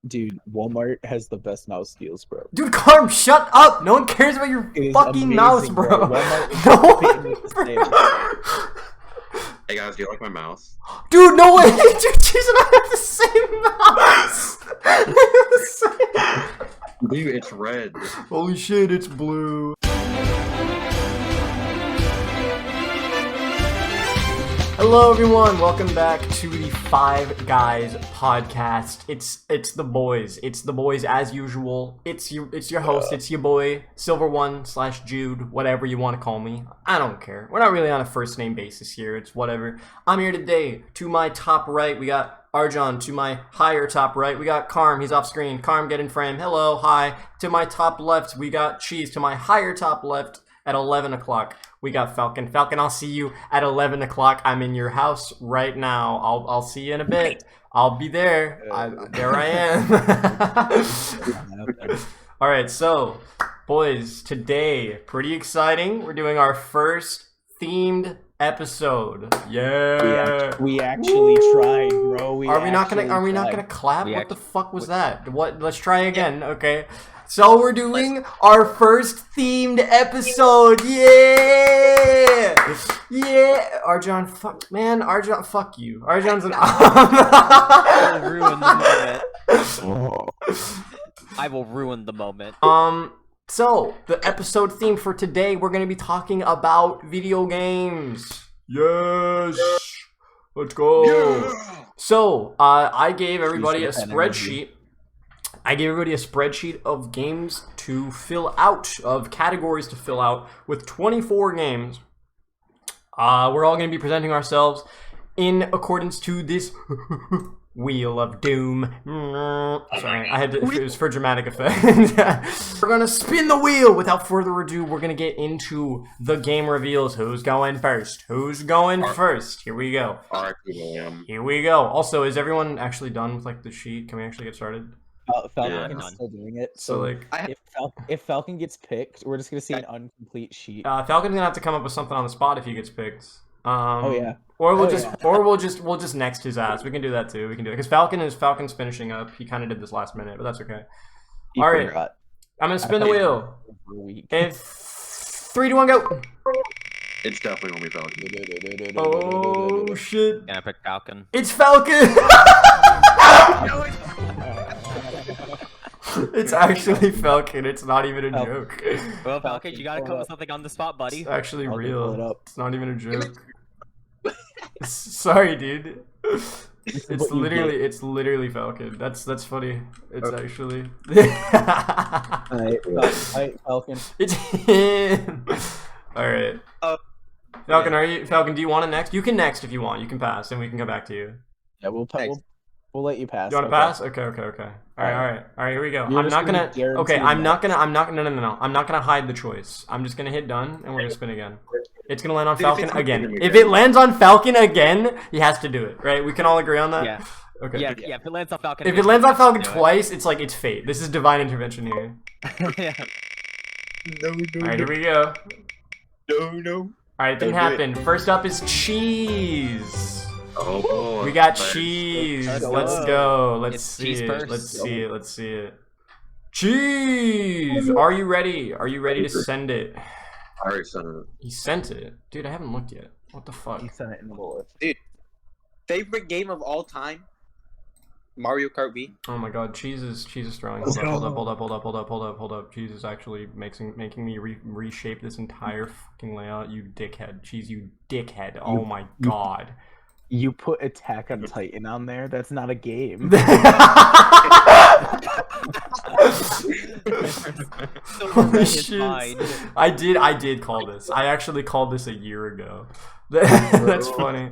Dude, Walmart has the best mouse deals, bro. Dude, Carm, shut up! No one cares about your It is fucking amazing, mouse, bro. bro. Walmart is No competing with the one, sale. Hey guys, do you like my mouse? Dude, no way! Dude, Jason, I have the same mouse! I have the same. Dude, it's red. Holy shit, it's blue. Hello everyone, welcome back to the Five Guys podcast. It's the boys. It's the boys as usual. It's your host, it's your boy, Silver1/Jude, whatever you want to call me. I don't care. We're not really on a first name basis here, it's whatever. I'm here today. To my top right, we got Arjan. To my higher top right, we got Carm. He's off screen. Carm, get in frame. Hello, hi. To my top left, we got Cheese. To my higher top left, at 11 o'clock, we got Falcon. Falcon, I'll see you at 11 o'clock. I'm in your house right now. I'll see you in a bit. I'll be there. There I am. All right, so, boys, today, pretty exciting. We're doing our first themed episode. Yeah. We actually tried, bro. Are we not gonna clap? What the fuck was that? What? Let's try again. Okay. So we're doing our first themed episode. Yeah. Yeah. Arjan, fuck, man. Arjan, fuck you. Arjan's an. I will ruin the moment. I will ruin the moment. So the episode theme for today, we're gonna be talking about video games. Yes. Let's go. Yeah. So, I gave everybody a spreadsheet. Of games to fill out, of categories to fill out, with 24 games. We're all going to be presenting ourselves in accordance to this Wheel of Doom. Sorry, it was for dramatic effect. We're going to spin the wheel. Without further ado, we're going to get into the game reveals. Who's going first? Here we go. Alright, William. Here we go. Also, is everyone actually done with like the sheet? Can we actually get started? Falcon Yeah. is still doing it. So like, if Falcon gets picked, we're just gonna see an incomplete sheet. Falcon's gonna have to come up with something on the spot if he gets picked. Oh yeah. Or we'll Oh, we'll just next his ass. We can do that too. We can do it because Falcon's finishing up. He kind of did this last minute, but that's okay. He All right. forgot I'm gonna spin the wheel. for a week. And 3, 2, 1, go. It's definitely gonna be Falcon. Oh shit! Can I pick Falcon? It's Falcon. It's actually Falcon. It's not even a joke. Well, Falcon, you gotta come up with something on the spot, buddy. It's actually I'll pull it real. up. It's not even a joke. Sorry, dude. It's what you literally Falcon. That's funny. It's actually. Alright, Falcon. It's him. All right. Oh. Falcon? Do you want it next? You can next if you want. You can pass, and we can come back to you. Yeah, we'll let you pass. You want to pass? Okay. All right. Here we go. You're I'm just not gonna gonna. guarantee Okay, the I'm not gonna. No. I'm not gonna hide the choice. I'm just gonna hit done, and we're gonna spin again. It's gonna land on Dude, if Falcon it's again. Falcon If again. it lands on Falcon again, he has to do it, right? We can all agree on that. Yeah. Okay. Yeah, if it lands on Falcon. If it lands on Falcon twice, it's like it's fate. This is divine intervention here. Yeah. No, All right, here we go. no. All right, it didn't Don't do it. happen. First up is cheese. Oh boy. We got Nice. cheese. Let's Let's go. go. Let's It's see cheese it. first. Let's see it. Cheese. Are you ready? Are you ready to send it? I already sent it. He sent it, dude. I haven't looked yet. What the fuck? He sent it in the bullet. Favorite game of all time? Mario Kart Wii. Oh my god, cheese is throwing. Let's Hold go. up. Cheese is actually making me reshape this entire fucking layout. You dickhead. Cheese, you dickhead. Oh my god. You put Attack on Titan on there? That's not a game. Holy shit. I did call this. I actually called this a year ago. That's funny.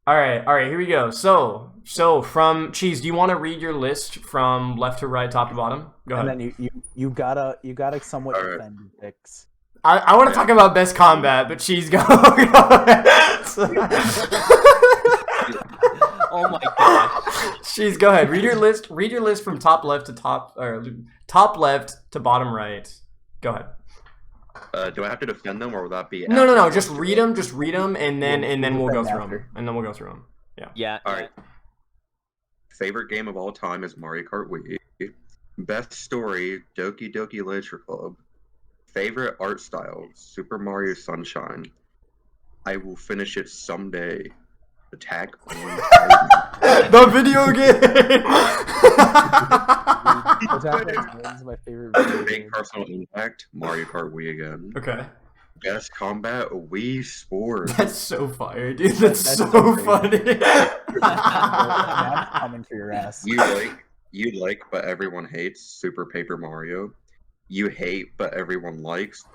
All right, here we go. So from Cheese, do you want to read your list from left to right, top to bottom? Go ahead. And then you gotta somewhat Alright. defend your picks. I want to talk about best combat, but Cheese, go. Oh my gosh. Cheese, go ahead. Read your list. Read your list from top left to top left to bottom right. Go ahead. Do I have to defend them, or will that be? No. Just read them, and then we'll go through them, After. and then we'll go through them. Yeah. All right. Favorite game of all time is Mario Kart Wii. Best story, Doki Doki Literature Club. Favorite art style, Super Mario Sunshine. I will finish it someday. Attack on Titan. The video game. Attack on Titan is my favorite video Big game. personal impact, Mario Kart Wii again. Okay. Best combat, Wii Sports. That's so fire, dude. That's That's so so funny. I'm coming for your ass. You like, but everyone hates Super Paper Mario. You hate, but everyone likes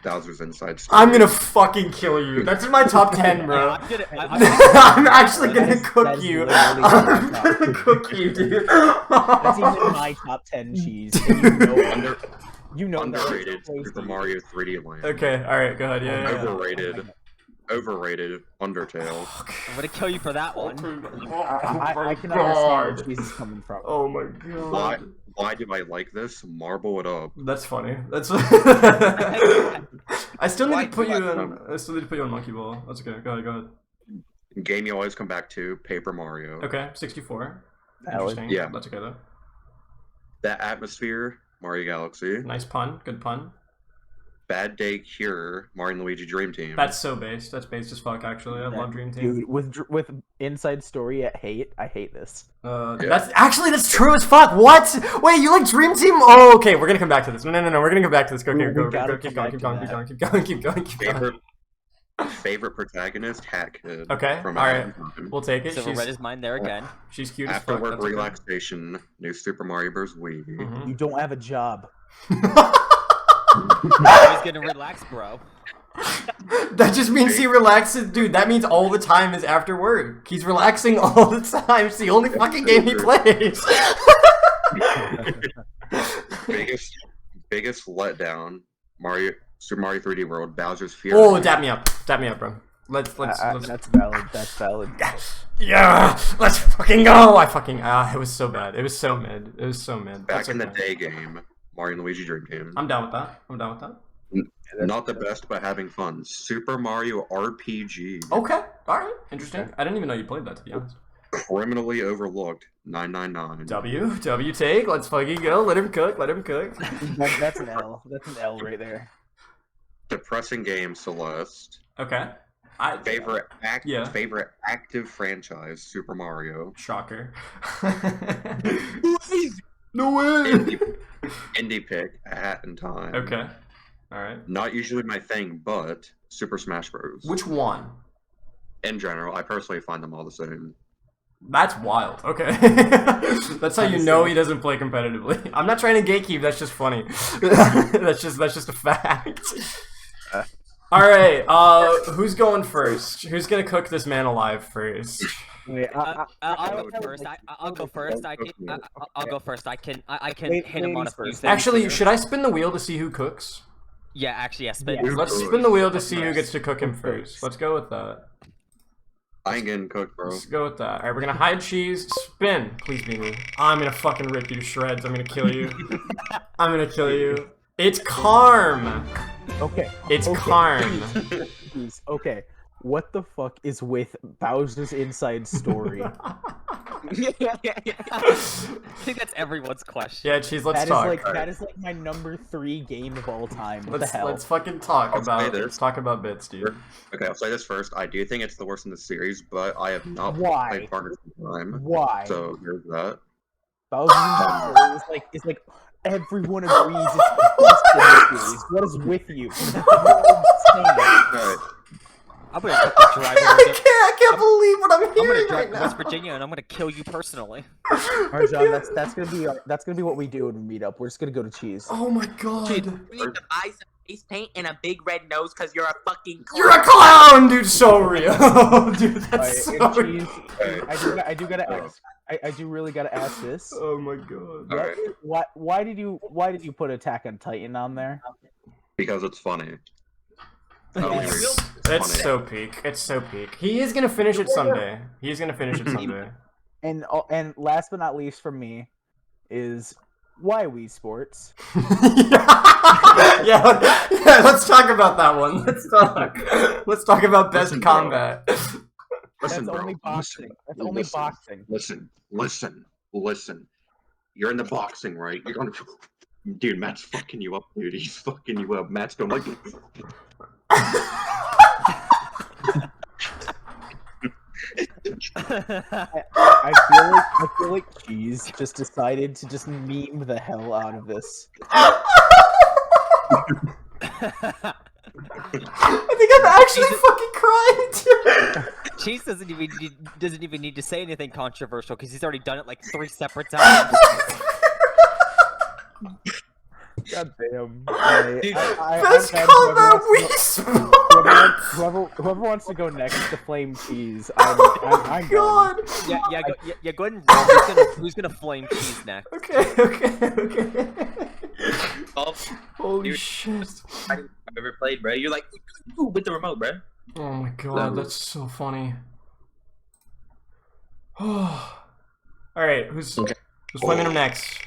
Bowser's Inside Story. I'm gonna fucking kill you. That's in my top 10, bro. I'm gonna, I'm actually gonna That's- cook that's you. literally I'm my gonna top. cook you, dude. That's even my top 10 cheese. And you know that it's Underrated crazy. Super Mario 3D Land. Okay, alright, go ahead. Yeah. Overrated Undertale. I'm gonna kill you for that one. I can understand where cheese is coming from. Oh my god. Why do I like this? Marble it up. That's funny. That's. I still need to put you in. I still need to put you on Monkey Ball. That's okay. Go ahead. Game you always come back to, Paper Mario. Okay, 64. Valid. Interesting. Yeah. That's okay though. That Atmosphere, Mario Galaxy. Nice pun. Good pun. Bad Day Cure, Mario and Luigi Dream Team. That's so based. That's based as fuck. Actually, I love Dream Team. Dude, with Inside Story at hate, I hate this. Yeah. That's true as fuck. What? Wait, you like Dream Team? Oh, okay. We're gonna come back to this. No. We're gonna come back to this. Go. We Keep gotta going. come back to Keep going. Favorite protagonist, Hat Kid. Okay, From alright. Advent Time. We'll take it. Silver Red is mine there again. She's cute as After fuck. work That's okay. relaxation, New Super Mario Bros. Wii. Mhm. You don't have a job. I was gonna relax, bro. That just means he relaxes, dude. That means all the time is after work. He's relaxing all the time. It's the only fucking game he plays. biggest letdown, Super Mario 3D World, Bowser's Fury. Oh, dap me up, bro. Let's. That's valid. That's valid. Yeah, let's fucking go. It was so bad. It was so mid. Back That's in the okay. day game, Mario and Luigi Dream Team. I'm down with that. Not the best, but having fun. Super Mario RPG. Okay, all right, interesting. I didn't even know you played that, to be honest. Criminally overlooked, 999. W take. Let's fucking go. Let him cook. That's an L. That's an L right there. Depressing game, Celeste. Okay. Favorite Yeah. favorite active franchise, Super Mario. Shocker. No way. Indie pick, A Hat in Time. Okay. All right. Not usually my thing, but Super Smash Bros. Which one? In general, I personally find them all the same. That's wild. Okay. That's how you know he doesn't play competitively. I'm not trying to gatekeep. That's just funny. that's just a fact. All right. Who's going first? Who's gonna cook this man alive first? Wait, I'll go first. I'll go first. I'll go first. I can Wait, hit him on a ladies few first. things. Actually, here. should I spin the wheel to see who cooks? Yeah, actually, yes. But Yeah. Let's spin the wheel to see who gets to cook him first. Let's go with that. I ain't getting cooked, bro. Let's go with that. All right, we're gonna hide cheese. Spin. Please be me. I'm gonna fucking rip you to shreds. I'm gonna kill you. I'm gonna kill you. It's Carm. Okay. It's Okay. Carm. Jeez, okay. What the fuck is with Bowser's Inside Story? I think that's everyone's question. Yeah, cheese. Let's talk. That is like my number 3 game of all time. What the hell? Let's fucking talk I'll say about this. let's talk about bits, dude. Okay, I'll say this first. I do think it's the worst in the series, but I have not Why? played Partners in Time. Why? So there's that. Bowser's Inside Story is like everyone agrees it's the best in the series. What is with you? You're insane. Alright, I'm gonna cut the driver. I can't believe what I'm I'm gonna hearing drive right to West now. Virginia and I'm gonna kill you personally. Alright, John, that's gonna be what we do when we meet up. We're just gonna go to cheese. Oh my You god. need to buy some face paint and a big red nose because you're a fucking clown. You're a clown, dude. So real, dude. That's Alright, so and cheese. alright. I do gotta ask. I do really gotta ask this. Oh my god. Alright. Why did you put Attack on Titan on there? Because it's funny. It's funny. so peak. It's so peak. He is gonna finish it someday. He's gonna finish it someday. And last but not least from me is why Wii Sports? yeah, let's talk about that one. Let's talk about best combat. Listen, That's bro. only boxing. Listen. That's only Listen. boxing. Listen. You're in the boxing, right? You're gonna. Dude, Matt's fucking you up, dude. He's fucking you up. Matt's going like. I feel like Cheese just decided to just meme the hell out of this. I think I'm actually fucking crying, dude. Cheese doesn't even need to say anything controversial because he's already done it like 3 separate times. God damn. Dude, Best combo we sport. Whoever wants to go next to flame Cheese, I'm God. Yeah, go ahead and roll. Who's gonna flame Cheese next? Okay. Oh, Holy Dude. shit. I've ever played, bro. You're like ooh, with the remote, bro. Oh my god, that's so funny. Alright, who's flaming him next?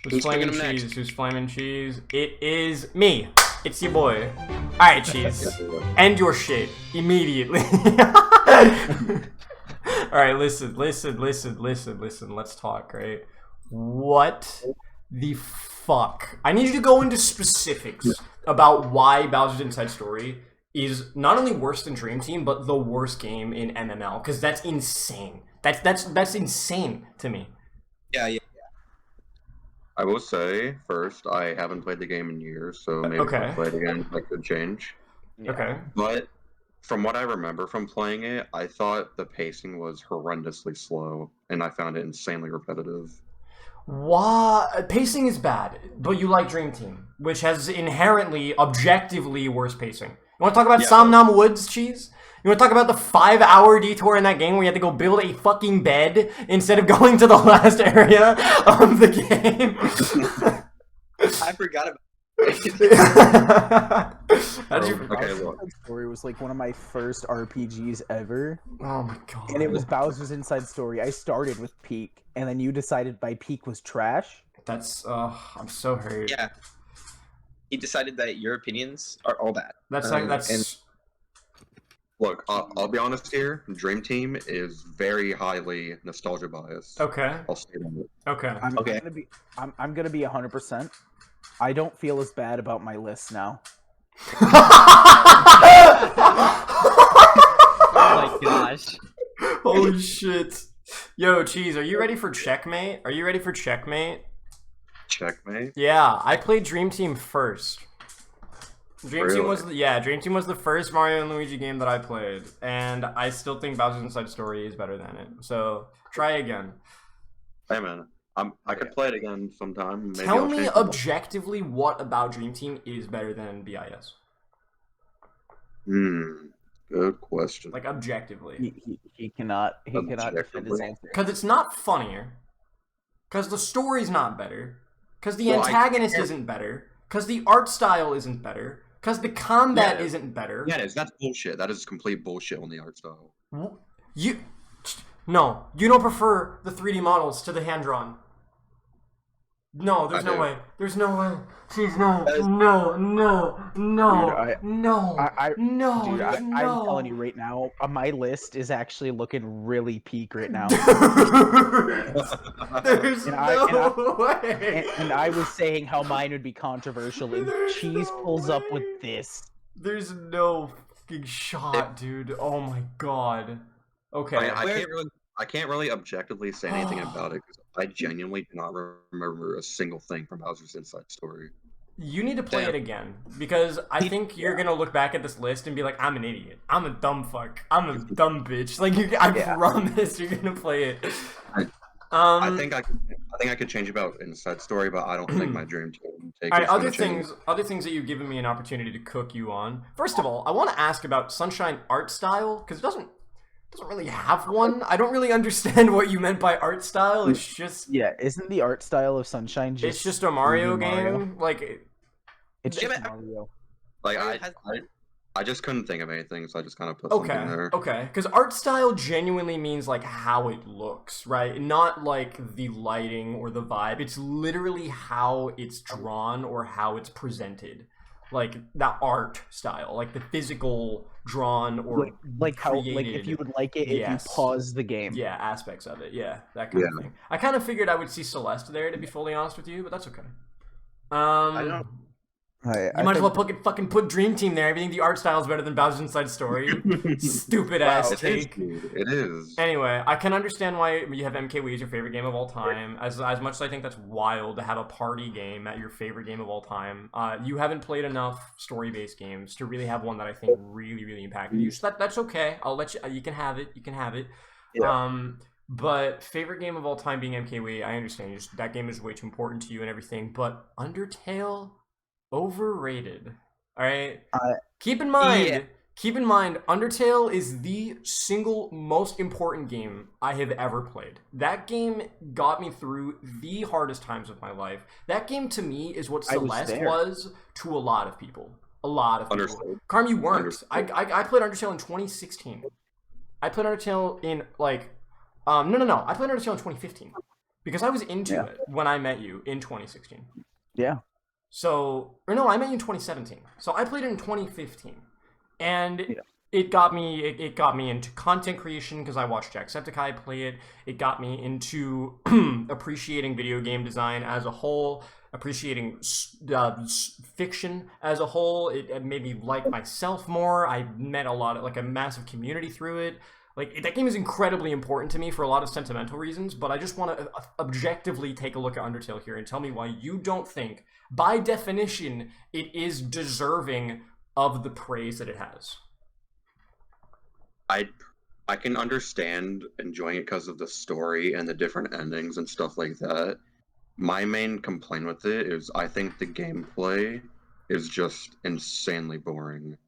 Who's flaming picking him Cheese? next? Who's flaming Cheese? It is me. It's your boy. Alright, Cheese. End your shit. Immediately. Alright, listen. Let's talk, right? What the fuck? I need you to go into specifics about why Bowser's Inside Story is not only worse than Dream Team, but the worst game in MML. Because that's insane. That's insane to me. Yeah. I will say first, I haven't played the game in years, so maybe if Okay. I play it again, that could change. Okay. But from what I remember from playing it, I thought the pacing was horrendously slow, and I found it insanely repetitive. Why? Pacing is bad, but you like Dream Team, which has inherently, objectively worse pacing. You want to talk about Yeah. Somnam Woods, Cheese? You want to talk about the 5-hour detour in that game where you had to go build a fucking bed instead of going to the last area of the game? I forgot about. How'd you... Okay, Bowser's look. Inside Story was like one of my first RPGs ever, Oh my god. and it was Bowser's Inside Story. I started with Peak, and then you decided by Peak was trash. That's, I'm so hurt. Yeah. He decided that your opinions are all bad. That's like, that's... and- Look, I'll be honest here. Dream Team is very highly nostalgia biased. Okay. I'll say that. Okay. Okay. I'm gonna be 100%. I don't feel as bad about my list now. Oh my gosh. Holy shit. Yo, Cheese, are you ready for checkmate? Checkmate. Yeah, I played Dream Team first. Dream Team was Really? Dream Team was the first Mario and Luigi game that I played, and I still think Bowser's Inside Story is better than it. So try again. Hey man, I could play it again sometime. Maybe Tell I'll me change it. objectively what about Dream Team is better than BIS. Good question. Like objectively, He cannot defend his Objectively. answer. because it's not funnier, because the story's not better, because the Well, I antagonist can't- isn't better, because the art style isn't better, because the combat Yeah. isn't better. Yeah, that's bullshit. That is complete bullshit on the art style. You don't prefer the 3D models to the hand drawn. No, there's I no do. way. There's no way. Please, no, That is- no. Dude, No. Dude, I'm telling you right now, my list is actually looking really peak right now. There's And no way. And I was saying how mine would be controversial, and There's Cheese no pulls up way. with this. There's no fucking shot, dude. Oh my god. Okay. I can't really objectively say anything about it because I genuinely do not remember a single thing from Bowser's Inside Story. You need to play Damn. it again because I think you're gonna look back at this list and be like, "I'm an idiot. I'm a dumb fuck. I'm a dumb bitch." Like, I promise you're gonna play it. I think I could change about Inside Story, but I don't think my dream team take All right, is gonna change. other things that you've given me an opportunity to cook you on. First of all, I want to ask about Sunshine art style because it doesn't really have one. I don't really understand what you meant by art style. It's just Yeah, isn't the art style of Sunshine just? it's just a Mario 3D game. Mario? Like, It's Damn just it. Mario. Like Mario has- I just couldn't think of anything, so I just kind of put something there. okay, because art style genuinely means like how it looks, right? Not like the lighting or the vibe. It's literally how it's drawn or how it's presented. like that art style, like the physical drawn or like how like created, if you would like it if yes. you pause the game. yeah, aspects of it, yeah, that kind of thing. I kind of figured I would see Celeste there, to be fully honest with you, but that's okay. I don't. You might as well fucking put Dream Team there. Everything the art style is better than Bowser's Inside Story. Stupid ass take. It is. Anyway, I can understand why you have MKWii as your favorite game of all time. As much as I think that's wild to have a party game at your favorite game of all time, you haven't played enough story-based games to really have one that I think really, really impacted you. So that's okay. I'll let you. You can have it. You can have it. Yeah. But favorite game of all time being MKWii, I understand. That game is way too important to you and everything. But Undertale. Overrated. All right. Keep in mind, Undertale is the single most important game I have ever played. That game got me through the hardest times of my life. That game to me is what Celeste was to a lot of people. A lot of people. Understood. Carm, you weren't. Understood. I played Undertale in 2016. I played Undertale in like, no. I played Undertale in 2015 because I was into it when I met you in 2016. Yeah. So, or no, I met you in 2017. So I played it in 2015, and it got me. It got me into content creation because I watched Jacksepticeye play it. It got me into appreciating video game design as a whole, appreciating fiction as a whole. It made me like myself more. I met a massive community through it. Like, that game is incredibly important to me for a lot of sentimental reasons, but I just want to objectively take a look at Undertale here and tell me why you don't think, by definition, it is deserving of the praise that it has. I can understand enjoying it because of the story and the different endings and stuff like that. My main complaint with it is I think the gameplay is just insanely boring.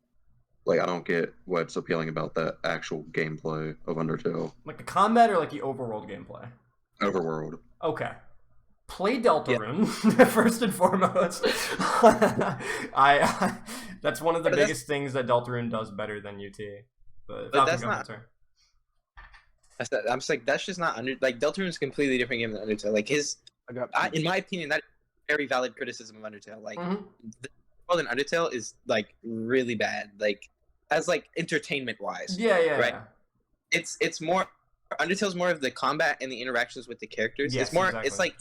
Like, I don't get what's appealing about that actual gameplay of Undertale. Like the combat or like the overworld gameplay? Overworld. Okay. Play Deltarune, first and foremost. That's one of the biggest things that Deltarune does better than UT. But that's not... I'm just like, that's just not like, Deltarune is a completely different game than Undertale. Like, in my opinion, that's very valid criticism of Undertale. Like, the world in Undertale is, like, really bad. Like, as like entertainment wise, right? Yeah. It's more Undertale's more of the combat and the interactions with the characters. Yes, it's more exactly. It's like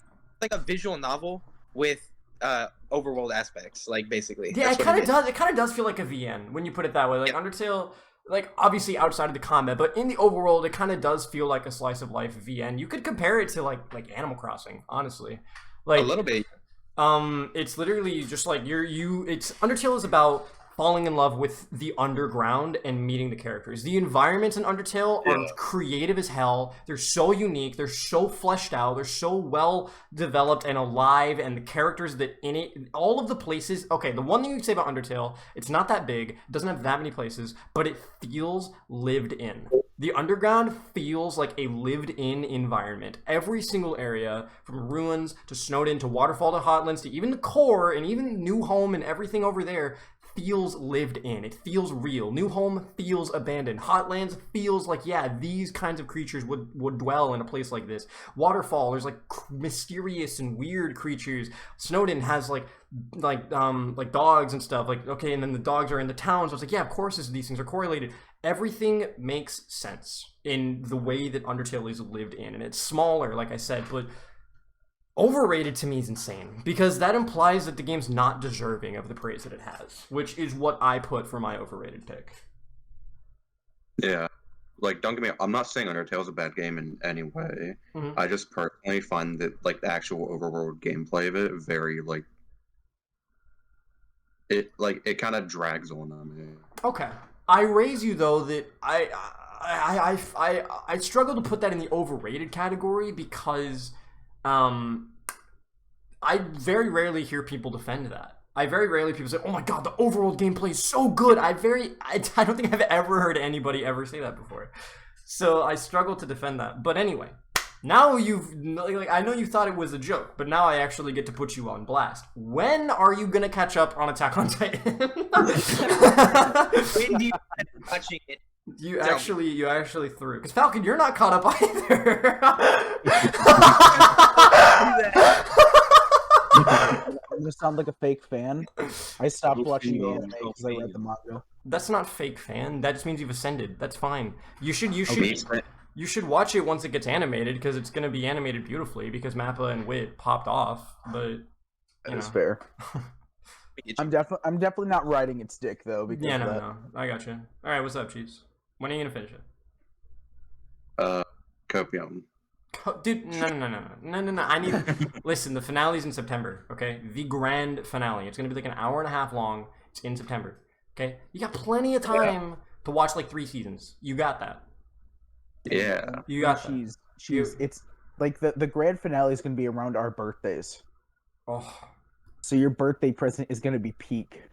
a visual novel with overworld aspects, like, basically. Yeah, it kind of does feel like a VN when you put it that way. Like, Undertale, like, obviously outside of the combat, but in the overworld, it kind of does feel like a slice of life VN. You could compare it to like Animal Crossing, honestly. Like, a little bit. It's literally just like Undertale is about falling in love with the underground and meeting the characters. The environments in Undertale are creative as hell. They're so unique. They're so fleshed out. They're so well developed and alive. And the characters that in it, all of the places. Okay, the one thing you can say about Undertale, it's not that big. It doesn't have that many places, but it feels lived in. The underground feels like a lived-in environment. Every single area, from ruins to Snowdin to Waterfall to Hotlands to even the core and even New Home and everything over there, feels lived in. It feels real. New Home feels abandoned. Hotlands feels like, yeah, these kinds of creatures would dwell in a place like this. Waterfall, there's like mysterious and weird creatures. Snowdin has like dogs and stuff. Like, okay, and then the dogs are in the town, so it's like, yeah, of course these things are correlated. Everything makes sense in the way that Undertale is lived in, and it's smaller, like I said, but overrated to me is insane, because that implies that the game's not deserving of the praise that it has, which is what I put for my overrated pick. Yeah. Like, don't get me, I'm not saying Undertale's a bad game in any way. Mm-hmm. I just personally find that, like, the actual overworld gameplay of it very, like, it kind of drags on me. Okay. I raise you, though, that I struggle to put that in the overrated category because I very rarely hear people defend that. I very rarely people say, "Oh my god, the overworld gameplay is so good." I don't think I've ever heard anybody ever say that before. So I struggle to defend that. But anyway, now I know you thought it was a joke, but now I actually get to put you on blast. When are you gonna catch up on Attack on Titan? When do you end up watching it? You actually threw, because Falcon, you're not caught up either. I'm gonna sound like a fake fan. I stopped watching the anime because I read the manga. That's not fake fan. That just means you've ascended. That's fine. You should Okay. you should watch it once it gets animated because it's gonna be animated beautifully because Mappa and Wit popped off. But That is fair. I'm definitely not riding its dick though because yeah, of no, that. no, I got you. All right, what's up, Cheese? When are you gonna finish it? Copium. Dude, no. I need. Listen, the finale's in September. Okay, the grand finale. It's gonna be like an hour and a half long. It's in September. Okay, you got plenty of time to watch like 3 seasons. You got that. Yeah. You got that. She's it's like the grand finale is gonna be around our birthdays. Oh, So your birthday present is gonna be peak.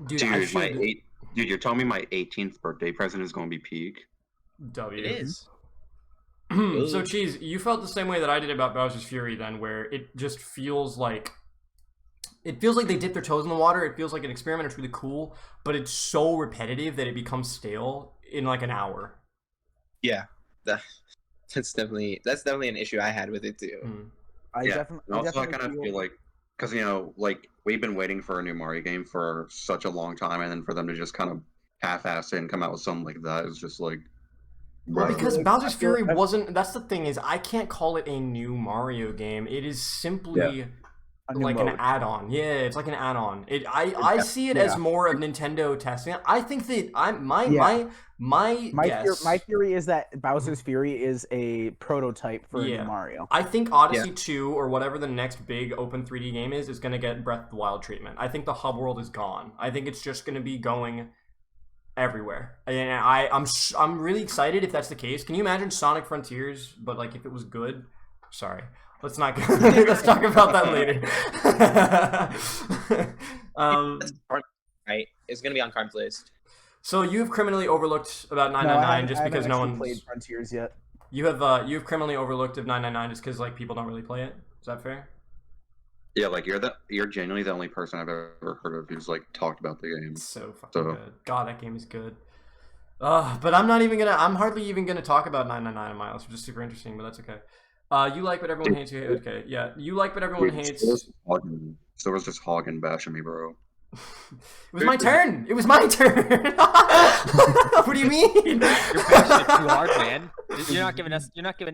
dude, Dude, I should. Dude, you're telling me my 18th birthday present is going to be peak? W. It is. So, Cheese, you felt the same way that I did about Bowser's Fury then, where it just feels like... It feels like they dipped their toes in the water. It feels like an experiment. It's really cool, but it's so repetitive that it becomes stale in like an hour. Yeah, that's definitely an issue I had with it too. I And definitely also, I kind of feel like, because, like, we've been waiting for a new Mario game for such a long time, and then for them to just kind of half-ass it and come out with something like that is just like... Well, bruh. Because like, Bowser's I feel- Fury wasn't... That's the thing is, I can't call it a new Mario game. It is simply... a new like mode. an add-on. Yeah, it's like an add-on. I see it as more of Nintendo testing. I think that My theory is that Bowser's Fury is a prototype for a Yeah. new Mario. I think Odyssey 2 or whatever the next big open 3D game is going to get Breath of the Wild treatment. I think the hub world is gone. I think it's just going to be going everywhere. And I'm really excited if that's the case. Can you imagine Sonic Frontiers, but like if it was good? Sorry. Let's not let's talk about that later. Right, it's gonna be on Card's list. So you've criminally overlooked about No, 999 just because no one one's played Frontiers yet. you've criminally overlooked of 999 just because like people don't really play it. Is that fair? Yeah, like, you're genuinely the only person I've ever heard of who's, like, talked about the game. It's so fucking So- good. God, that game is good. But I'm hardly even gonna talk about 999 in my list, which is super interesting, but that's okay. You like what everyone hates. You okay? Yeah, you like what everyone Dude, hates. So was just hogging bashing me, bro. It was my turn. It was my turn. What do you mean? You're bashing it too hard, man. You're not giving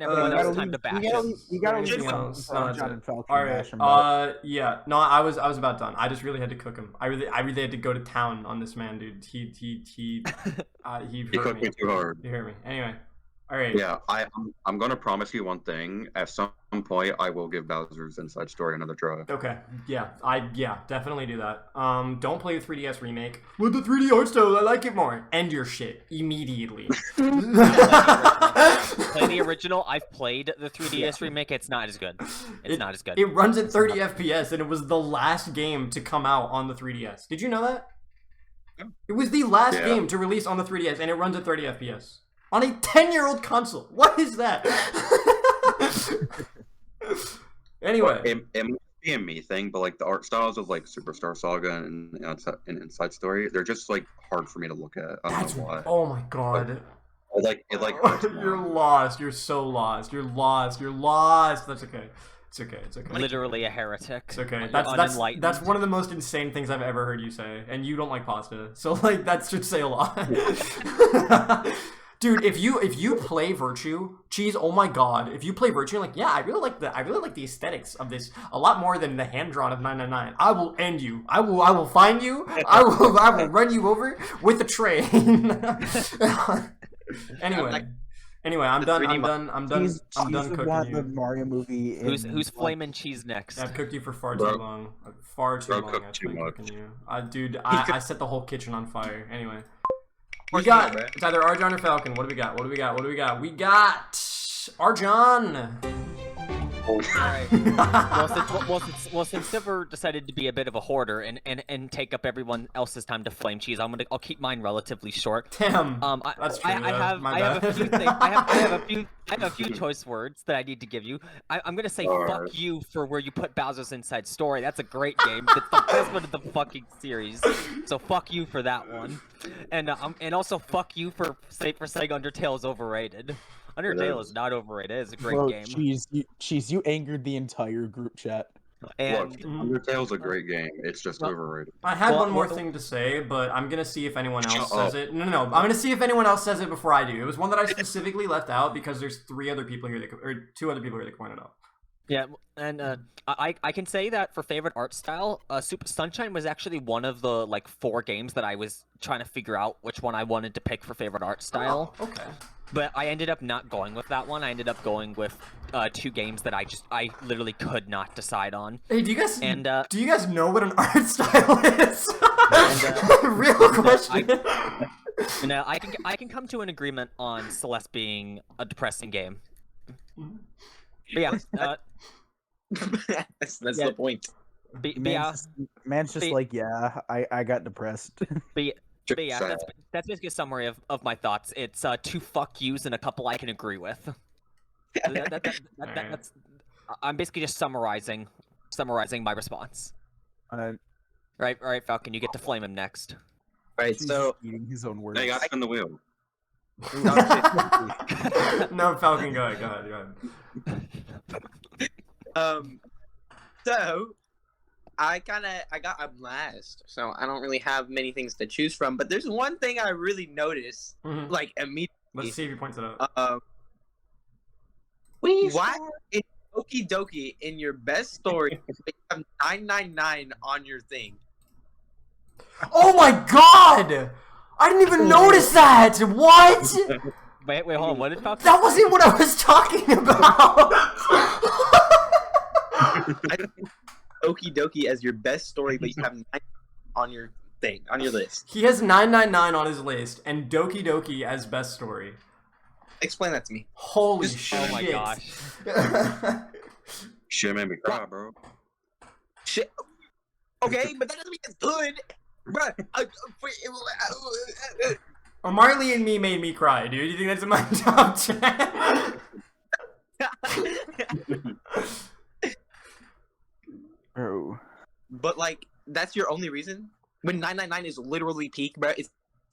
everyone else time to bash it. You gotta leave Anything some else? for No, that's John it. and Falcon All bash him, right. Yeah. No, I was about done. I just really had to cook him. I really had to go to town on this man, dude. He You hurt cooked me. me too hard. You hurt me. Anyway. All right. Yeah, I'm gonna promise you one thing. At some point, I will give Bowser's Inside Story another try. Okay. Yeah. Definitely do that. Don't play the 3DS remake. With the 3D art style, I like it more. End your shit immediately. Play the original. I've played the 3DS remake. It's not as good. It's not as good. It runs at 30 FPS, and it was the last game to come out on the 3DS. Did you know that? It was the last game to release on the 3DS, and it runs at 30 FPS. On a 10-year-old console. What is that? Anyway. It might be a me thing, but like the art styles of like Superstar Saga and Inside Story, they're just like hard for me to look at. I don't know why. Oh my god. It hurts more. You're lost. You're so lost. You're lost. You're lost. That's okay. It's okay. It's okay. Literally a heretic. It's okay. You're That's unenlightened. that's one of the most insane things I've ever heard you say, and you don't like pasta, so like that should say a lot. Dude, if you play Virtue, Cheese, oh my god, if you play Virtue, like, yeah, I really like the aesthetics of this a lot more than the hand drawn of 999. I will end you. I will find you. I will run you over with a train. Anyway, I'm done Cheese cooking would want the you. Mario movie. Who's flaming cheese next? I've cooked you for far too Bro. long. Far too Bro long. cooked I've too been much. cooking you. I set the whole kitchen on fire. Anyway. We course got, you know, it's either Arjan or Falcon. What do we got? We got Arjan. Alright. Well, since Silver decided to be a bit of a hoarder and take up everyone else's time to flame cheese, I'll keep mine relatively short. Damn. That's true, I have a few things. I have a few choice words that I need to give you. I'm gonna say fuck you for where you put Bowser's Inside Story. That's a great game. It's the best one of the fucking series. So fuck you for that one. And also fuck you for saying Undertale is overrated. Undertale is not overrated. It's a great game. Cheese, you angered the entire group chat. And Look, Undertale's a great game. It's just Well- overrated. I had Well, one more well- thing to say, but I'm gonna see if anyone else Shut says up. it. No. I'm gonna see if anyone else says it before I do. It was one that I specifically left out because there's 3 other people here or 2 other people here that pointed out. yeah, and I can say that for favorite art style, Super Sunshine was actually one of the like 4 games that I was trying to figure out which one I wanted to pick for favorite art style. Oh, okay. But I ended up not going with that one. I ended up going with 2 games that I literally could not decide on. Hey, do you guys know what an art style is? Real question. And I can come to an agreement on Celeste being a depressing game. But yeah, that's Yeah. the point. Man's just Be- like, yeah, I got depressed. But yeah, that's basically a summary of my thoughts. It's 2 fuck yous and a couple I can agree with. That's I'm basically just summarizing my response. Right, Falcon, you get to flame him next. Right, so eating his own words. Now you gotta spin the wheel. No, Falcon, go ahead. So I'm last, so I don't really have many things to choose from. But there's one thing I really noticed, Mhm. like immediately. Let's see if he points it out. Why in Okie Dokie in your best story you have 999 on your thing? Oh my god! I didn't even notice that! What? Wait, hold on. What did Falcon? That wasn't what I was talking about! Okie Dokie as your best story, but you have 9 on your thing, on your list. He has 999 on his list and Doki Doki as best story. Explain that to me. Holy Just- shit. Oh my gosh. Shit made me cry, bro. Shit. Okay, but that doesn't mean it's good. Bruh. Marley and Me made me cry, dude. You think that's in my top 10? Oh. But like, that's your only reason? When 999 is literally peak, bro. It's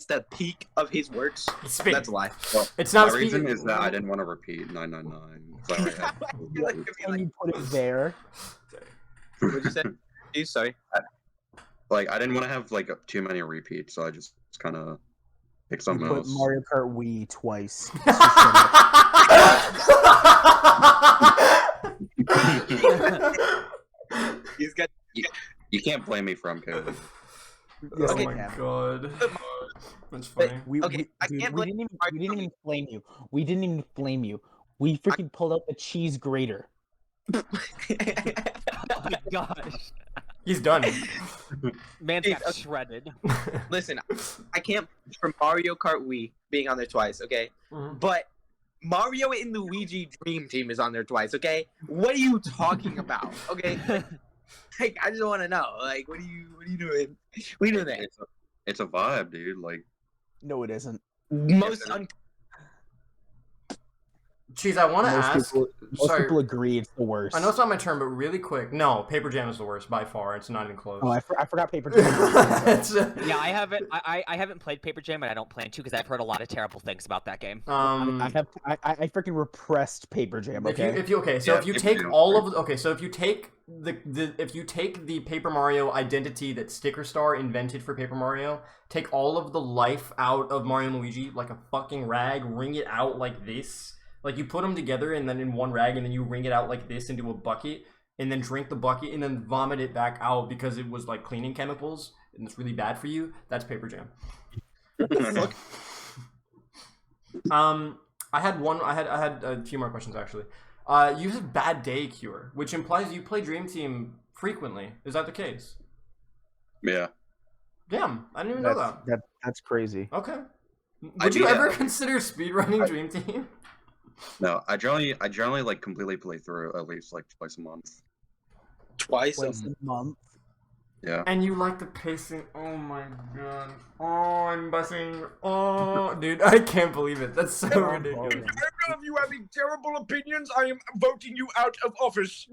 the peak of his works. It's big. That's a lie. Well, It's not my reason speaking- is that I didn't want to repeat 999. So I had Can you put it there? What'd you say? You sorry. like I didn't want to have like too many repeats, so I just kind of picked You something put else. Mario Kart Wii twice. He's got. You can't blame me for Caleb. Yes, Oh I my can. god. That's funny. Okay, I Dude, can't we blame didn't even flame you. We didn't even flame you. We freaking pulled out the cheese grater. Oh my gosh. He's done. Man's Dude, got shredded. Listen, I can't for Mario Kart Wii being on there twice, okay? Mhm. But Mario and Luigi Dream Team is on there twice, okay? What are you talking about? Okay? Like, I just want to know. Like, what are you doing? What are you doing there? It's a vibe, dude. Like No, it isn't. Most Jeez, I want to Most ask. people, most Sorry. people agree it's the worst. I know it's not my turn, but really quick. No, Paper Jam is the worst by far. It's not even close. Oh, I forgot Paper Jam. Yeah, I haven't. I haven't played Paper Jam, and I don't plan to because I've heard a lot of terrible things about that game. I freaking repressed Paper Jam. Okay. If you take all of if you take the Paper Mario identity that Sticker Star invented for Paper Mario, take all of the life out of Mario and Luigi like a fucking rag, wring it out like this. Like, you put them together and then in one rag, and then you wring it out like this into a bucket, and then drink the bucket, and then vomit it back out because it was like cleaning chemicals, and it's really bad for you. That's Paper Jam. I had a few more questions actually. You have Bad Day Cure, which implies you play Dream Team frequently. Is that the case? yeah. Damn, I didn't even know that. That's crazy. Okay. I Would you do, ever yeah. consider speedrunning Dream Team? No, I generally like completely play through at least like twice a month. twice. Twice a month. Yeah. And you like the pacing. Oh my god. Oh, I'm buzzing. Oh, dude, I can't believe it. That's so ridiculous. Of you having terrible opinions, I am voting you out of office.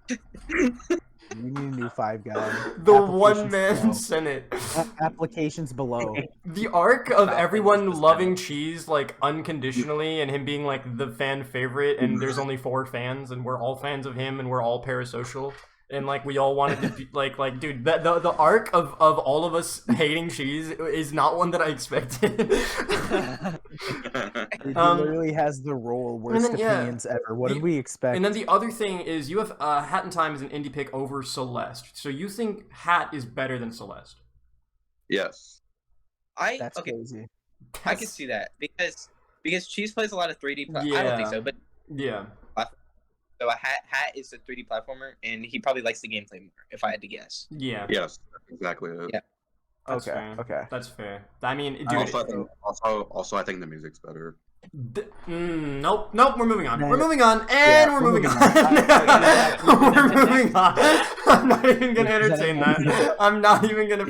We need a new Five Guy. The Applications one-man below. Senate. Applications below. The arc of Falcon everyone is the loving Cheese like unconditionally and him being like the fan favorite and there's only 4 fans and we're all fans of him and we're all parasocial and like we all wanted to be like dude the arc of all of us hating Cheese is not one that I expected. He literally has the role worst then, yeah, opinions ever. What did we expect? And then the other thing is you have Hat in Time as an indie pick over Celeste. So you think Hat is better than Celeste? Yes. That's Okay, crazy. I can see that because Cheese plays a lot of 3D. I don't Yeah. think so, but Yeah. so a Hat is a 3D platformer, and he probably likes the gameplay more. If I had to guess. Yeah. Yes. Exactly. It. Yeah. That's Okay, fair. okay. That's fair. I mean, dude. Also, I think the music's better. Nope, we're moving on. No, We're moving on, and yeah, we're we're moving on. moving We're moving on. I'm not even gonna entertain that. I'm not even gonna.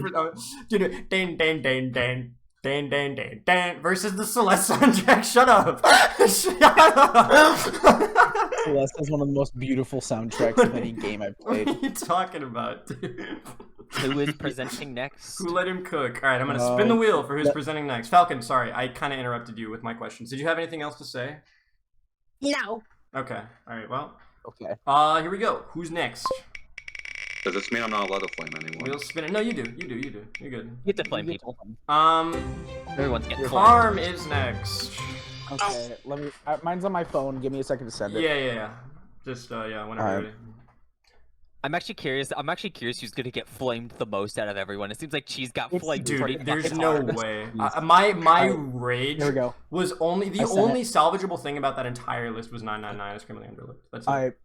Dude, Dan versus the Celeste soundtrack. Shut up. Shut up. Celeste is one of the most beautiful soundtracks of any game I've played. What are you talking about, dude? Who is presenting next? Who let him cook? All right, I'm gonna spin the wheel for who's presenting next. Falcon, sorry, I kind of interrupted you with my questions. Did you have anything else to say? No. Okay. All right. Well. Okay. Here we go. Who's next? Does this mean I'm not allowed to flame anyone? Wheel spinning. No, you do. You're good. You get to flame people. Farm Everyone's getting flamed. is next. Okay. Let me. Mine's on my phone. Give me a second to send it. Yeah. Just whenever you're ready. I'm actually curious who's gonna get flamed the most out of everyone. It seems like Cheese got It's- flamed. Dude, pretty there's fucking no hard. way. My rage Here we go. was only the I sent only salvageable thing about that entire list was 999 is criminally underlit. That's it.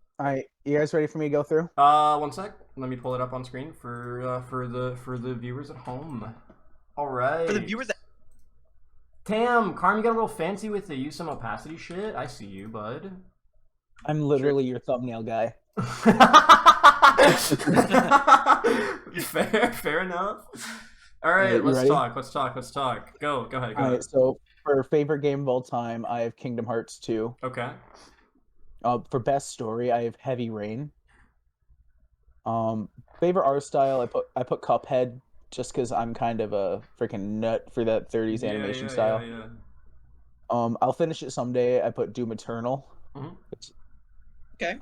You guys ready for me to go through? 1 sec. Let me pull it up on screen for the viewers at home. All right. For the viewers that Tam, Carm, you got a little fancy with the use some opacity shit. I see you, bud. I'm literally your thumbnail guy. Fair enough. All right, You let's ready? talk. Go ahead. All right. So for favorite game of all time, I have Kingdom Hearts 2. Okay. For best story, I have Heavy Rain. Favorite art style, I put Cuphead just because I'm kind of a freaking nut for that 30s animation style. Yeah. I'll finish it someday. I put Doom Eternal. Mhm. okay.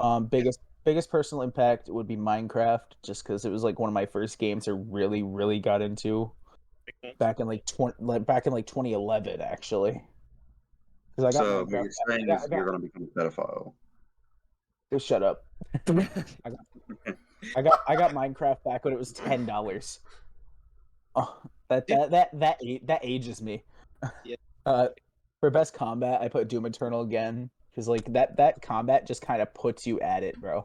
Biggest personal impact would be Minecraft, just because it was like one of my first games I really got into back in like 2011 actually. Because I got So what Minecraft. you're saying is you're gonna become a pedophile. Just shut up. I got Minecraft back when it was $10. Oh, that ages me. Yeah. For best combat, I put Doom Eternal again because like that combat just kind of puts you at it, bro.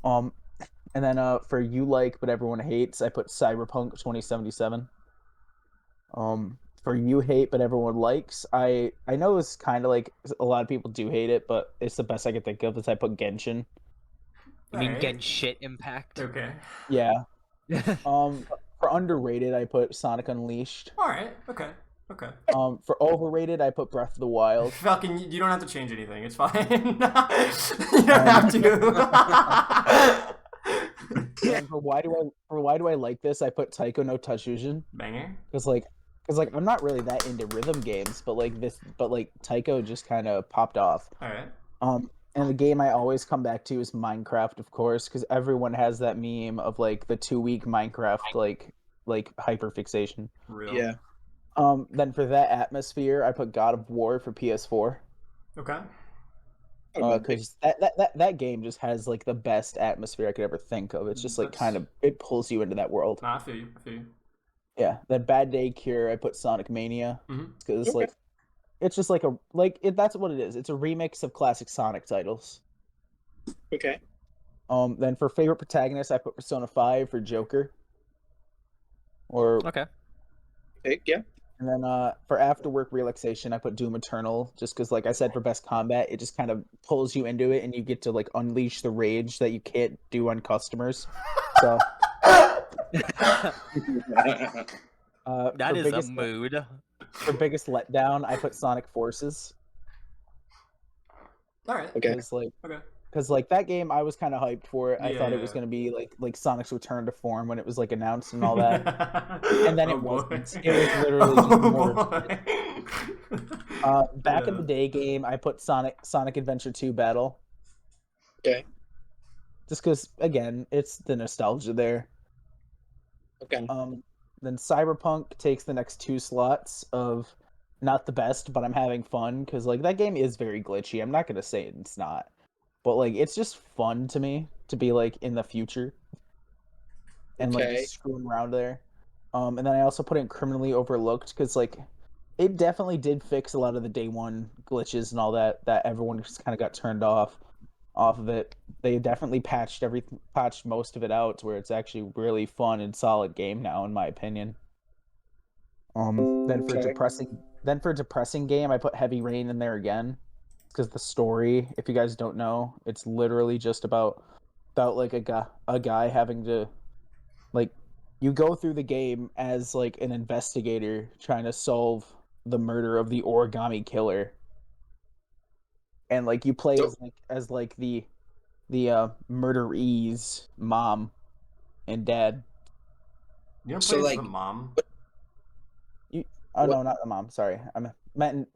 And then for you like but everyone hates, I put Cyberpunk 2077. For you hate but everyone likes, I know it's kind of like a lot of people do hate it, but it's the best I could think of. Is I put Genshin. You mean Alright. getting shit impact? Okay. Yeah. For underrated, I put Sonic Unleashed. All right. Okay. For overrated, I put Breath of the Wild. Falcon, you don't have to change anything. It's fine. You don't have to. And for why do I like this, I put Taiko no Tatsujin Banger. because I'm not really that into rhythm games, but Taiko just kind of popped off. All right. And the game I always come back to is Minecraft, of course, because everyone has that meme of like the 2-week Minecraft like hyperfixation. Real. Yeah. Then for that atmosphere, I put God of War for PS4. Okay. Because that game just has like the best atmosphere I could ever think of. It's just like That's- kind of it pulls you into that world. Nah, I feel you. Yeah. Then Bad Day Cure, I put Sonic Mania Mhm. because Okay. like it's just like that's what it is. It's a remix of classic Sonic titles. Okay. Then for favorite protagonist, I put Persona 5 for Joker. Okay. Okay. Yeah. And then for after work relaxation, I put Doom Eternal, just because, like I said, for best combat, it just kind of pulls you into it, and you get to like unleash the rage that you can't do on customers. So That for is biggest, a mood. For biggest letdown, I put Sonic Forces. All right. Okay. Because like Okay. because like that game, I was kind of hyped for it. I thought it was Yeah. gonna be like Sonic's return to form when it was like announced and all that. And then it boy. wasn't. It was literally just Oh, more. boy. Back in Yeah. the day game, I put Sonic Adventure 2 Battle. Okay. Just because, again, it's the nostalgia there. Okay. Then Cyberpunk takes the next 2 slots of not the best, but I'm having fun because like that game is very glitchy. I'm not gonna say it's not, but like it's just fun to me to be like in the future and like Okay. just screwing around there. And then I also put in Criminally Overlooked because like it definitely did fix a lot of the day one glitches and all that everyone just kind of got turned off of it. They definitely patched most of it out to where it's actually really fun and solid game now, in my opinion. Then for Okay. depressing game, I put Heavy Rain in there again, because the story, if you guys don't know, it's literally just about like a guy having to like you go through the game as like an investigator trying to solve the murder of the Origami Killer, and like you play as the murderee's mom and dad. You don't So, play as like, the mom? Oh What- no, not the mom. Sorry, I meant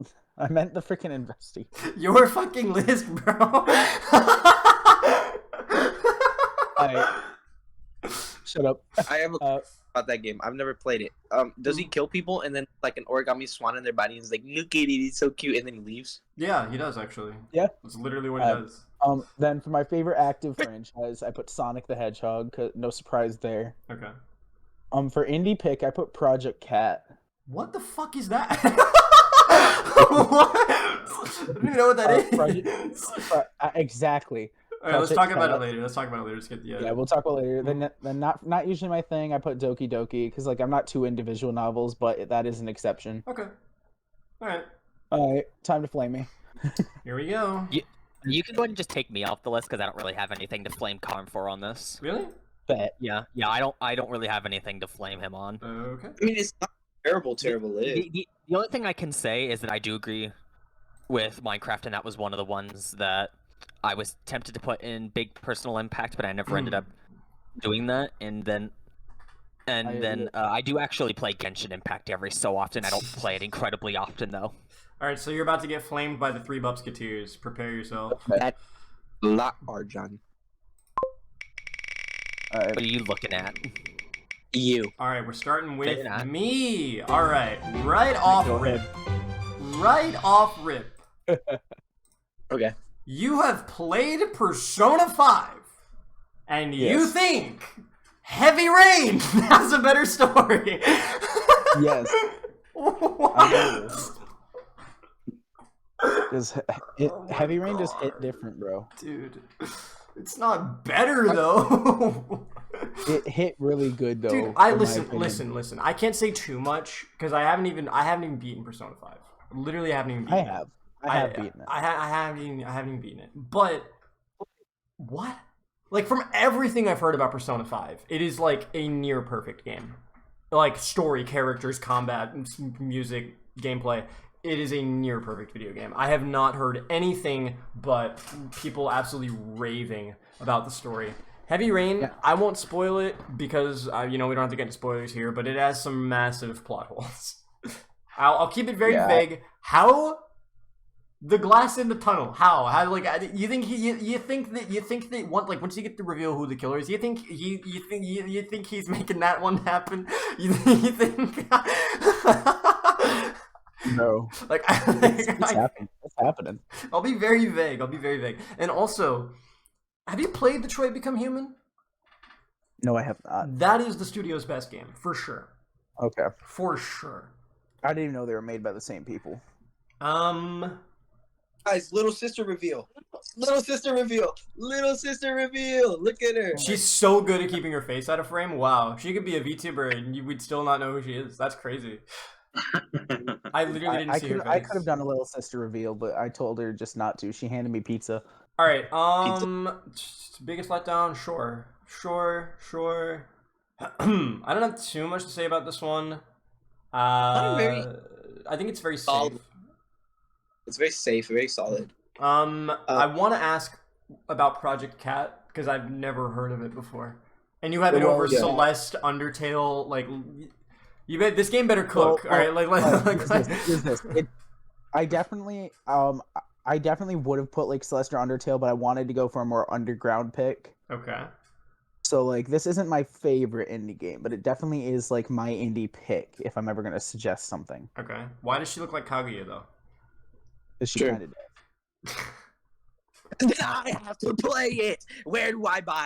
the freaking investigator. Your fucking list, bro. Shut up. I have a Uh, about that game. I've never played it. Does he kill people and then like an origami swan in their body and is like, look at it, it's so cute, and then he leaves? Yeah, he does actually. Yeah. That's literally what he does. Then for my favorite active franchise, I put Sonic the Hedgehog. 'Cause no surprise there. Okay. For indie pick, I put Project Cat. What the fuck is that? What? I don't even know what that is. Exactly. Alright, let's Project talk about it Cat. later. Let's talk about it later. Let's get Yeah, we'll talk about it later. Then not usually my thing. I put Doki Doki because like I'm not too into visual novels, but that is an exception. Okay. Alright. All right, time to flame me. Here we go. You can go ahead and just take me off the list because I don't really have anything to flame Karm for on this. Really? Bet. Yeah, I don't really have anything to flame him on. Okay. I mean, it's not terrible list. The only thing I can say is that I do agree with Minecraft, and that was one of the ones that I was tempted to put in big personal impact, but I never ended up doing that. And then I do actually play Genshin Impact every so often. I don't play it incredibly often though. Alright, so you're about to get flamed by the 3 Bubsketeers. Prepare yourself. That's a lot, Arjan. What are you looking at? You. Alright, we're starting with you're not. me. Alright, right off Go rip. ahead. Right off rip. Okay. You have played Persona 5, and you Yes. think Heavy Rain has a better story. Yes. What? I know this. Heavy Rain just hit different, bro. Dude, it's not better though. It hit really good though. Dude, in my opinion. listen. I can't say too much because I haven't even beaten Persona 5. Literally haven't even beaten I it. have. I have beaten it. I haven't even beaten it. But what? Like from everything I've heard about Persona 5, it is like a near perfect game. Like story, characters, combat, music, gameplay. It is a near perfect video game. I have not heard anything but people absolutely raving about the story. Heavy Rain, Yeah. I won't spoil it because we don't have to get into spoilers here, but it has some massive plot holes. I'll keep it very Yeah. vague. How the glass in the tunnel? How like you think you think that once you get to reveal who the killer is, you think he's making that one happen? You think No. like It's happening. It's happening. I'll be very vague. And also, have you played Detroit Become Human? No, I have not. That is the studio's best game, for sure. Okay. For sure. I didn't even know they were made by the same people. Guys, little sister reveal. Little sister reveal. Little sister reveal. Look at her. She's so good at keeping her face out of frame. Wow, she could be a VTuber and we'd still not know who she is. That's crazy. I literally didn't see her face. I could have done a little sister reveal, but I told her just not to. She handed me pizza. All right. Biggest letdown. Sure. I don't have too much to say about this one. I think it's very safe. Solid. It's very safe, very solid. I want to ask, about Project Cat because I've never heard of it before. And you have it Well, over yeah. Celeste, Undertale, like you bet this game better cook. Well, all right, like here's this. I definitely would have put like Celeste or Undertale, but I wanted to go for a more underground pick. Okay. So like this isn't my favorite indie game, but it definitely is like my indie pick if I'm ever gonna suggest something. Okay. Why does she look like Kaguya though? Because she Sure. kind of does. I have to play it. Where do I buy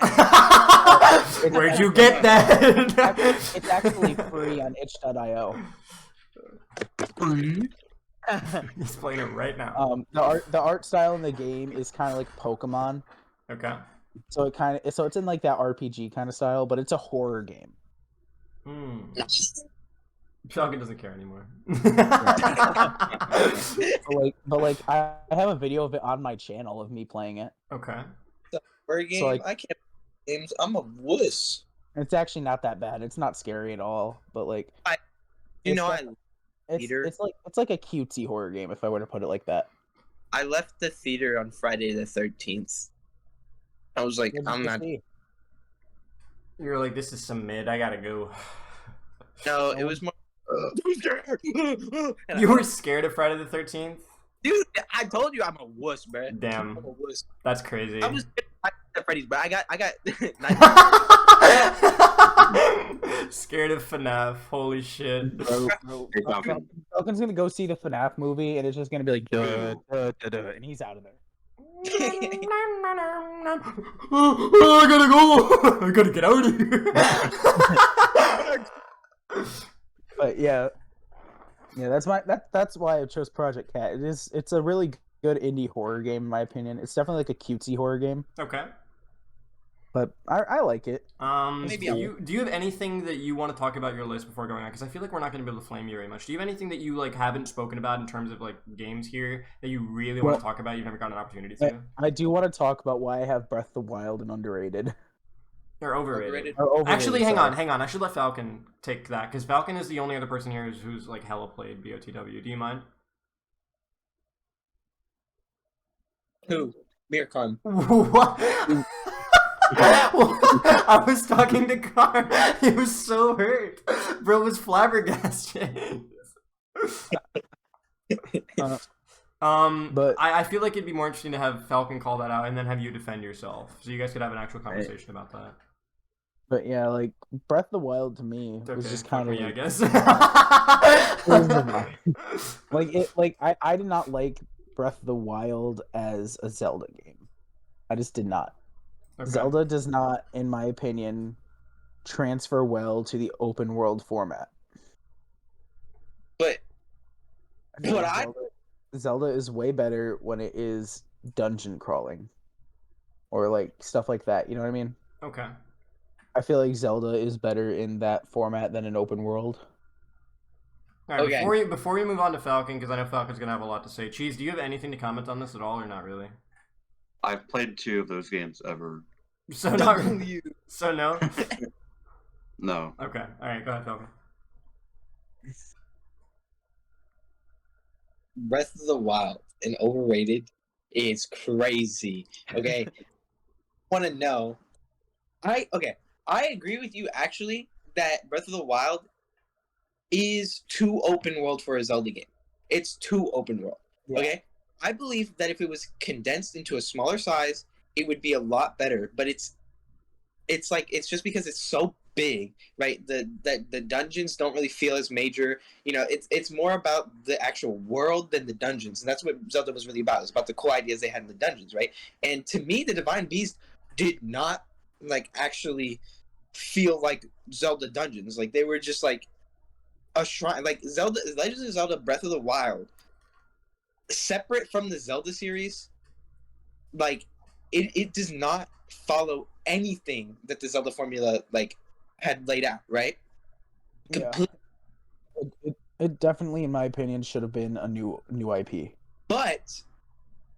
it? Where'd you get that? It's actually free on itch.io. He's playing it right now. The art style in the game is kind of like Pokemon. Okay. So it's in like that RPG kind of style, but it's a horror game. Falcon doesn't care anymore. But like I have a video of it on my channel of me playing it. Okay. For a game, like- I can't play games. I'm a wuss. It's actually not that bad. It's not scary at all. But like You know, it's like a cutesy horror game if I were to put it like that. I left the theater on Friday the 13th. I was like, What'd I'm you not. see? You're like, this is some mid. I gotta go. No, it was more. And You were scared of Friday the 13th? dude, I told you I'm a wuss, bro. Damn. I'm a wuss. That's crazy. I was scared of Freddy's, but I got. Scared of FNAF. Holy shit. Bro, Hey, Falcon. Falcon's gonna go see the FNAF movie, and it's just gonna be like, duh, duh, duh, duh, and he's out of there. I gotta go. I gotta get out of here. But yeah, that's why I chose Project Cat. It's a really good indie horror game in my opinion. It's definitely like a cutesy horror game, Okay. but I like it. Maybe Do you have anything that you want to talk about your list before going on? Because I feel like we're not going to be able to flame you very much. Do you have anything that you like haven't spoken about in terms of like games here that you really want to talk about? You've never gotten an opportunity to. I do want to talk about why I have Breath of the Wild and underrated. They're overrated. Or overrated, Actually, hang sorry. on. I should let Falcon take that because Falcon is the only other person here who's like hella played BOTW. Do you mind? Who? Mircon. What? I was talking to Car. He was so hurt. Bro was flabbergasted. But I feel like it'd be more interesting to have Falcon call that out and then have you defend yourself, so you guys could have an actual conversation about that. But yeah, like Breath of the Wild to me was Okay, just fuck kind of me, I guess. I did not like Breath of the Wild as a Zelda game. I just did not. Okay. Zelda does not, in my opinion, transfer well to the open world format. But I feel But like Zelda is way better when it is dungeon crawling. Or like stuff like that, you know what I mean? Okay. I feel like Zelda is better in that format than an open world. All right, Okay. before we move on to Falcon, because I know Falcon's gonna have a lot to say. Cheese, do you have anything to comment on this at all, or not really? I've played 2 of those games ever. So not really. So no. No. Okay. All right. Go ahead, Falcon. Breath of the Wild and overrated is crazy. Okay. Want to know? I agree with you actually that Breath of the Wild is too open world for a Zelda game. It's too open world. Yeah. Okay. I believe that if it was condensed into a smaller size, it would be a lot better. But it's just because it's so big, right? The dungeons don't really feel as major. You know, it's more about the actual world than the dungeons, and that's what Zelda was really about. It's about the cool ideas they had in the dungeons, right? And to me, the Divine Beast did not like actually feel like Zelda dungeons. Like they were just like a shrine, like Zelda Legends of Zelda Breath of the Wild, separate from the Zelda series. Like it does not follow anything that the Zelda formula like had laid out, right? Yeah. It definitely, in my opinion, should have been a new IP. But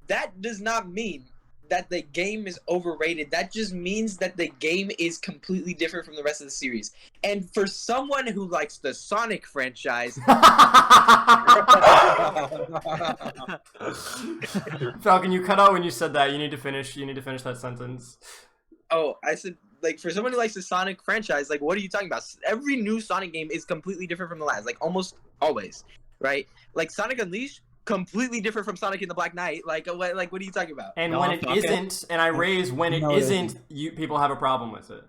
that does not mean that the game is overrated. That just means that the game is completely different from the rest of the series. And for someone who likes the Sonic franchise, Falcon, you cut out when you said that. You need to finish that sentence. oh, I said, like, for someone who likes the Sonic franchise, like, what are you talking about? Every new Sonic game is completely different from the last, like, almost always, right? Like, Sonic Unleashed, completely different from Sonic in the Black Knight. Like, what are you talking about? And No, when it Falcon. isn't, and I raise when it No, it isn't, people have a problem with it.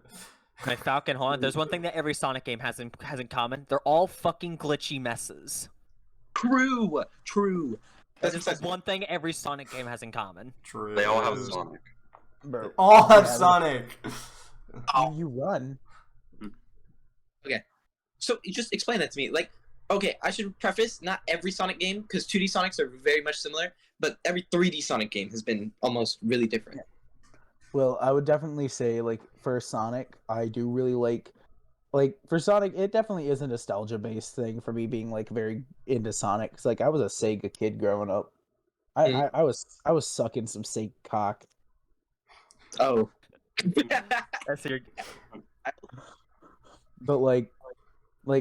Okay, Falcon, hold on. There's one thing that every Sonic game has in common. They're all fucking glitchy messes. True. That's Doesn't just sense. one thing every Sonic game has in common. True. They all have Sonic. Bro, All have Yeah, Sonic. you run. So just explain that to me. Like, okay, I should preface not every Sonic game, because 2D Sonics are very much similar, but every 3D Sonic game has been almost really different. Well, I would definitely say, like, for Sonic, I do really like for Sonic, it definitely is a nostalgia based thing for me being like very into Sonic. 'Cause, like, I was a Sega kid growing up. I was sucking some Sega cock. Oh. That's your... But like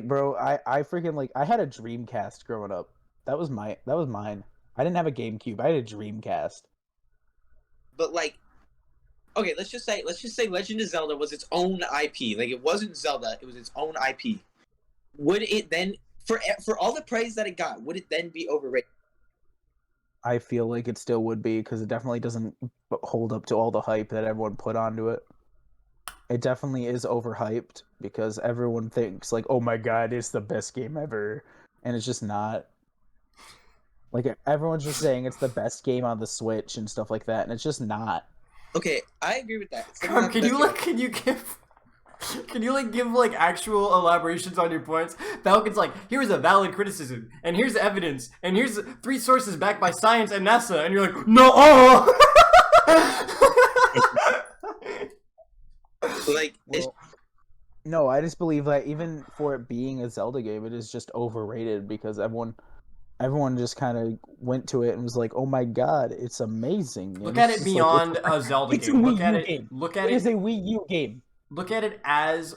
bro, I freaking like I had a Dreamcast growing up. That was mine. I didn't have a GameCube. I had a Dreamcast. But like, okay, let's just say Legend of Zelda was its own IP. Like, it wasn't Zelda, it was its own IP. Would it then, for all the praise that it got, would it then be overrated? I feel like it still would be because it definitely doesn't hold up to all the hype that everyone put onto it. It definitely is overhyped because everyone thinks like, "Oh my god, it's the best game ever," and it's just not. Like, everyone's just saying it's the best game on the Switch and stuff like that, and it's just not. Okay, I agree with that. It's definitely not the Can you best give like actual elaborations on your points? Falcon's like, here's a valid criticism, and here's evidence, and here's 3 sources backed by science and NASA, and you're like, no. game. Like, it's, Well, no, I just believe that even for it being a Zelda game, it is just overrated because everyone just kind of went to it and was like, "Oh my god, it's amazing." And Look it's at it just like, beyond a Zelda it's a game. Wii Look at U it. game. Look at It is it. a Wii U game. Look at it as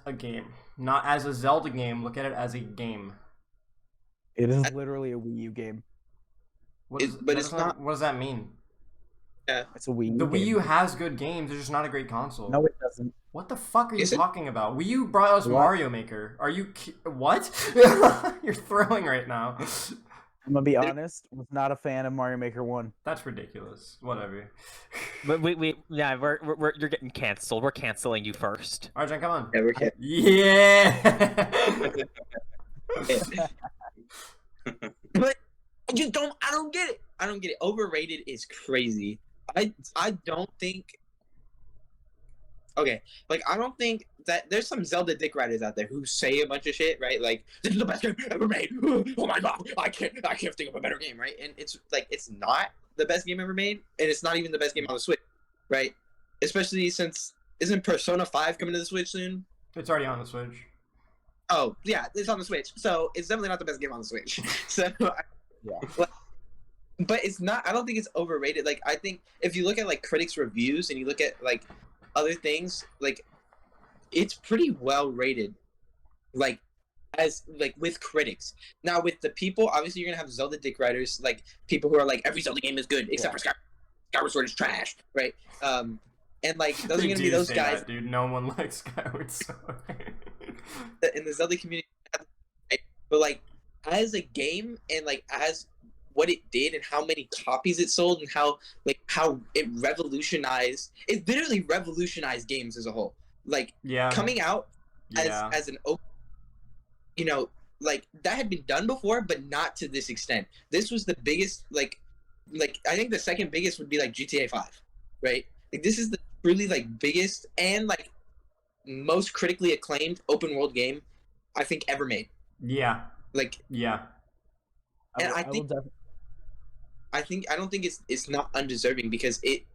a game, not as a Zelda game. Look at it as a game. It is literally a Wii U game. What It's- but it's not- What does that mean? It's a Wii U The Wii game. U has good games. It's just not a great console. No, it doesn't. What the fuck are you Is it? talking about? Wii U brought us What? Mario Maker. Are you what? You're throwing right now. I'm gonna be honest. Was not a fan of Mario Maker 1. That's ridiculous. Whatever. But yeah, you're getting canceled. We're canceling you first. Arjun, come on. yeah, we're kidding. Yeah. But I just don't. I don't get it. I don't get it. Overrated is crazy. I don't think. Okay, like, I don't think that there's some Zelda dick riders out there who say a bunch of shit, right? Like, this is the best game ever made. Oh my god, I can't think of a better game, right? And it's like, it's not the best game ever made, and it's not even the best game on the Switch, right? Especially since, isn't Persona 5 coming to the Switch soon? It's already on the Switch. Oh yeah, it's on the Switch, so it's definitely not the best game on the Switch. So Yeah. but it's not. I don't think it's overrated. Like, I think if you look at like critics' reviews and you look at like other things, like, it's pretty well rated. Like, as like with critics. Now with the people, obviously you're gonna have Zelda dick writers, like people who are like, every Zelda game is good except for Skyward Sword is trash, right? And like those are They gonna do be those say guys that, dude. No one likes Skyward Sword. in the Zelda community. But like, as a game and like as what it did and how many copies it sold and how it literally revolutionized games as a whole. Like, Yeah. coming out Yeah. as an open, like, that had been done before, but not to this extent. This was the biggest, like I think the second biggest would be like GTA 5, right? Like, this is the really like biggest and like most critically acclaimed open world game I think ever made. Yeah. Like, Yeah. And I will think- def- I don't think it's not undeserving because it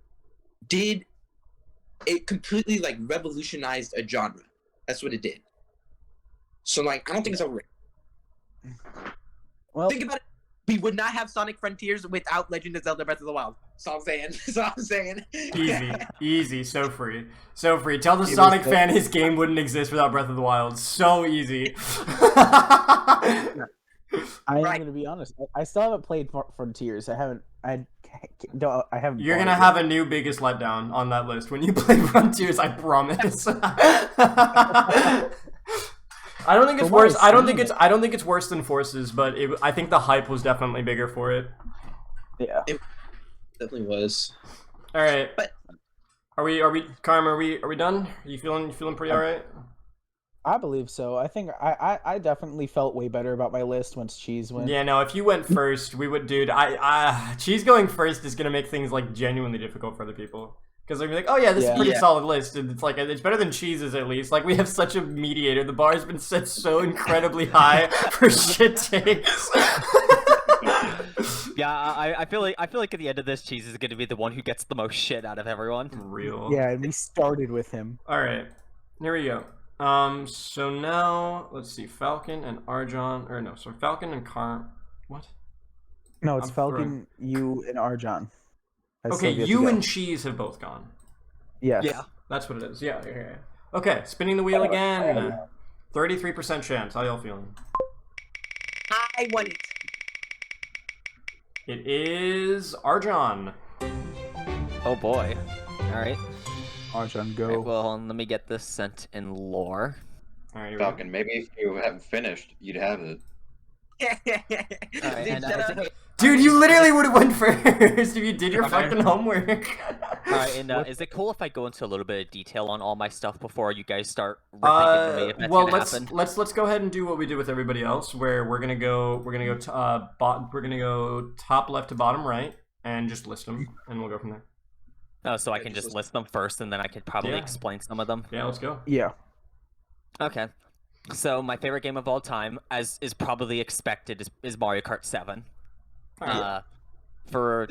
completely like revolutionized a genre. That's what it did. So like, I don't think it's overrated. well, Think about it. we would not have Sonic Frontiers without Legend of Zelda Breath of the Wild. That's all I'm saying. That's all I'm saying. Easy, so free. Tell the Sonic fan his game wouldn't exist without Breath of the Wild. So easy. I am gonna be honest. I still haven't played Frontiers. I haven't. You're gonna have a new biggest letdown on that list when you play Frontiers. I promise. I don't think it's worse. I don't think it's worse than Forces, but I think the hype was definitely bigger for it. Yeah, it definitely was. All right. But are we, Carm? Are we done? Are you feeling pretty all right? I believe so. I think I definitely felt way better about my list once Cheese went. Yeah, no. If you went first, we would, dude. Cheese going first is gonna make things like genuinely difficult for other people. Because they're like, oh yeah, this is a pretty solid list, and it's like it's better than Cheese's at least. Like we have such a mediator. The bar has been set so incredibly high for shit takes. Yeah, I feel like at the end of this, Cheese is going to be the one who gets the most shit out of everyone. Real. Yeah, and we started with him. All right, here we go. So now let's see, Falcon and Arjan, or no, sorry, Falcon and Carm. What? No, it's Falcon, you, and Arjan. Okay, you and Cheese have both gone. Yes. Yeah. That's what it is. Yeah. Okay, spinning the wheel again. 33% chance. How y'all feeling? I won it. It is Arjan. Oh boy. All right. Arjan, go. Right, well, let me get this sent in lore. All right, Falcon, maybe if you haven't finished, you'd have it. Right, and, dude, you literally would have went first if you did your fucking homework. Alright, and is it cool if I go into a little bit of detail on all my stuff before you guys start ripping me if that's gonna happen? let's go ahead and do what we did with everybody else, where we're gonna go top left to bottom right and just list them, and we'll go from there. Oh, so I can just list them first, and then I could probably explain some of them. Yeah, let's go. Yeah. Okay. So my favorite game of all time, as is probably expected, is Mario Kart 7. For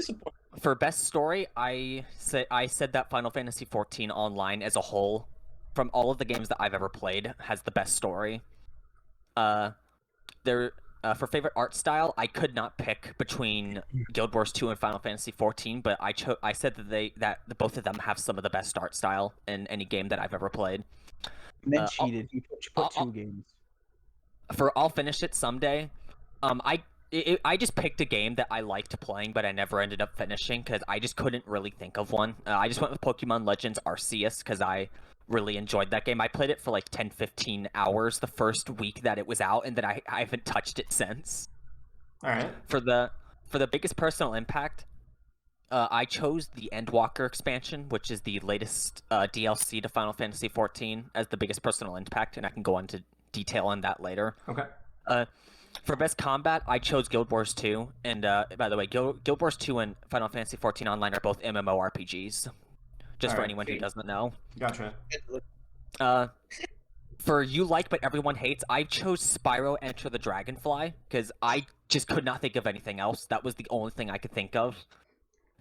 best story, I said that Final Fantasy XIV Online as a whole, from all of the games that I've ever played, has the best story. For favorite art style, I could not pick between Guild Wars 2 and Final Fantasy XIV, but I said that both of them have some of the best art style in any game that I've ever played. And then cheated. You put two games. I'll finish it someday. I just picked a game that I liked playing, but I never ended up finishing because I just couldn't really think of one. I just went with Pokemon Legends Arceus because I really enjoyed that game. I played it for like 10-15 hours the first week that it was out, and then I haven't touched it since. All right. For the biggest personal impact, I chose the Endwalker expansion, which is the latest DLC to Final Fantasy XIV, as the biggest personal impact, and I can go into detail on that later. Okay. For best combat, I chose Guild Wars 2, and by the way, Guild Wars 2 and Final Fantasy XIV Online are both MMORPGs, just for anyone who doesn't know. Gotcha. For you like but everyone hates, I chose Spyro Enter the Dragonfly, because I just could not think of anything else. That was the only thing I could think of.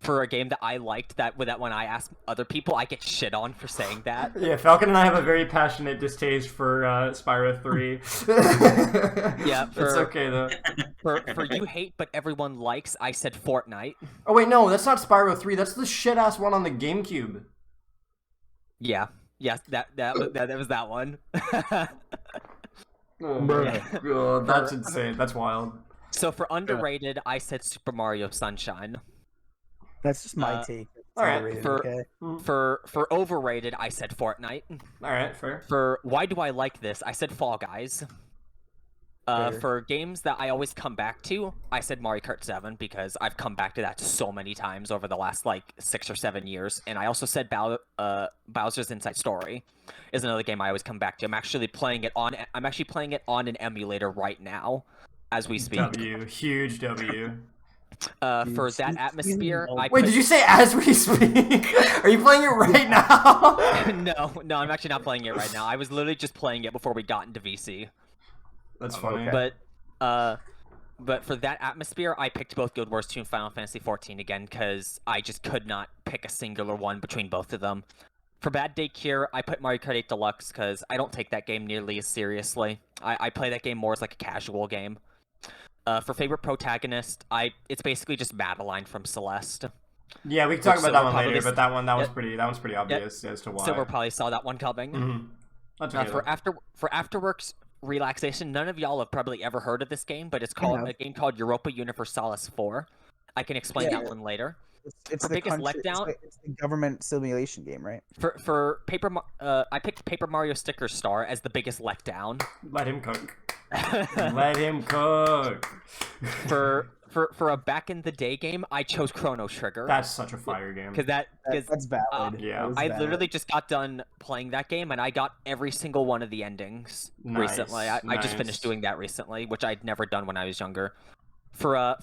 For a game that I liked, that when I ask other people, I get shit on for saying that. Yeah, Falcon and I have a very passionate distaste for Spyro 3. Yeah, it's okay though. For you hate but everyone likes, I said Fortnite. Oh wait, no, that's not Spyro 3. That's the shit ass one on the GameCube. Yeah, yes, that was that one. Oh my god, that's insane. That's wild. So for underrated, I said Super Mario Sunshine. That's just my take. All right. For overrated, I said Fortnite. All right, fair. For why do I like this, I said Fall Guys. For games that I always come back to, I said Mario Kart 7 because I've come back to that so many times over the last like 6 or 7 years. And I also said Bowser's Inside Story is another game I always come back to. I'm actually playing it on an emulator right now, as we speak. Huge W. For that atmosphere, Wait, did you say as we speak? Are you playing it right now? No, I'm actually not playing it right now. I was literally just playing it before we got into VC. That's funny. But for that atmosphere, I picked both Guild Wars 2 and Final Fantasy XIV again because I just could not pick a singular one between both of them. For Bad Day Cure, I put Mario Kart 8 Deluxe because I don't take that game nearly as seriously. I play that game more as like a casual game. For favorite protagonist, it's basically just Madeline from Celeste. Yeah, we can talk Which about that Silver one later, probably but that yeah, one's pretty obvious as to why. Silver probably saw that one coming. Mm-hmm. That's okay, For afterworks relaxation, none of y'all have probably ever heard of this game, but it's called have. a game called Europa Universalis 4. I can explain Yeah. that one later. It's For the biggest country, letdown- it's the government simulation game, right? For I picked Paper Mario Sticker Star as the biggest letdown. Let him cook. Let him cook. For a back in the day game, I chose Chrono Trigger. That's such a fire game. Because That's valid. Yeah. That is I valid. literally just got done playing that game, and I got every single one of the endings recently. I just nice. finished doing that recently, which I'd never done when I was younger. For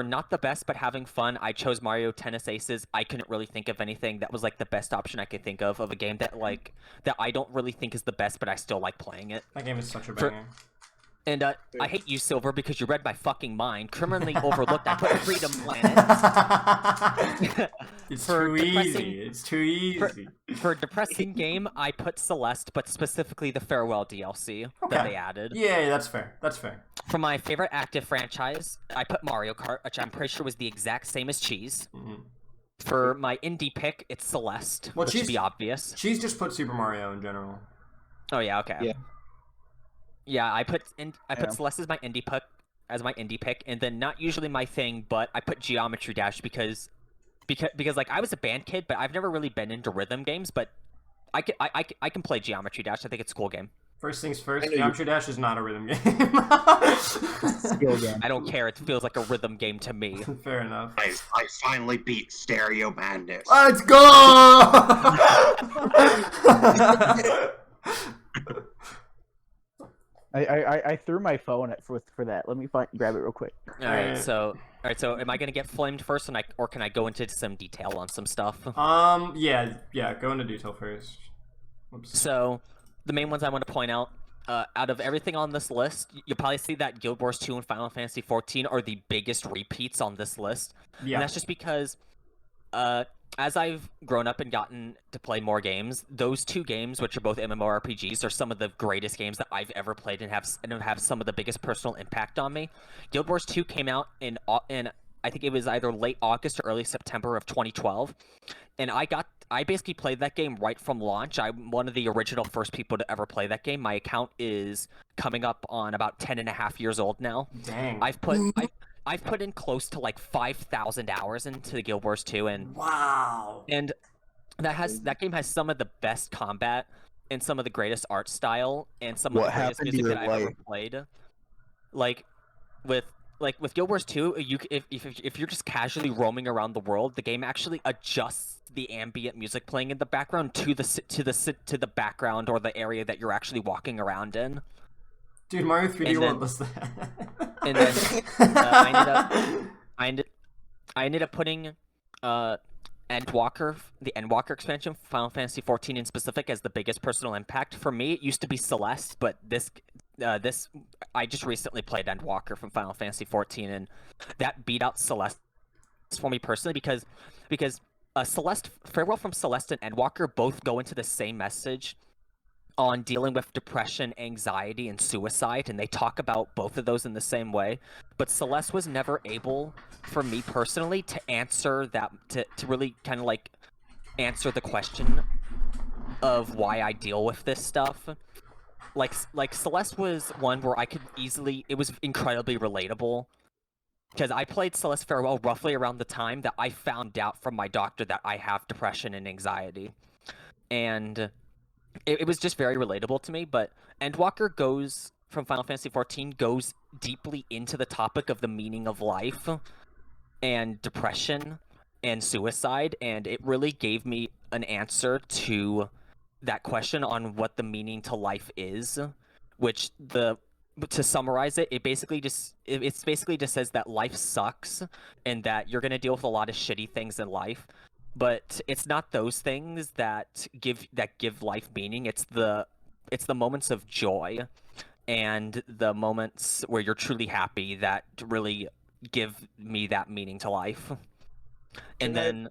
not the best but having fun, I chose Mario Tennis Aces. I couldn't really think of anything that was like the best option I could think of a game that I don't really think is the best, but I still like playing it. That game is such a For- banger. And I hate you, Silver, because you read my fucking mind. Criminally overlooked. I put Freedom Planet. It's For too depressing- easy. It's too easy. For a depressing game, I put Celeste, but specifically the Farewell DLC that they added. Yeah, that's fair. That's fair. For my favorite active franchise, I put Mario Kart, which I'm pretty sure was the exact same as Cheese. Mhm. For my indie pick, it's Celeste, Well, which should Cheese- be obvious. She's just put Super Mario in general. Oh yeah, okay. Yeah. Yeah, I put Yeah. Celeste as my indie pick, and then not usually my thing, but I put Geometry Dash because like I was a band kid, but I've never really been into rhythm games, but I can play Geometry Dash. I think it's a cool game. First things first, I know you- Geometry Dash is not a rhythm game. Skill game. I don't care. It feels like a rhythm game to me. Fair enough. Guys, I finally beat Stereo Madness. Let's go! I threw my phone at for that. Let me grab it real quick. All right, so am I gonna get flamed first, or can I go into some detail on some stuff? Yeah, go into detail first. Oops. So, the main ones I want to point out, out of everything on this list, you'll probably see that Guild Wars 2 and Final Fantasy 14 are the biggest repeats on this list. Yeah. And that's just because, as I've grown up and gotten to play more games, those two games, which are both MMORPGs, are some of the greatest games that I've ever played and have some of the biggest personal impact on me. Guild Wars 2 came out in I think it was either late August or early September of 2012, and I basically played that game right from launch. I'm one of the original first people to ever play that game. My account is coming up on about 10.5 years old now. Dang. I've put in close to like 5,000 hours into Guild Wars 2, and Wow. that game has some of the best combat and some of the greatest art style and some of What the greatest happened to music your that I've ever life? played. With Guild Wars 2, if you're just casually roaming around the world, the game actually adjusts the ambient music playing in the background to the background or the area that you're actually walking around in. Dude, Mario 3D And World then- does that. and then, I ended up putting the Endwalker expansion, Final Fantasy 14 in specific, as the biggest personal impact. For me, it used to be Celeste, but this I just recently played Endwalker from Final Fantasy 14, and that beat out Celeste for me personally because Celeste, Farewell from Celeste and Endwalker both go into the same message on dealing with depression, anxiety, and suicide, and they talk about both of those in the same way. But Celeste was never able, for me personally, to answer that, to really kind of like answer the question of why I deal with this stuff. Like Celeste was one where I could easily, it was incredibly relatable. Because I played Celeste Farewell roughly around the time that I found out from my doctor that I have depression and anxiety. And it was just very relatable to me, but Endwalker from Final Fantasy XIV goes deeply into the topic of the meaning of life and depression and suicide, and it really gave me an answer to that question on what the meaning to life is, which to summarize it, it basically just says that life sucks and that you're gonna deal with a lot of shitty things in life, but it's not those things that give life meaning. It's the moments of joy and the moments where you're truly happy that really give me that meaning to life. And then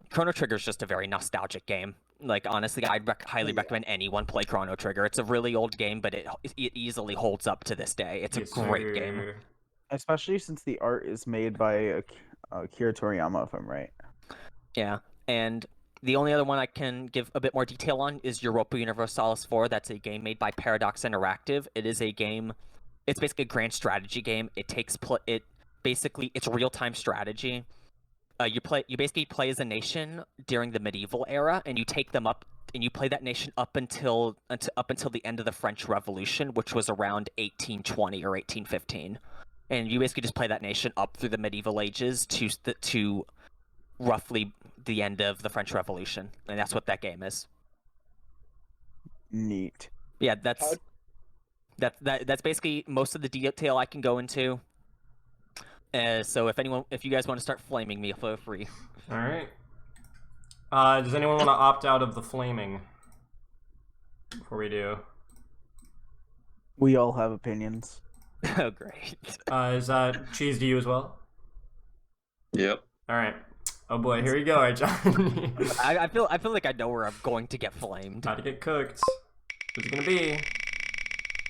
Chrono Trigger is just a very nostalgic game. Like honestly, I'd highly recommend anyone play Chrono Trigger. It's a really old game, but it easily holds up to this day. It's a great game. Especially since the art is made by Akira Toriyama, if I'm right. Yeah, and the only other one I can give a bit more detail on is Europa Universalis 4. That's a game made by Paradox Interactive. It is a game. It's basically a grand strategy game. It takes it's real-time strategy. You basically play as a nation during the medieval era, and you take them up, and you play that nation up until the end of the French Revolution, which was around 1820 or 1815. And you basically just play that nation up through the medieval ages to roughly the end of the French Revolution, and that's what that game is. Neat. Yeah, that's basically most of the detail I can go into. So if you guys want to start flaming me, feel free. All right. Does anyone want to opt out of the flaming before we do? We all have opinions. Oh, great. Is that Cheese to you as well? Yep. All right. Oh boy, here we go, all right, John. I feel like I know where I'm going to get flamed. About to get cooked. Who's it gonna be?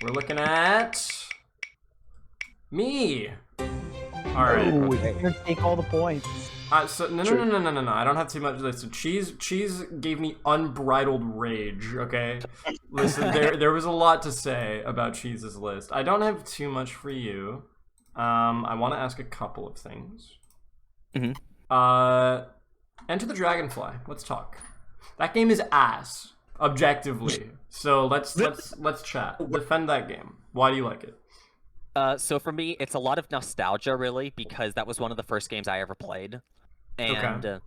We're looking at me. All right. Ooh, you're gonna take all the points. No. I don't have too much of this. So Cheese gave me unbridled rage. Okay, listen, there was a lot to say about Cheese's list. I don't have too much for you. I want to ask a couple of things. Mm-hmm. Enter the Dragonfly. Let's talk. That game is ass, objectively. So let's chat. Defend that game. Why do you like it? So for me, it's a lot of nostalgia, really, because that was one of the first games I ever played, and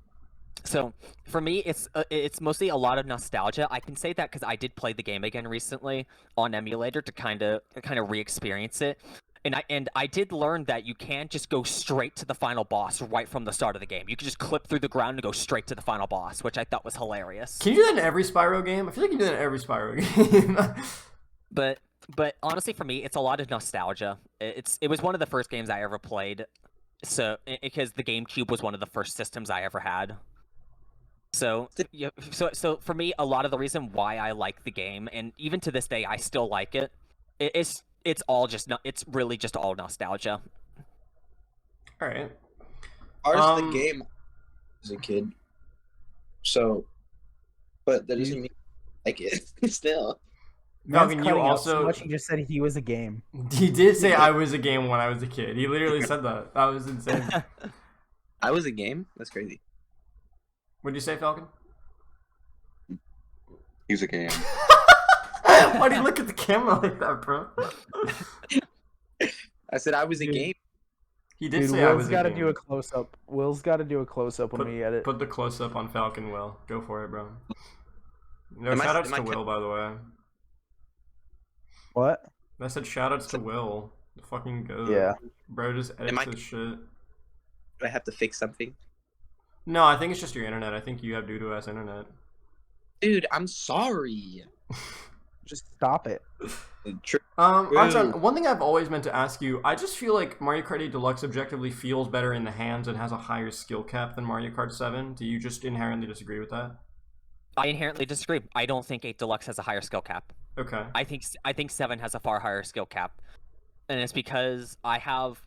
so for me, it's mostly a lot of nostalgia. I can say that because I did play the game again recently on emulator to kind of re-experience it, and I did learn that you can't just go straight to the final boss right from the start of the game. You can just clip through the ground and go straight to the final boss, which I thought was hilarious. Can you do that in every Spyro game? I feel like you can do that in every Spyro game. But honestly, for me, it's a lot of nostalgia. It was one of the first games I ever played, so because the GameCube was one of the first systems I ever had. So for me, a lot of the reason why I like the game, and even to this day, I still like it. It's really just all nostalgia. All right. Ours the game as a kid. So, but that doesn't mean I like it still. Falcon, you also. So much he just said he was a game. He did say I was a game when I was a kid. He literally said that. That was insane. I was a game? That's crazy. What'd you say, Falcon? He's a game. Why do you look at the camera like that, bro? I said I was a game. He did Dude, say I was Will's a got to game. do a close up. Will's got to do a close up when we edit. Put the close up on Falcon, Will. Go for it, bro. No, Am I- shout outs am I to Will, by the way. What? I said shout outs to Will. The fucking goat. Yeah. Bro, just Am I- edits his shit. Do I have to fix something? No, I think it's just your internet. I think you have doo-doo ass internet. Dude, I'm sorry. Just stop it. Archon, one thing I've always meant to ask you, I just feel like Mario Kart 8 Deluxe objectively feels better in the hands and has a higher skill cap than Mario Kart 7. Do you just inherently disagree with that? I inherently disagree. I don't think 8 Deluxe has a higher skill cap. Okay. I think 7 has a far higher skill cap, and it's because I have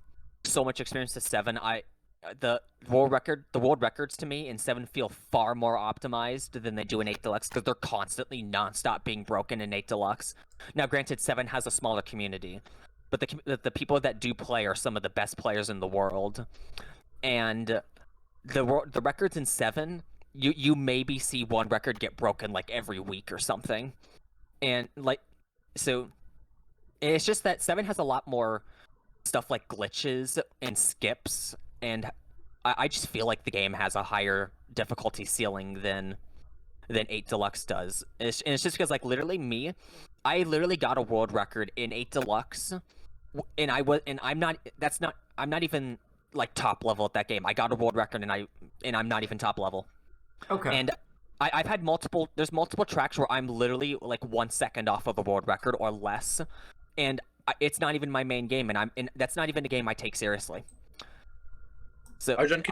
so much experience with 7. The world records to me in 7 feel far more optimized than they do in 8 Deluxe because they're constantly nonstop being broken in 8 Deluxe. Now, granted, 7 has a smaller community, but the people that do play are some of the best players in the world, and the records in 7, you maybe see one record get broken like every week or something, and so it's just that 7 has a lot more stuff like glitches and skips. And I just feel like the game has a higher difficulty ceiling than 8 Deluxe does. And it's just because, like, literally I literally got a world record in 8 Deluxe, and I'm not even like top level at that game. I got a world record, and I'm not even top level. Okay. And I've had there's multiple tracks where I'm literally like 1 second off of a world record or less, and it's not even my main game, and that's not even a game I take seriously. So Arjun,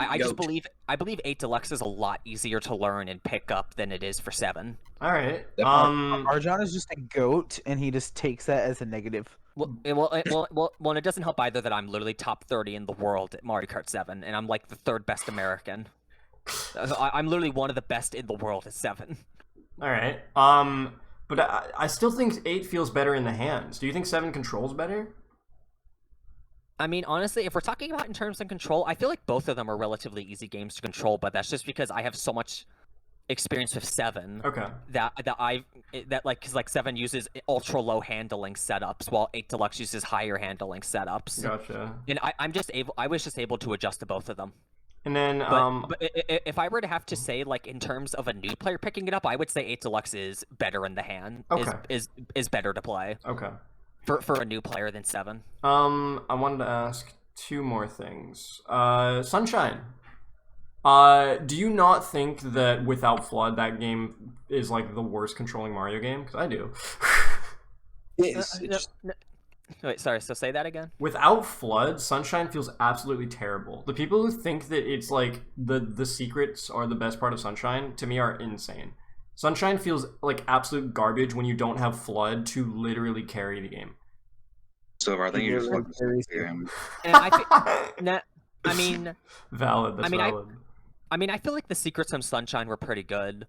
I just Goat. believe 8 Deluxe is a lot easier to learn and pick up than it is for 7. All right. Arjan is just a goat, and he just takes that as a negative. And it doesn't help either that I'm literally top 30 in the world at Mario Kart 7, and I'm like the 3rd best American. I'm literally one of the best in the world at 7. All right. But I still think 8 feels better in the hands. Do you think 7 controls better? I mean, honestly, if we're talking about in terms of control, I feel like both of them are relatively easy games to control, but that's just because I have so much experience with 7. Okay. Because 7 uses ultra low handling setups, while 8 Deluxe uses higher handling setups. Gotcha. And I was just able to adjust to both of them. And then, but if I were to have to say, like, in terms of a new player picking it up, I would say 8 Deluxe is better in the hand. Okay. Is better to play. Okay. For a new player than 7. I wanted to ask 2 more things. Sunshine. Do you not think that without FLUDD that game is like the worst controlling Mario game? Because I do. It is. Wait, sorry. So say that again. Without FLUDD, Sunshine feels absolutely terrible. The people who think that it's like the secrets are the best part of Sunshine, to me, are insane. Sunshine feels like absolute garbage when you don't have FLUDD to literally carry the game. So I think you just fucking suck the game. And I mean, valid. That's valid. I mean, I feel like the secrets from Sunshine were pretty good,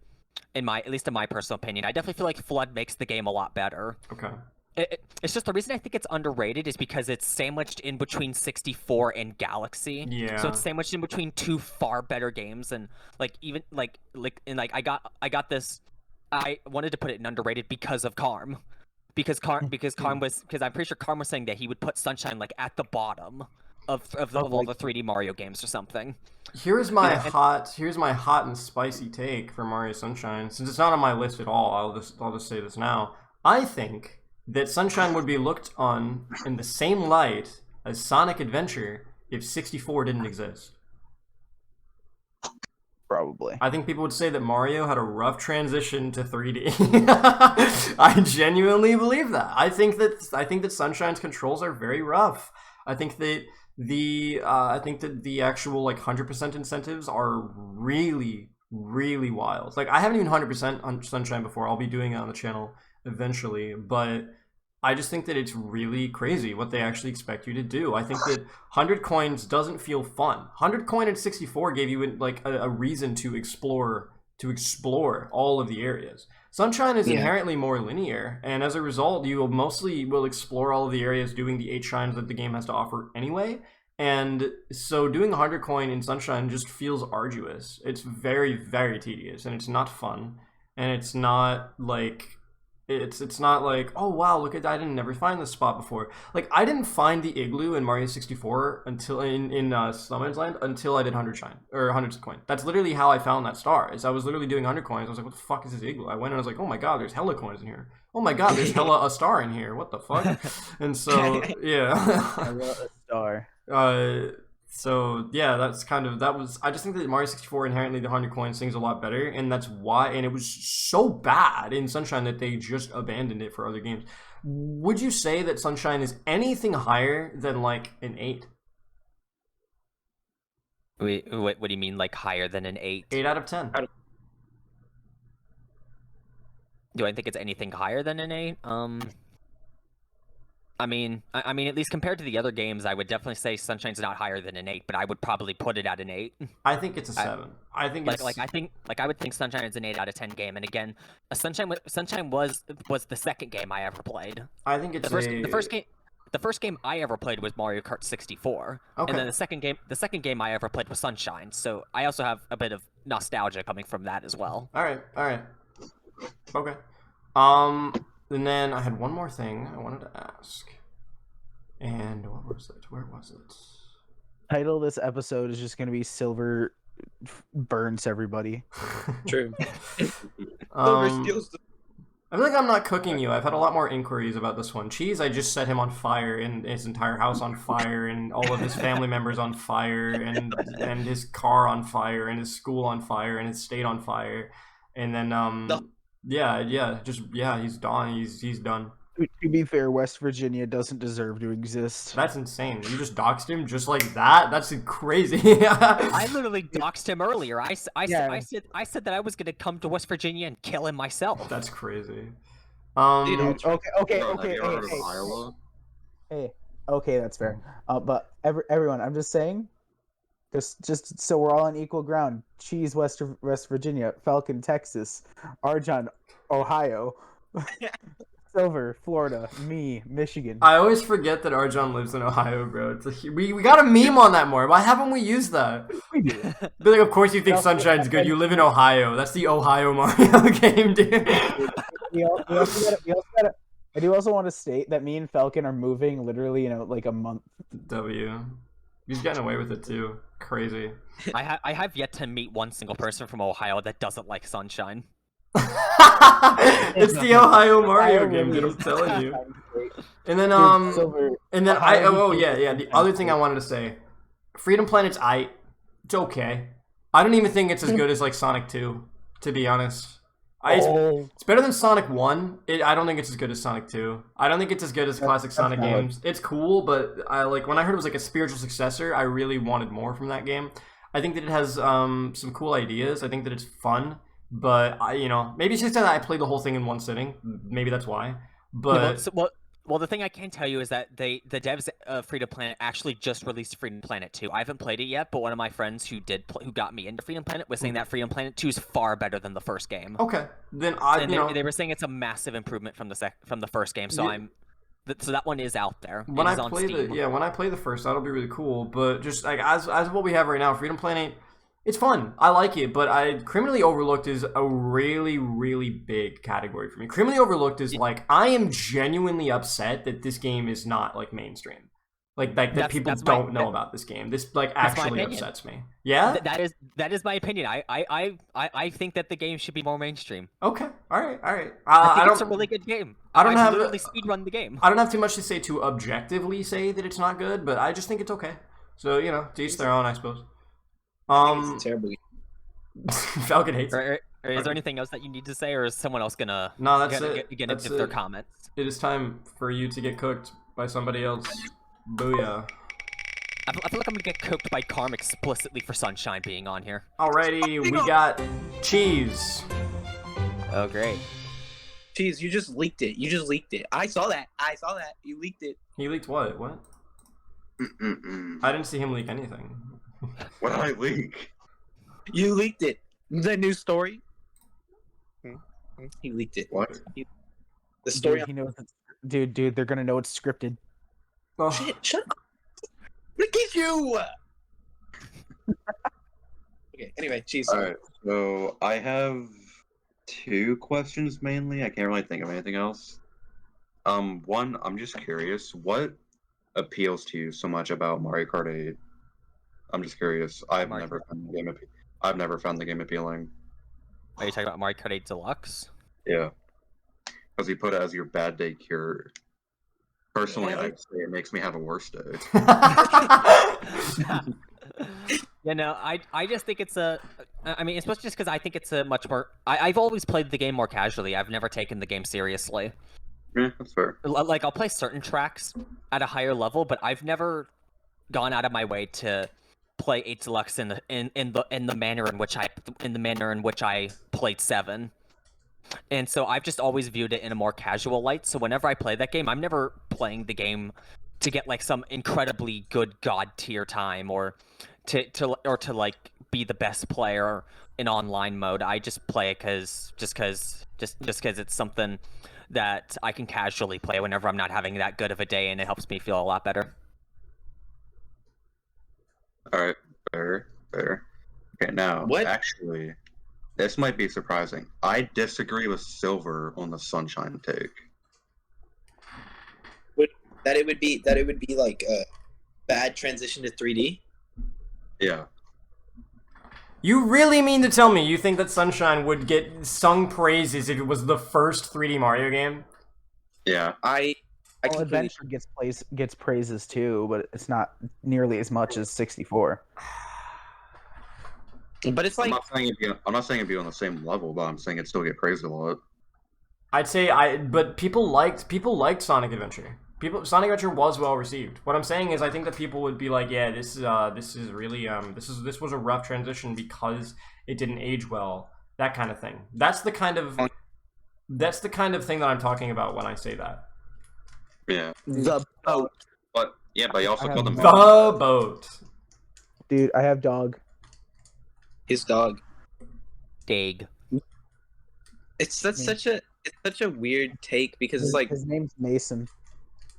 at least in my personal opinion. I definitely feel like FLUDD makes the game a lot better. Okay. It's just the reason I think it's underrated is because it's sandwiched in between 64 and Galaxy. Yeah. So it's sandwiched in between 2 far better games, and I got this. I wanted to put it in underrated because of Karm, because I'm pretty sure Karm was saying that he would put Sunshine like at the bottom of all the 3D Mario games or something. Here's my hot and spicy take for Mario Sunshine. Since it's not on my list at all, I'll just say this now. I think that Sunshine would be looked on in the same light as Sonic Adventure if 64 didn't exist. Probably. I think people would say that Mario had a rough transition to 3D. I genuinely believe that. I think that Sunshine's controls are very rough. I think that the actual like 100% incentives are really, really wild. Like I haven't even 100% on Sunshine before. I'll be doing it on the channel eventually, but I just think that it's really crazy what they actually expect you to do. I think that 100 coins doesn't feel fun. 100 coin at 64 gave you like a reason to explore all of the areas. Sunshine is inherently more linear, and as a result, you mostly will explore all of the areas doing the 8 shrines that the game has to offer anyway. And so doing 100 coin in Sunshine just feels arduous. It's very, very tedious, and it's not fun. And it's not like it's not like, oh wow, look at that, I didn't never find this spot before. Like I didn't find the igloo in Mario 64 until in Snowman's Land until I did 100 shine or 100 coin. That's literally how I found that star. Is I was literally doing 100 coins. I was like, what the fuck is this igloo? I went and I was like, oh my god, there's hella coins in here. Oh my god, there's hella a star in here. What the fuck? And so yeah, I love a star. So yeah, I just think that Mario 64 inherently the 100 coins thing's a lot better, and that's why, and it was so bad in Sunshine that they just abandoned it for other games. Would you say that Sunshine is anything higher than like an 8? Wait, what do you mean, like higher than an 8? 8 out of 10. Do I think it's anything higher than an 8? I mean, at least compared to the other games, I would definitely say Sunshine's not higher than an 8, but I would probably put it at an 8. I think it's a 7. I think it's I would think Sunshine is an 8 out of 10 game. And again, Sunshine was the second game I ever played. I think it's the first game I ever played was Mario Kart 64, okay. And then the second game I ever played was Sunshine. So I also have a bit of nostalgia coming from that as well. All right, okay. And then I had one more thing I wanted to ask. And what was it? Where was it? Title of this episode is just going to be Silver Burns Everybody. True. Silver steals the... I feel like I'm not cooking you. I've had a lot more inquiries about this one. Cheese, I just set him on fire, and his entire house on fire, and all of his family members on fire, and his car on fire, and his school on fire, and his state on fire. And then, he's done. He's done. To be fair, West Virginia doesn't deserve to exist. That's insane. You just doxed him just like that? That's crazy. I literally doxed him earlier. I said that I was gonna come to West Virginia and kill him myself. That's crazy. Okay, Have you ever heard of Iowa? Hey, okay, that's fair. But everyone, I'm just saying, just so we're all on equal ground. Cheese, West Virginia. Falcon, Texas. Arjan, Ohio. Silver, Florida. Me, Michigan. I always forget that Arjan lives in Ohio, bro. We got a meme on that more. Why haven't we used that? We do. But like, of course you think Sunshine's good. You live in Ohio. That's the Ohio Mario game, dude. I do also want to state that me and Falcon are moving literally in like a month. W. He's getting away with it too. Crazy. I have yet to meet one single person from Ohio that doesn't like Sunshine. It's the Ohio Mario game, dude. I'm telling you. And then the other thing I wanted to say, Freedom Planet's it's okay. I don't even think it's as good as like Sonic 2, to be honest. It's better than Sonic 1. I don't think it's as good as Sonic 2. I don't think it's as good as classic Sonic games. It's cool, but when I heard it was like a spiritual successor, I really wanted more from that game. I think that it has some cool ideas. I think that it's fun. But maybe it's just that I played the whole thing in one sitting. Maybe that's why. But well, the thing I can tell you is that the devs of Freedom Planet actually just released Freedom Planet 2. I haven't played it yet, but one of my friends who got me into Freedom Planet was saying that Freedom Planet 2 is far better than the first game. Okay, then they were saying it's a massive improvement from the first game. So so that one is out there. When I play the first, that'll be really cool. But just like as what we have right now, Freedom Planet. It's fun. I like it, but Criminally Overlooked is a really, really big category for me. Criminally Overlooked is like, I am genuinely upset that this game is not like mainstream. Like that people don't know about this game. This like actually upsets me. Yeah? That is my opinion. I think that the game should be more mainstream. Okay. All right. I think it's a really good game. I've literally speedrun the game. I don't have too much to say to objectively say that it's not good, but I just think it's okay. So, to each their own, I suppose. It's terrible. Falcon hates it. Is there anything else that you need to say, or is someone else gonna get into their comments? It is time for you to get cooked by somebody else. Booyah. I feel like I'm gonna get cooked by Karm explicitly for Sunshine being on here. Alrighty, we got Cheese. Oh, great. Cheese, you just leaked it. I saw that. You leaked it. He leaked what? What? I didn't see him leak anything. What did I leak? You leaked it. The new story. He leaked it. What? The story. Dude, he knows dude, they're gonna know it's scripted. Oh. Shut up. Look at you. Okay. Anyway, Cheese. All right. So I have 2 questions mainly. I can't really think of anything else. One, I'm just curious, what appeals to you so much about Mario Kart 8? I'm just curious. I've never found the game appealing. Are you talking about Mario Kart 8 Deluxe? Yeah. Because you put it as your bad day cure. Personally, I'd say it makes me have a worse day. I just think it's especially just because I think it's a much more... I've always played the game more casually. I've never taken the game seriously. Yeah, that's fair. Like, I'll play certain tracks at a higher level, but I've never gone out of my way to play 8 Deluxe in the manner in which I played 7. And so I've just always viewed it in a more casual light. So whenever I play that game, I'm never playing the game to get like some incredibly good god tier time or to like be the best player in online mode. I just play it because it's something that I can casually play whenever I'm not having that good of a day, and it helps me feel a lot better. Alright, fair. Okay, now, actually, this might be surprising. I disagree with Silver on the Sunshine take. That it would be like a bad transition to 3D? Yeah. You really mean to tell me you think that Sunshine would get sung praises if it was the first 3D Mario game? Yeah. Adventure gets praises too, but it's not nearly as much as 64. But it's like I'm not saying it'd be on the same level, but I'm saying it'd still get praised a lot. I'd say but people liked Sonic Adventure. Sonic Adventure was well received. What I'm saying is, I think that people would be like, yeah, this is really this was a rough transition because it didn't age well. That kind of thing. That's the kind of thing that I'm talking about when I say that. Yeah. The boat. But yeah, but you also call them The boat. Dude, I have dog. His dog. Dig. It's such a weird take because it's like His name's Mason.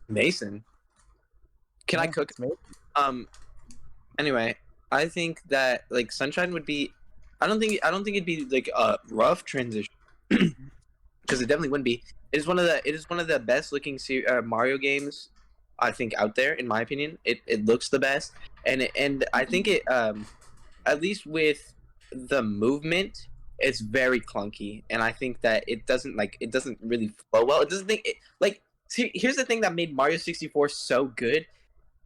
Mason. Can I Yeah, cook? it's Mason. Anyway, I think that like Sunshine would be. I don't think it'd be like a rough transition because it definitely wouldn't be. It is one of the best looking Mario games I think out there, in my opinion. It looks the best, and I think it at least with the movement, it's very clunky, and I think that it doesn't really flow well. It doesn't think it like. See, here's the thing that made Mario 64 so good,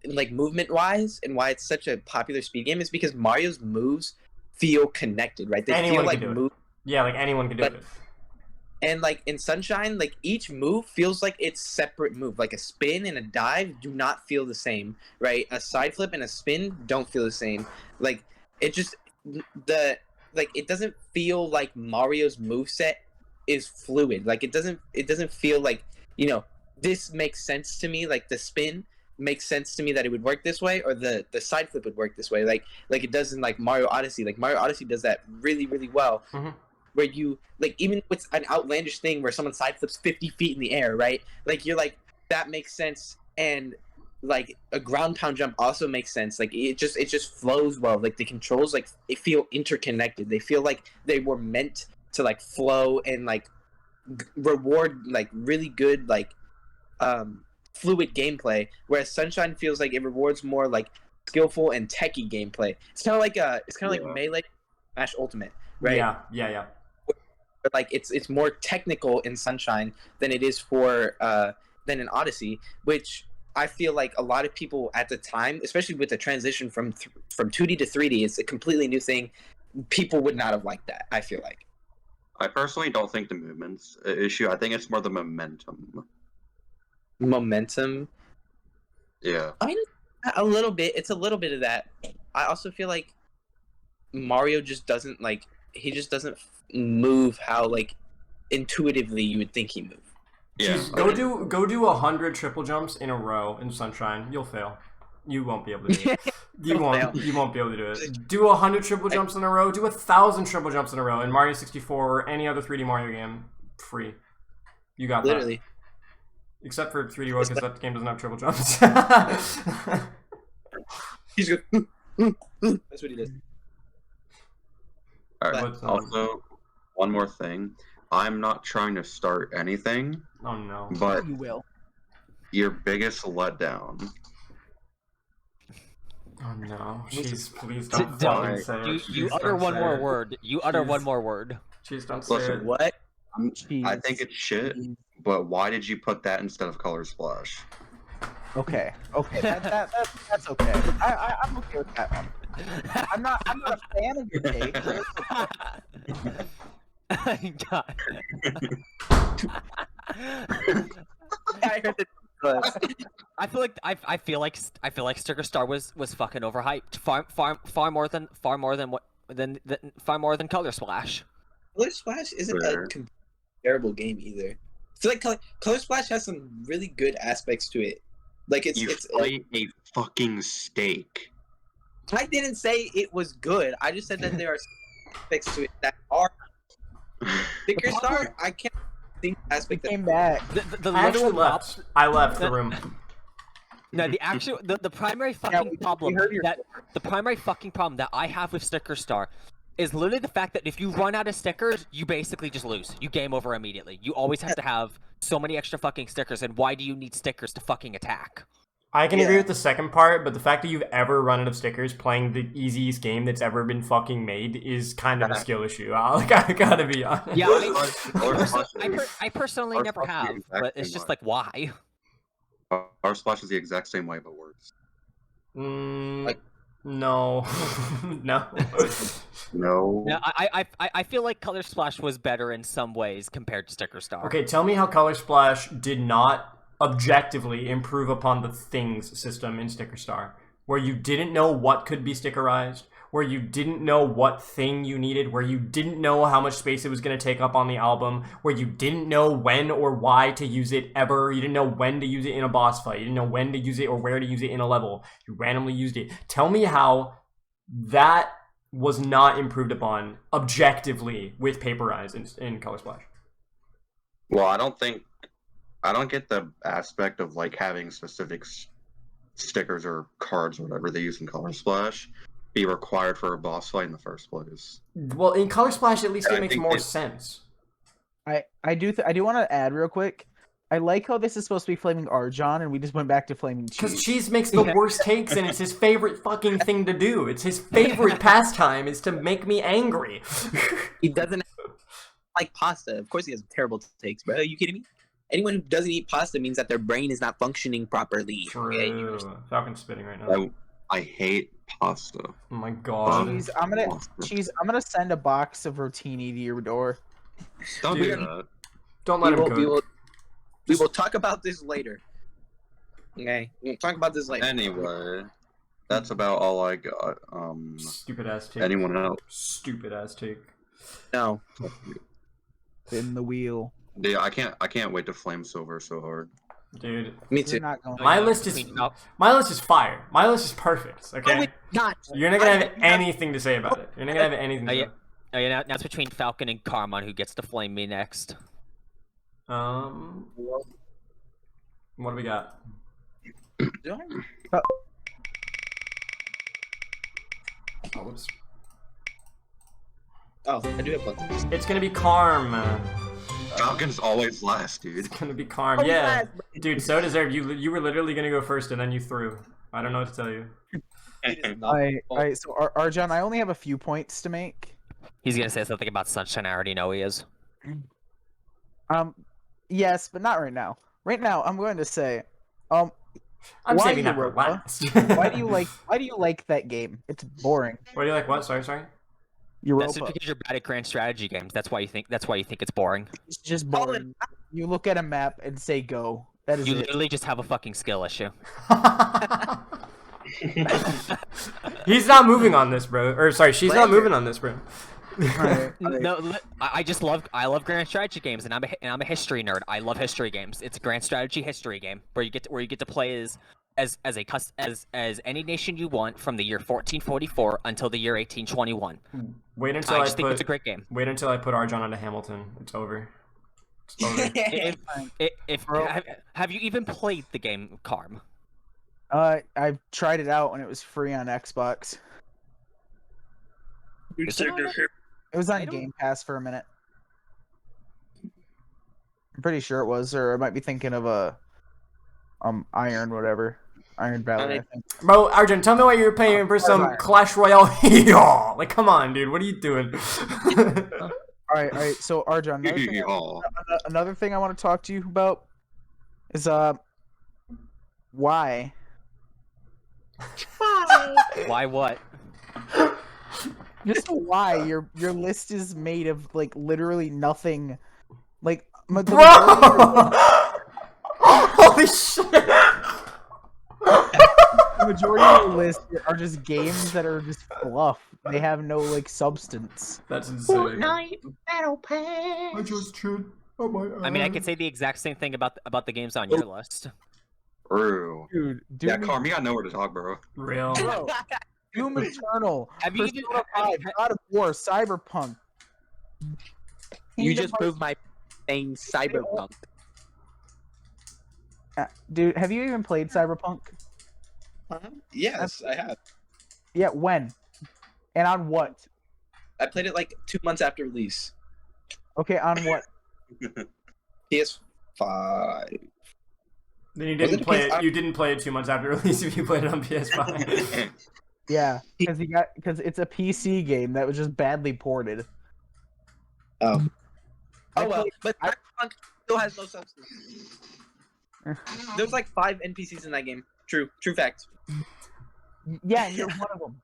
like movement wise, and why it's such a popular speed game is because Mario's moves feel connected, right? They Anyone feel like can do move. Yeah, like anyone can do it. And like in Sunshine, like each move feels like it's separate move. Like a spin and a dive do not feel the same, right? A side flip and a spin don't feel the same. Like it just it doesn't feel like Mario's moveset is fluid. Like it doesn't feel like, this makes sense to me. Like the spin makes sense to me that it would work this way, or the side flip would work this way. Like it does in like Mario Odyssey. Like Mario Odyssey does that really, really well. Mm-hmm. Where you like, even with an outlandish thing where someone side flips 50 feet in the air, right? Like you're like, that makes sense. And like a ground pound jump also makes sense. Like it just flows well. Like the controls, like they feel interconnected. They feel like they were meant to like flow and like reward like really good like fluid gameplay, whereas Sunshine feels like it rewards more like skillful and techie gameplay. It's kind of like like Melee Smash Ultimate, right? Yeah. But like it's more technical in Sunshine than it is for than in Odyssey, which I feel like a lot of people at the time, especially with the transition from 2D to 3D, it's a completely new thing. People would not have liked that, I feel like. I personally don't think the movement's an issue. I think it's more the momentum. Momentum? Yeah. I mean, a little bit. It's a little bit of that. I also feel like Mario just doesn't move how like intuitively you would think he moved. Yeah. Jeez, go do 100 triple jumps in a row in Sunshine. You'll fail. You won't be able to do it. You won't be able to do it. Do 100 triple jumps in a row. Do 1,000 triple jumps in a row in Mario 64 or any other 3D Mario game. Free. You got Literally. that. Except for 3D World, because that game doesn't have triple jumps. He's good. That's what he does. All right. Also, one more thing. I'm not trying to start anything. Oh no. But You will. your biggest letdown. Oh no. Jeez, please don't fucking say it. You utter one more word. You utter one more word. Jeez, don't say Listen, it. What? I think it's shit, but why did you put that instead of Color Splash? Okay. That's okay. I'm okay with that one. I'm not a fan of your take. God. I heard it. I feel like Sticker Star was fucking overhyped. Far more than Color Splash. Color Splash isn't a terrible game either. I feel like Color Splash has some really good aspects to it. Like it's fight a fucking steak. I didn't say it was good. I just said that there are aspects to it that are. Sticker Star, I can't think aspect that Came back. I actually left. I left the room. No, the primary fucking problem that I have with Sticker Star is literally the fact that if you run out of stickers, you basically just lose. You game over immediately. You always have to have so many extra fucking stickers, and why do you need stickers to fucking attack? I can agree with the second part, but the fact that you've ever run out of stickers playing the easiest game that's ever been fucking made is kind of a skill issue. I gotta be honest. Yeah, I personally never have, but it's just like, why? Our Splash is the exact same way, but worse. No. No. No. No, I feel like Color Splash was better in some ways compared to Sticker Star. Okay, tell me how Color Splash did not objectively improve upon the things system in Sticker Star, where you didn't know what could be stickerized, where you didn't know what thing you needed, where you didn't know how much space it was going to take up on the album, where you didn't know when or why to use it ever, you didn't know when to use it in a boss fight, you didn't know when to use it or where to use it in a level, you randomly used it. Tell me how that was not improved upon objectively with Paper Eyes in Color Splash. Well, I don't get the aspect of like having specific stickers or cards or whatever they use in Color Splash be required for a boss fight in the first place. Well, in Color Splash, at least And it I makes think more it- sense. I do want to add real quick. I like how this is supposed to be Flaming Arjan, and we just went back to Flaming Because Cheese. Cheese makes the worst takes, and it's his favorite fucking thing to do. It's his favorite pastime is to make me angry. He doesn't like pasta. Of course he has terrible takes, bro. Are you kidding me? Anyone who doesn't eat pasta means that their brain is not functioning properly. Okay? True. Falcon's spitting right now. I hate pasta. Oh my god. Cheese, I'm gonna send a box of rotini to your door. Don't do Dude. that. Don't let him cook. We will talk about this later. Okay, we'll talk about this later. Anyway, that's about all I got. Stupid ass take. Anyone else? Stupid ass take. No. Spin the wheel. Yeah, I can't wait to flame Silver so hard. Dude. Me You're too. not going. My list is fire. My list is perfect. Oh, Okay. it's not. You're not gonna have anything to say about it. You're not gonna have anything to say. Oh yeah, now it's between Falcon and Carmon who gets to flame me next. What do we got? Oh, whoops. Oh, I do have one. It's gonna be Carm. Falcon's always last, dude. It's gonna be Carm. Yeah, dude. So deserved. You were literally gonna go first, and then you threw. I don't know what to tell you. Alright, so Arjan, I only have a few points to make. He's gonna say something about Sunshine. I already know he is. Yes, but not right now. Right now, I'm going to say, I'm Why saving that for Europa? last. why do you like that game? It's boring. Why do you like what? Sorry. That's Europa. just because you're bad at grand strategy games. That's why you think it's boring. It's just boring. You look at a map and say go. That is You it. literally just have a fucking skill issue. He's not moving on this, bro. Or sorry, she's not moving on this, bro. Alright, No, I love grand strategy games, and I'm a history nerd. I love history games. It's a grand strategy history game where you get to play as any nation you want from the year 1444 until the year 1821. Wait until I I just think it's a put. Great game. Wait until I put Arjan onto Hamilton. It's over. It's over. Have you even played the game, Carm? I tried it out when it was free on Xbox. It was on Game Pass for a minute. I'm pretty sure it was, or I might be thinking of a Iron Valley. I think. Bro, Arjun, tell me why you're paying for some Clash Royale. Like, come on, dude. What are you doing? All right. So Arjun, another thing I want to talk to you about is why? Why what? Just why your list is made of like literally nothing. Like Bro! Holy shit! The majority of the list are just games that are just fluff. They have no like substance. That's insane. Battle Pass. I just should. Oh my. I mean, I could say the exact same thing about the games on your list. True. Dude, Yeah, Carm, you got nowhere to talk, bro. Real. Bro, Doom Eternal, Have you Persona 5, God of War, Cyberpunk. You Kingdom just proved my saying Cyberpunk. Dude, have you even played Cyberpunk? Yes, I have. Yeah, when? And on what? I played it like 2 months after release. Okay, on what? PS5. Then you Was didn't it play it. PS5? You didn't play it 2 months after release if you played it on PS5. Yeah, because it's a PC game that was just badly ported. Oh. I Oh well, played- but Cyberpunk still has no substance. There's like 5 NPCs in that game. True fact. Yeah, and you're one of them.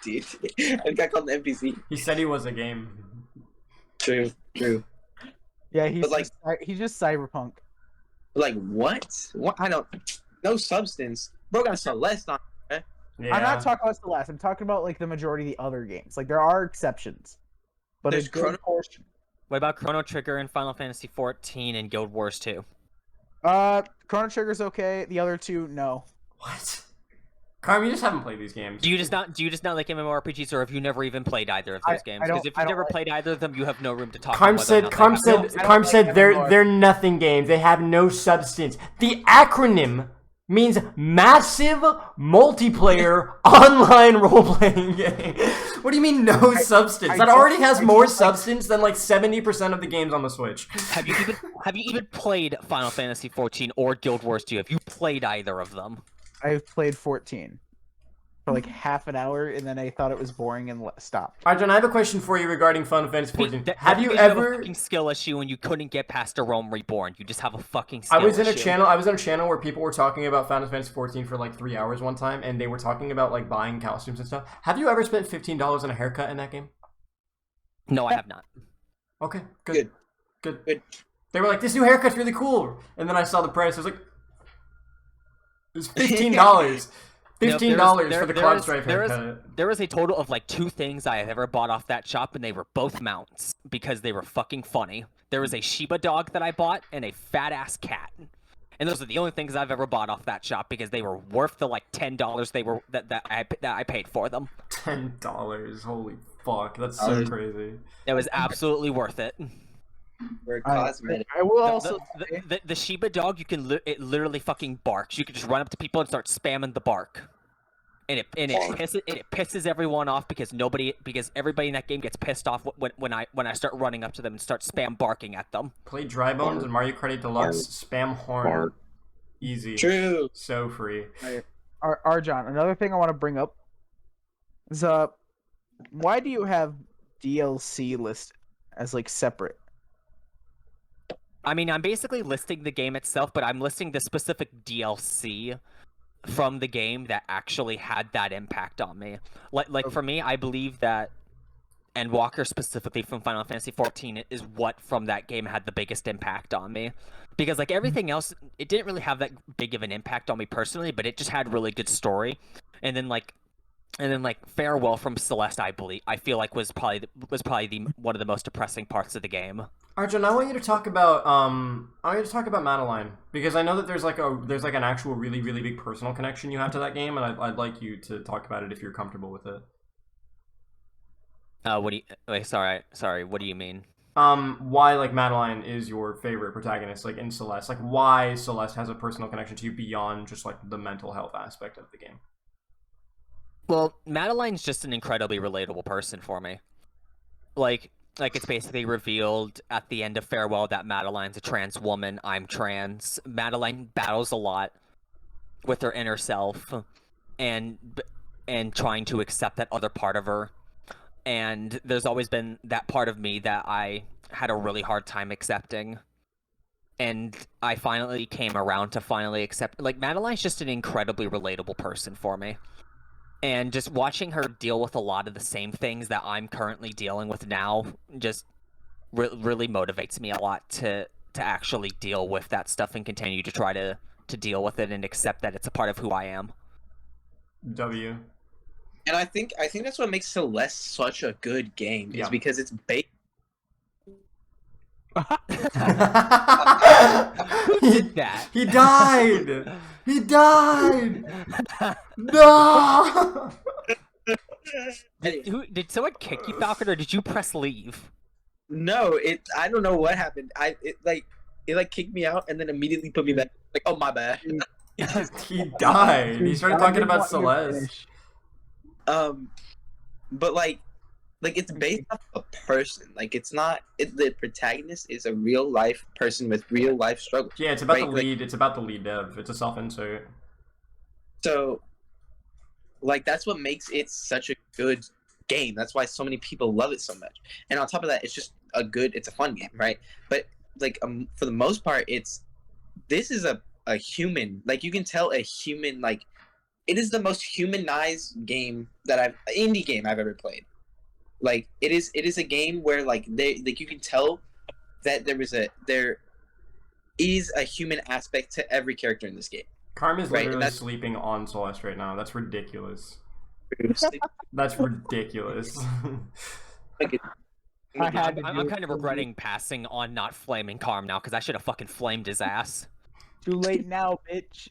Dude, I got called an NPC. He said he was a game. True. Yeah, he's just cyberpunk. Like what? What? I don't. No substance. Bro got Celeste on. Yeah. I'm not talking about Celeste. I'm talking about like the majority of the other games. Like there are exceptions, but There's a good portion. What about Chrono Trigger and Final Fantasy 14 and Guild Wars 2? Chrono Trigger's okay. The other two, no. What? Carm, you just haven't played these games. Do you just not like MMORPGs, or have you never even played either of those games? I don't- Because if I you've don't never like- played either of them, you have no room to talk Carm about whether or said, not they Carm have- said, I don't Carm like said MMORPGs. they're nothing games. They have no substance. The acronym means massive multiplayer online role-playing game. What do you mean no substance? I That don't- already has I more don't like- substance than like 70% of the games on the Switch. Have you even played Final Fantasy 14 or Guild Wars 2? Have you played either of them? I've played 14 for like half an hour, and then I thought it was boring and stopped. Arjun, I have a question for you regarding Final Fantasy 14. That- Have that's you because have a ever? fucking skill issue and you couldn't get past a Realm Reborn? You just have a fucking I skill was in a issue. channel. I was in a channel where people were talking about Final Fantasy 14 for like 3 hours one time, and they were talking about like buying costumes and stuff. Have you ever spent $15 on a haircut in that game? No, I have not. Okay, good. Good. They were like, "This new haircut's really cool," and then I saw the price. I was like, "It was $15." $15 for the Cloud Strife haircut. There is a total of like 2 things I have ever bought off that shop, and they were both mounts because they were fucking funny. There was a Shiba dog that I bought and a fat ass cat, and those are the only things I've ever bought off that shop because they were worth the like $10 they were that I paid for them. $10. Holy fuck, that's so crazy. It was absolutely worth it. We're cosmetic. I will The- also say, the Shiba dog, you can it literally fucking barks. You can just run up to people and start spamming the bark, and it pisses everyone off because everybody in that game gets pissed off when I start running up to them and start spam barking at them. Play Dry Bones and Mario Kart 8 Deluxe. Spam horn. Mark. Easy. True. So free. Arjan, another thing I want to bring up is why do you have DLC listed as like separate? I mean, I'm basically listing the game itself, but I'm listing the specific DLC from the game that actually had that impact on me. Like for me, I believe that Endwalker specifically from Final Fantasy 14 is what from that game had the biggest impact on me. Because like everything else, it didn't really have that big of an impact on me personally, but it just had really good story. And then like Farewell from Celeste, I feel like was probably the one of the most depressing parts of the game. Arjun, I want you to talk about Madeline, because I know that there's like an actual really really big personal connection you have to that game, and I'd like you to talk about it if you're comfortable with it. Sorry, what do you mean? Why like Madeline is your favorite protagonist like in Celeste? Like why Celeste has a personal connection to you beyond just like the mental health aspect of the game? Well, Madeline's just an incredibly relatable person for me. Like it's basically revealed at the end of Farewell that Madeline's a trans woman. I'm trans. Madeline battles a lot with her inner self and trying to accept that other part of her. And there's always been that part of me that I had a really hard time accepting. And I finally came around to finally accept. Like, Madeline's just an incredibly relatable person for me. And just watching her deal with a lot of the same things that I'm currently dealing with now just really motivates me a lot to actually deal with that stuff and continue to try to deal with it and accept that it's a part of who I am. W. And I think that's what makes Celeste such a good game, is because it's based. Who did that? He died. He died. No. Did someone kick you, Falcon, or did you press leave? No, I don't know what happened. It kicked me out and then immediately put me back. Like, oh my bad. He died. He started talking about Celeste. But like it's based off a person. Like it's not. The protagonist is a real life person with real life struggles. Yeah, it's about right? the lead. It's about the lead dev. It's a self-insert. So, like that's what makes it such a good game. That's why so many people love it so much. And on top of that, it's just it's a fun game, right? But like for the most part, this is a human. Like you can tell a human like it is the most humanized game that indie game I've ever played. Like it is a game where like you can tell that there is a human aspect to every character in this game. Karm is Right, and literally that's- sleeping on Celeste right now. That's ridiculous. That's ridiculous. I had to I'm do it kind of for regretting passing on not flaming Karm now because I should have fucking flamed his ass. Too late now, bitch.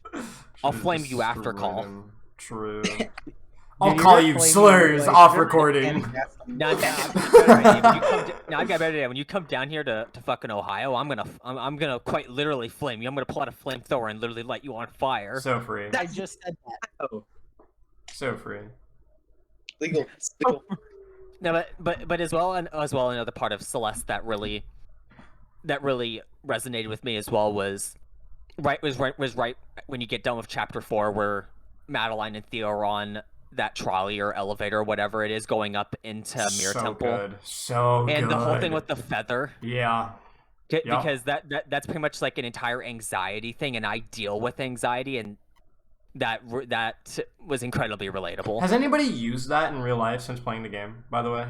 I'll Should've flame you after destroyed call. him. True. Dude, I'll you're call not you flaming slurs anyway. off You're recording. No, I've got a better idea. I've got a better idea. When you come down here to fucking Ohio, I'm gonna quite literally flame you. I'm gonna pull out a flamethrower and literally light you on fire. So free. I just said that. Oh, So free. legal. No, but as well another part of Celeste that really resonated with me as well was right when you get done with chapter 4 where Madeline and Theo are on that trolley or elevator or whatever it is going up into Mirror So Temple. good. So good. And the whole thing with the feather. Yeah. Yep. Because that's pretty much like an entire anxiety thing, and I deal with anxiety, and that was incredibly relatable. Has anybody used that in real life since playing the game, by the way?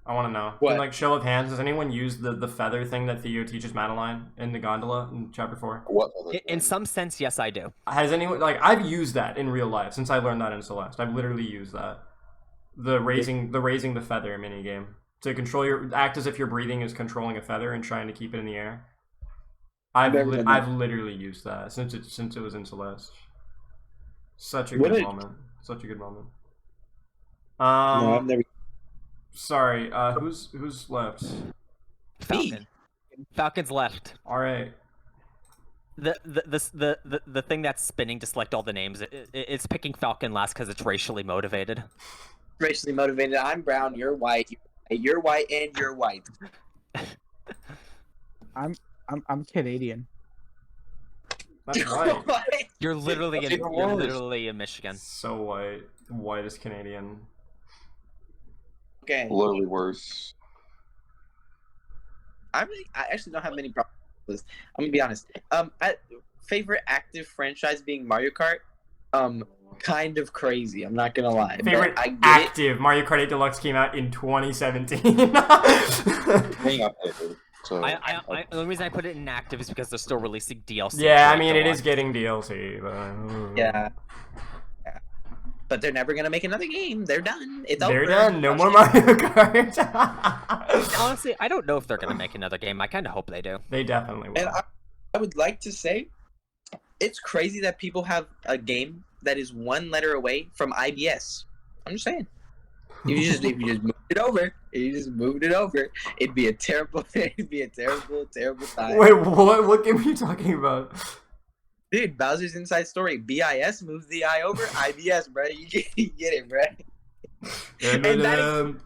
I want to know. What? Like, show of hands, has anyone used the feather thing that Theo teaches Madeline in the gondola in chapter 4? What other In thing? some sense, yes, I do. Has anyone, like, I've used that in real life since I learned that in Celeste. I've literally used that. The raising the feather minigame. To control act as if your breathing is controlling a feather and trying to keep it in the air. I've literally used that since it was in Celeste. Such a What good a- moment. Such a good moment. No, I've never. Sorry, who's left? Falcon. Falcon's left. All right. The thing that's spinning to select all the names, it's picking Falcon last because it's racially motivated. Racially motivated. I'm brown. You're white. You're white, and you're white. I'm Canadian. That's right. You're literally in Michigan. So white. White is Canadian. Okay. Literally worse. I actually don't have many problems with this. I'm gonna be honest. Favorite active franchise being Mario Kart. Kind of crazy. I'm not gonna lie. but Favorite I get active Mario Kart 8 Deluxe came out in 2017. Hang up, so The only reason I put it in active is because they're still releasing DLC. Yeah, for I mean, it is Deluxe. getting DLC, but... Yeah. But they're never gonna make another game. They're done. It's They're over. done. No more Mario Kart. Honestly, I don't know if they're gonna make another game. I kind of hope they do. They definitely will. And I would like to say, it's crazy that people have a game that is one letter away from IBS. I'm just saying. If you just moved it over, it'd be a terrible time. Wait, what game are you talking about? Dude, Bowser's Inside Story. BIS moves the I over. IBS, bro. You get it, bro. Eminem.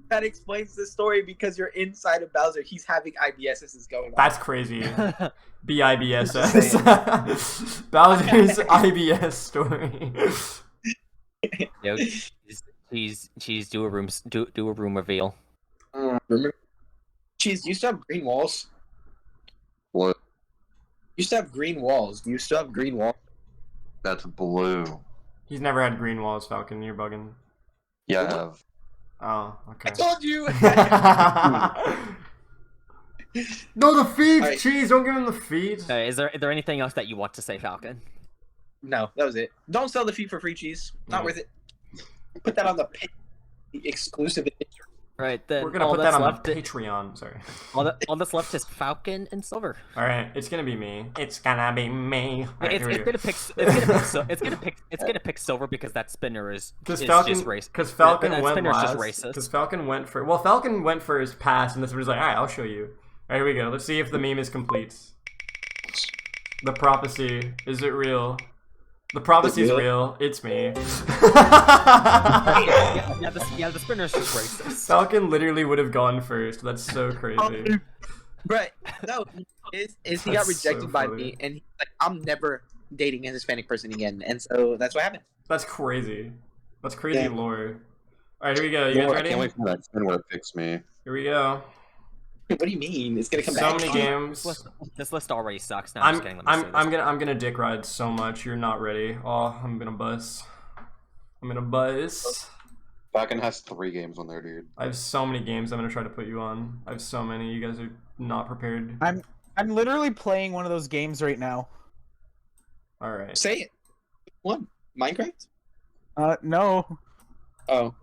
That explains the story because you're inside of Bowser. He's having IBS as is going on. That's crazy. BIBSS. Bowser's IBS story. Yo, cheese, do a room reveal. Remember? Cheese, you still have green walls? what? You still have green walls. Do you still have green walls? That's blue. He's never had green walls, Falcon. You're bugging. Yeah, I have. Oh, okay. I told you! No, the feet! Alright. Cheese, don't give him the feet. Is there anything else that you want to say, Falcon? No, that was it. Don't sell the feet for free, Cheese. Not Mm. worth it. Put that on the exclusive. Right, then We're gonna all put that that's on left the Patreon. Sorry. all that's left is Falcon and Silver. Alright, it's gonna be me. It's gonna be me. Alright, It's here we gonna go. pick Silver because that spinner is Because just Falcon, racist. because Falcon That went spinner's last. just racist. Because Falcon went for Falcon went for his pass, and this was like, all right, I'll show you. All right, here we go. Let's see if the meme is complete. The prophecy, is it real? The prophecy is real. It's me. yeah, the spinner's just racist. Falcon literally would have gone first. That's so crazy. Right. No, is he got That's rejected so by funny. me, and he's like, I'm never dating a Hispanic person again. And so that's what happened. That's crazy. That's crazy Yeah. lore. All right, here we go. You guys I ready? can't wait for that spin where it picks me. Here we go. What do you mean? It's gonna come So back. many games. This list already sucks. No, I'm just kidding. Let me say this. I'm gonna dick ride so much. You're not ready. Oh, I'm gonna bust. I'm in a buzz. Bakken has 3 games on there, dude. I have so many games I'm gonna try to put you on. I have so many. You guys are not prepared. I'm literally playing one of those games right now. All right. Say it. What? Minecraft? No. Oh.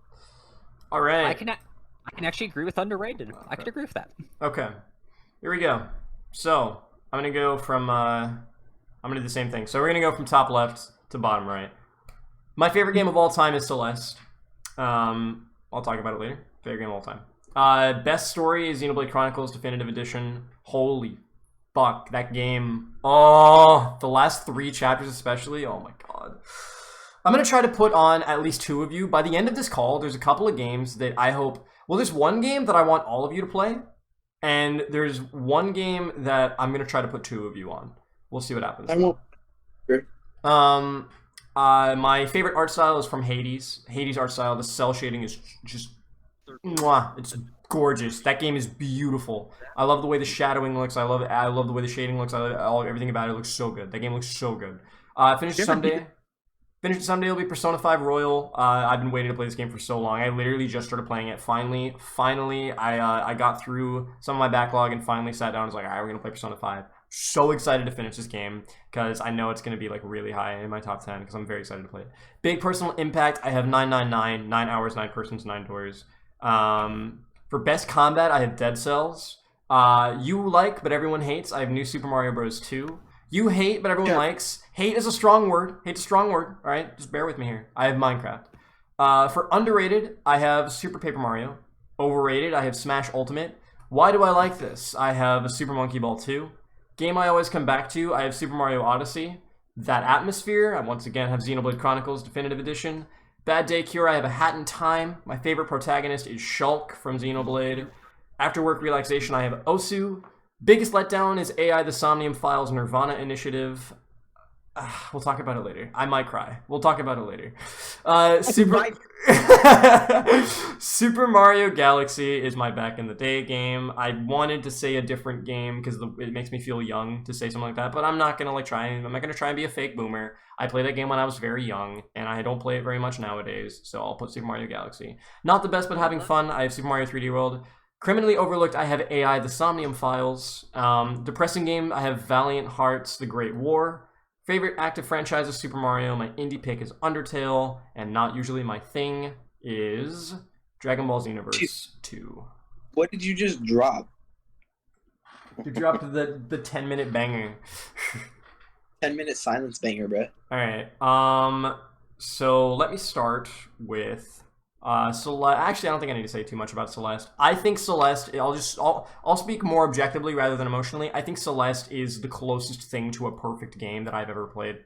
All right. I can actually agree with underrated. I can agree with that. Okay. Here we go. So I'm gonna go from I'm gonna do the same thing. So we're gonna go from top left to bottom right. My favorite game of all time is Celeste. I'll talk about it later. Favorite game of all time. Best story is Xenoblade Chronicles Definitive Edition. Holy fuck, that game. Oh, the last 3 chapters especially. Oh my god. I'm gonna try to put on at least 2 of you. By the end of this call, there's a couple of games that I hope... Well, there's one game that I want all of you to play. And there's one game that I'm gonna try to put 2 of you on. We'll see what happens. I won't. My favorite art style is from Hades. Hades art style, the cell shading is just... Mwah, it's gorgeous. That game is beautiful. I love the way the shadowing looks. I love the way the shading looks. Everything about it looks so good. That game looks so good. Finished someday. Will be Persona 5 Royal. I've been waiting to play this game for so long. I literally just started playing it. Finally, I got through some of my backlog and finally sat down and was like, all right, we're gonna play Persona 5. So excited to finish this game because I know it's gonna be like really high in my top 10 because I'm very excited to play it. Big personal impact. I have 999, 9 hours, 9 persons, 9 doors. For best combat, I have Dead Cells. You like, but everyone hates. I have New Super Mario Bros. 2. You hate, but everyone likes. Hate is a strong word. Hate's a strong word. All right, just bear with me here. I have Minecraft. For underrated, I have Super Paper Mario. Overrated, I have Smash Ultimate. Why do I like this? I have Super Monkey Ball 2. Game I always come back to, I have Super Mario Odyssey. That Atmosphere, I once again have Xenoblade Chronicles Definitive Edition. Bad Day Cure, I have A Hat in Time. My favorite protagonist is Shulk from Xenoblade. After Work Relaxation, I have Osu. Biggest letdown is AI The Somnium Files Nirvana Initiative. We'll talk about it later. I might cry. We'll talk about it later. Super Mario Galaxy is my back in the day game. I wanted to say a different game because it makes me feel young to say something like that, but I'm not gonna I'm not gonna try and be a fake boomer. I played that game when I was very young, and I don't play it very much nowadays, so I'll put Super Mario Galaxy. Not the best, but having fun. I have Super Mario 3D World. Criminally overlooked, I have AI The Somnium Files. Depressing game, I have Valiant Hearts The Great War. Favorite active franchise is Super Mario. My indie pick is Undertale. And not usually my thing is Dragon Ball Xenoverse 2. What did you just drop? You dropped the 10-minute banger. 10-minute silence banger, bro. Alright, so let me start with... Celeste. Actually, I don't think I need to say too much about Celeste. I think Celeste, I'll speak more objectively rather than emotionally. I think Celeste is the closest thing to a perfect game that I've ever played.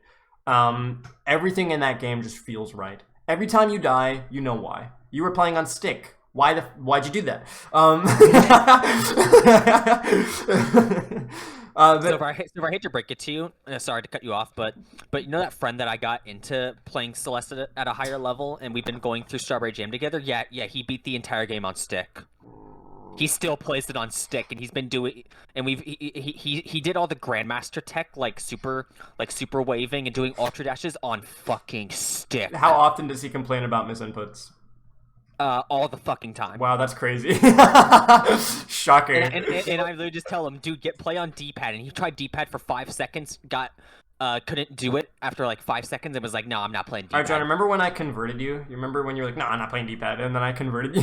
Everything in that game just feels right. Every time you die, you know why. You were playing on stick. Why'd you do that? So I hate to break it to you. Sorry to cut you off, but you know that friend that I got into playing Celeste at a higher level, and we've been going through Strawberry Jam together. Yeah, he beat the entire game on stick. He still plays it on stick, and he's been doing. And he did all the Grandmaster tech, like super waving and doing ultra dashes on fucking stick. How often does he complain about misinputs? All the fucking time. Wow, that's crazy. Shocker. And I literally just tell him, dude, play on D-pad. And he tried D-pad for 5 seconds, couldn't do it after like 5 seconds, and was like, no, I'm not playing D-pad. Alright, John, remember when I converted you? You remember when you were like, no, I'm not playing D-pad, and then I converted you?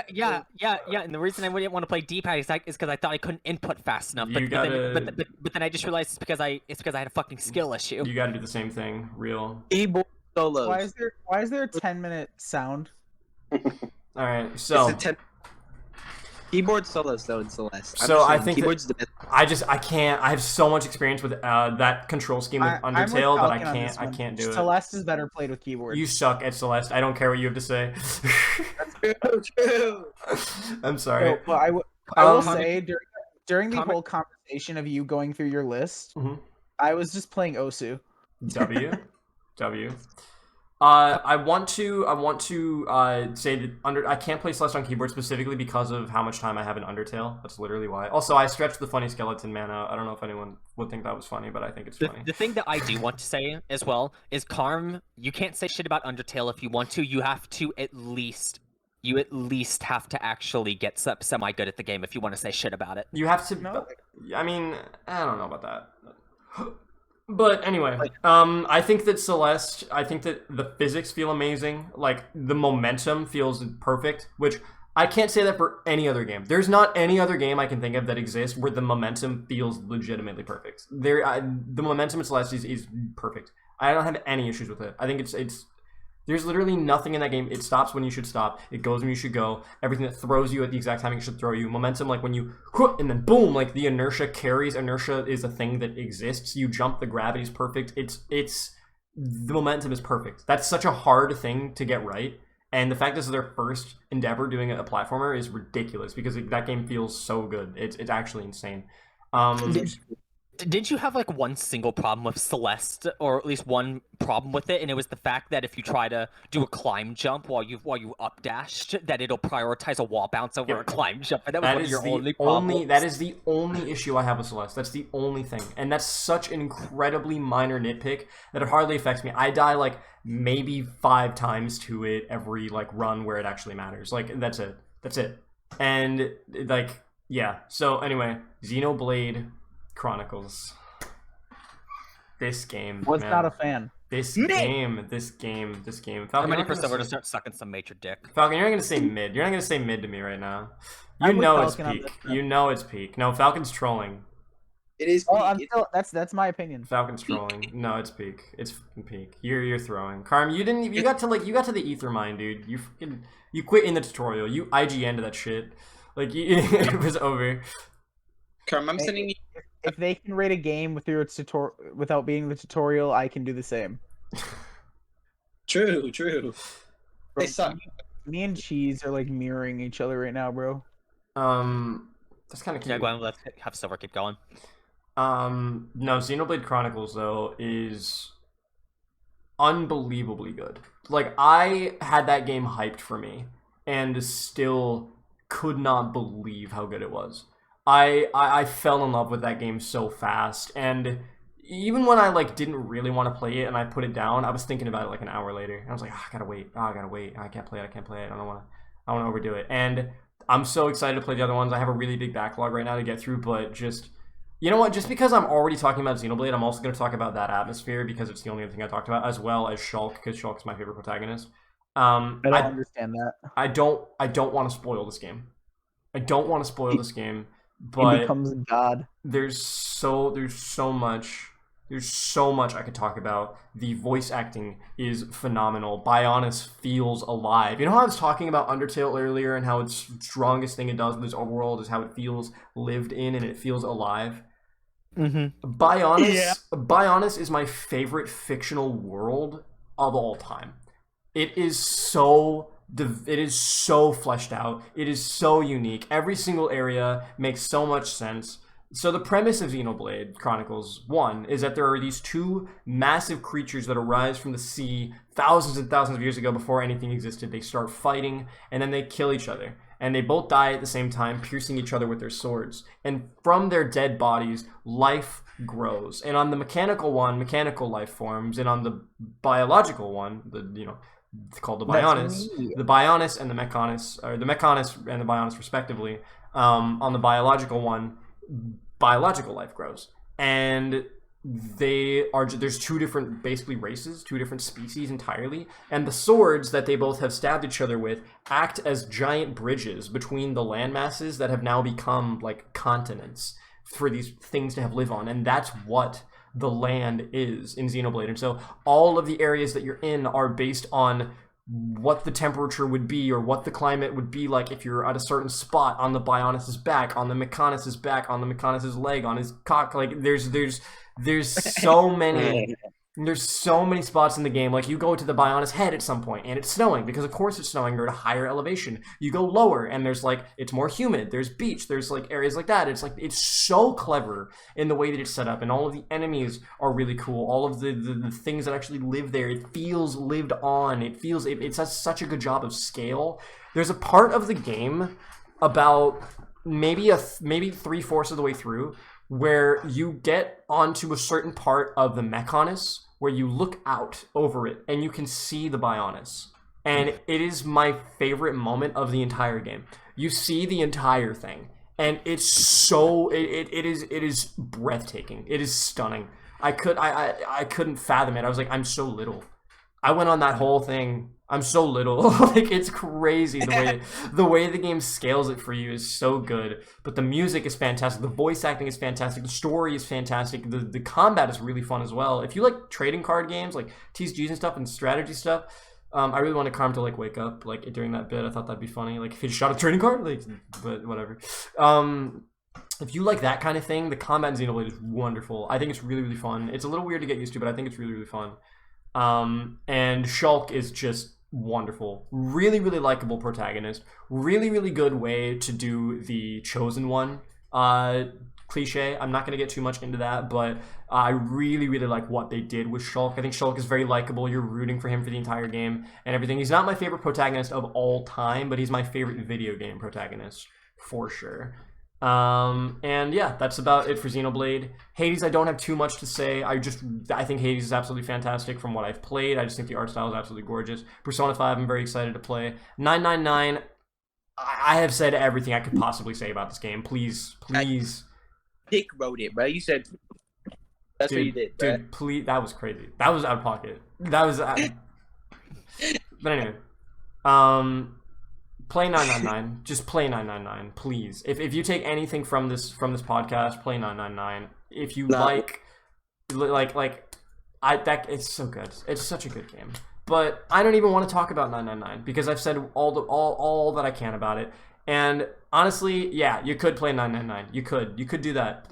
Yeah. And the reason I didn't want to play D-pad is because I thought I couldn't input fast enough. But then I just realized it's because I had a fucking skill issue. You gotta do the same thing, real. Keyboard solos. Why is there a 10-minute sound? Alright, so It's a keyboard solos though in Celeste. So I think keyboard's the best. I can't. I have so much experience with that control scheme with Undertale that I can't do it. Celeste is better played with keyboard. You suck at Celeste. I don't care what you have to say. That's true. I'm sorry. So, well, I will say during the whole conversation of you going through your list, I was just playing Osu. W. I want to say that I can't play Celeste on keyboard specifically because of how much time I have in Undertale. That's literally why. Also, I stretched the funny skeleton man out. I don't know if anyone would think that was funny, but I think it's funny. The thing that I do want to say as well is, Karm, you can't say shit about Undertale if you want to. You have to at least have to actually get semi good at the game if you want to say shit about it. You have to. No. I mean, I don't know about that. But anyway, I think that Celeste, I think that the physics feel amazing. Like, the momentum feels perfect, which I can't say that for any other game. There's not any other game I can think of that exists where the momentum feels legitimately perfect. The momentum in Celeste is perfect. I don't have any issues with it. I think it's there's literally nothing in that game. It stops when you should stop. It goes when you should go. Everything that throws you at the exact timing it should throw you. Momentum, like when you and then boom, like the inertia carries. Inertia is a thing that exists. You jump, the gravity's perfect. It's the momentum is perfect. That's such a hard thing to get right. And the fact this is their first endeavor doing a platformer is ridiculous because that game feels so good. It's actually insane. Did you have like one single problem with Celeste, or at least one problem with it, and it was the fact that if you try to do a climb jump while you up dashed, that it'll prioritize a wall bounce over a climb jump, and that was one of your only problems? That is the only issue I have with Celeste. That's the only thing, and that's such an incredibly minor nitpick that it hardly affects me. I die like maybe 5 times to it every like run where it actually matters. Like that's it, and like yeah. So anyway, Xenoblade Chronicles. This game. Was man. not a fan. This game. Falcon, I'm ready for Silver to start sucking some major dick. Falcon, you're not gonna say mid. You're not gonna say mid to me right now. You know it's peak. You know it's peak. No, Falcon's trolling. It is. Oh, I'm still. That's my opinion. Falcon's trolling. No, it's peak. It's fucking peak. You're throwing. Karm, you didn't. You got to the ether mine, dude. You quit in the tutorial. You IGN'd that shit. Like it was over. Karm, I'm sending you. If they can rate a game without being the tutorial, I can do the same. True. They suck. Me and Cheese are like mirroring each other right now, bro. That's kind of cute. Yeah, go on. Let's have Silver keep going. No, Xenoblade Chronicles though is unbelievably good. Like I had that game hyped for me, and still could not believe how good it was. I fell in love with that game so fast, and even when I like didn't really want to play it and I put it down, I was thinking about it like an hour later. And I was like, I gotta wait. I can't play it. I don't want to overdo it. And I'm so excited to play the other ones. I have a really big backlog right now to get through, but just you know what? Just because I'm already talking about Xenoblade, I'm also going to talk about that atmosphere because it's the only other thing I talked about, as well as Shulk, because Shulk's my favorite protagonist. I don't understand that. I don't want to spoil this game. But he becomes God. There's so much I could talk about. The voice acting is phenomenal. Bionis feels alive. You know how I was talking about Undertale earlier and how its strongest thing it does with its overworld is how it feels lived in and it feels alive? Mm-hmm. Bionis is my favorite fictional world of all time. It is so fleshed out. It is so unique. Every single area makes so much sense. So the premise of Xenoblade Chronicles 1 is that there are these two massive creatures that arise from the sea thousands and thousands of years ago before anything existed. They start fighting, and then they kill each other. And they both die at the same time, piercing each other with their swords. And from their dead bodies, life grows. And on the mechanical one, mechanical life forms. And on the biological one, it's called the Bionis. The Bionis and the Mechonis, or the Mechonis and the Bionis respectively. On the biological one, biological life grows. And there's two different basically races, two different species entirely. And the swords that they both have stabbed each other with act as giant bridges between the land masses that have now become like continents for these things to have live on. And that's what the land is in Xenoblade. And so all of the areas that you're in are based on what the temperature would be or what the climate would be like if you're at a certain spot on the Bionis' back, on the Mechonis' back, on the Mechonis' leg, on his cock. Like there's so many There's so many spots in the game. Like, you go to the Bionis head at some point, and it's snowing, because of course it's snowing. You're at a higher elevation. You go lower, and there's, like, it's more humid. There's beach. There's, like, areas like that. It's, like, it's so clever in the way that it's set up, and all of the enemies are really cool. All of the things that actually live there, it feels lived on. It feels, it does such a good job of scale. There's a part of the game about maybe 3/4 of the way through where you get onto a certain part of the Mechonis where you look out over it and you can see the Bionis. And it is my favorite moment of the entire game. You see the entire thing, and it's so it is breathtaking. It is stunning. I couldn't fathom it. I was like, I'm so little. I went on that whole thing. I'm so little. Like, it's crazy the way the game scales it for you is so good. But the music is fantastic. The voice acting is fantastic. The story is fantastic. The combat is really fun as well. If you like trading card games, like TCGs and stuff and strategy stuff, I really wanted Carm to like wake up like during that bit. I thought that'd be funny. Like if he just shot a trading card, like, but whatever. If you like that kind of thing, the combat in Xenoblade is wonderful. I think it's really, really fun. It's a little weird to get used to, but I think it's really, really fun. And Shulk is just wonderful. Really, really likable protagonist. Really, really good way to do the Chosen One cliche. I'm not going to get too much into that, but I really, really like what they did with Shulk. I think Shulk is very likable. You're rooting for him for the entire game and everything. He's not my favorite protagonist of all time, but he's my favorite video game protagonist for sure. And yeah, that's about it for Xenoblade. Hades, I don't have too much to say. I think Hades is absolutely fantastic from what I've played. I just think the art style is absolutely gorgeous. Persona 5, I'm very excited to play. 999, I have said everything I could possibly say about this game. Please. Dick wrote it, bro. You said that's what you did, bro. Dude, please. That was crazy. That was out of pocket. That was. But anyway, play 999. Just play 999, please. If you take anything from this podcast, play 999. If you it's so good. It's such a good game. But I don't even want to talk about 999 because I've said all that I can about it. And honestly, yeah, you could play 999. You could do that.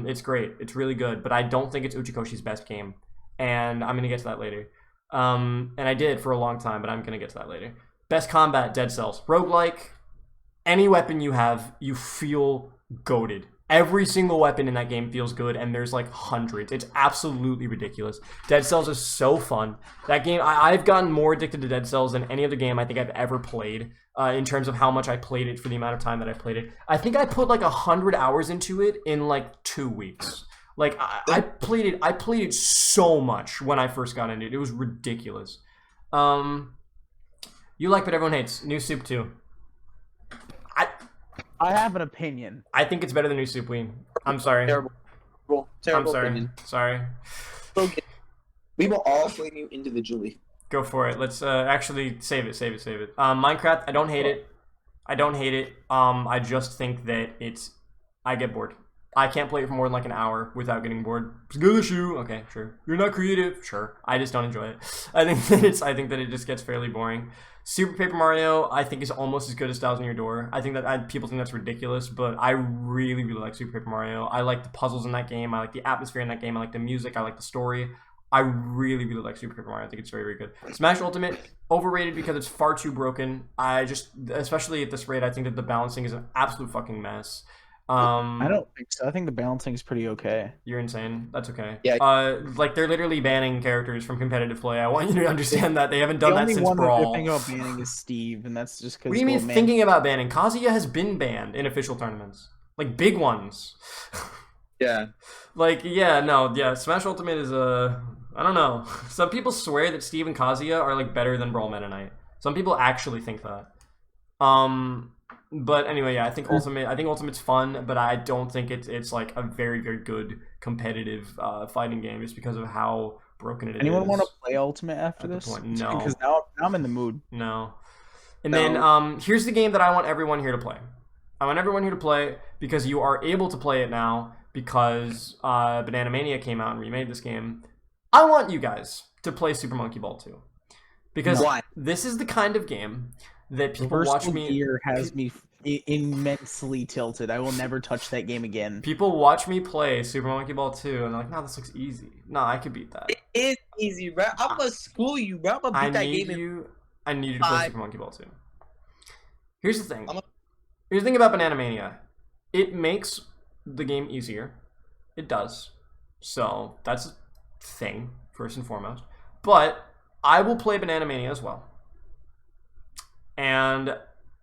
It's great. It's really good. But I don't think it's Uchikoshi's best game. And I'm gonna get to that later. And I did for a long time, but I'm gonna get to that later. Best combat, Dead Cells. Roguelike, any weapon you have, you feel goated. Every single weapon in that game feels good, and there's like hundreds. It's absolutely ridiculous. Dead Cells is so fun. That game, I've gotten more addicted to Dead Cells than any other game I think I've ever played, in terms of how much I played it for the amount of time that I played it. I think I put like 100 hours into it in like 2 weeks. Like, I played it so much when I first got into it. It was ridiculous. You like but everyone hates. New Soup 2. I have an opinion. I think it's better than New Soup Wii. I'm sorry. Terrible I'm sorry. opinion. Sorry. Okay. We will all blame you individually. Go for it. Let's actually save it. Minecraft, I don't hate it. I just think that I get bored. I can't play it for more than like an hour without getting bored. Skill issue. Okay, sure. You're not creative. Sure. I just don't enjoy it. I think that it just gets fairly boring. Super Paper Mario, I think, is almost as good as Thousand Year Door. I think that people think that's ridiculous, but I really, really like Super Paper Mario. I like the puzzles in that game. I like the atmosphere in that game. I like the music. I like the story. I really, really like Super Paper Mario. I think it's very, very good. Smash Ultimate, overrated because it's far too broken. Especially at this rate, I think that the balancing is an absolute fucking mess. I don't think so. I think the balancing is pretty okay. You're insane. That's okay. Yeah. Like they're literally banning characters from competitive play. I want you to understand that they haven't done that since Brawl. The only one Brawl. thing about banning is Steve, and that's just because. What do you mean thinking about banning? Kazuya has been banned in official tournaments, like big ones. Yeah. Smash Ultimate is I don't know. Some people swear that Steve and Kazuya are like better than Brawl Meta Knight. Some people actually think that. But anyway, yeah, I think Ultimate's fun, but I don't think it's like a very, very good competitive fighting game just because of how broken it is. Anyone want to play Ultimate after this? No. Because now I'm in the mood. No. And then here's the game that I want everyone here to play. I want everyone here to play because you are able to play it now because Banana Mania came out and remade this game. I want you guys to play Super Monkey Ball 2. Because this is the kind of game that people watch Reversible me. Gear has me immensely tilted. I will never touch that game again. People watch me play Super Monkey Ball 2, and they're like, "No, this looks easy. No, I could beat that." It is easy, bro. I'm gonna school you, bro. I'm gonna beat that game. I need you to play Five. Super Monkey Ball 2. Here's the thing. I'm a- Here's the thing about Banana Mania. It makes the game easier. It does. So that's a thing, first and foremost. But I will play Banana Mania as well. And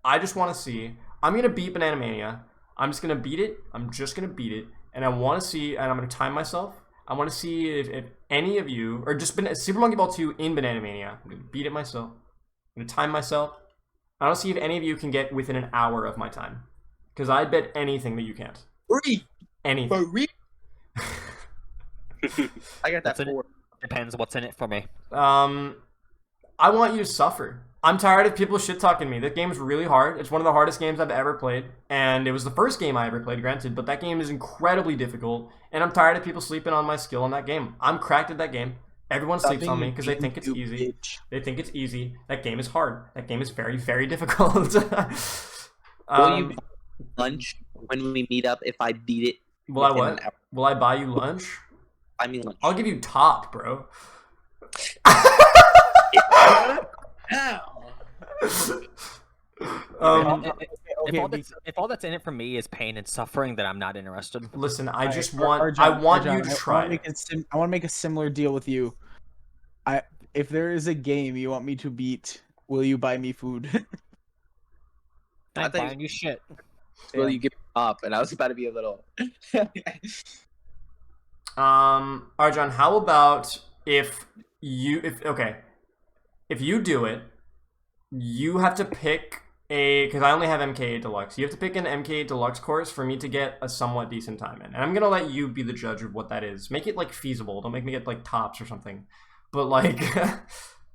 I just want to see. I'm going to beat Banana Mania. I'm just going to beat it. I'm just going to beat it. And I want to see, and I'm going to time myself. I want to see if any of you, or just Super Monkey Ball 2 in Banana Mania. I'm going to beat it myself. I'm going to time myself. I want to see if any of you can get within an hour of my time. Because I bet anything that you can't. Free. Anything. For real. I got that That's it. 4. Depends what's in it for me. I want you to suffer. I'm tired of people shit talking me. That game's really hard. It's one of the hardest games I've ever played, and it was the first game I ever played, granted, but that game is incredibly difficult, and I'm tired of people sleeping on my skill in that game. I'm cracked at that game. Everyone sleeps on me because they think it's easy. They think it's easy. That game is hard. That game is very, very difficult. Will you lunch when we meet up if I beat it? Will I within what? an hour? Will I buy you lunch? I mean lunch. I'll give you top, bro. If all that's in it for me is pain and suffering, then I'm not interested. Listen, I just Arjan, I want Arjan, you to I try. want to make a similar deal with you. If there is a game you want me to beat, will you buy me food? I'm thought you- buying you shit. Will you give up? And I was about to be a little. Arjan, how about if you do it, you have to pick because I only have MK8 Deluxe. You have to pick an MK8 Deluxe course for me to get a somewhat decent time in. And I'm gonna let you be the judge of what that is. Make it like feasible. Don't make me get like tops or something. But like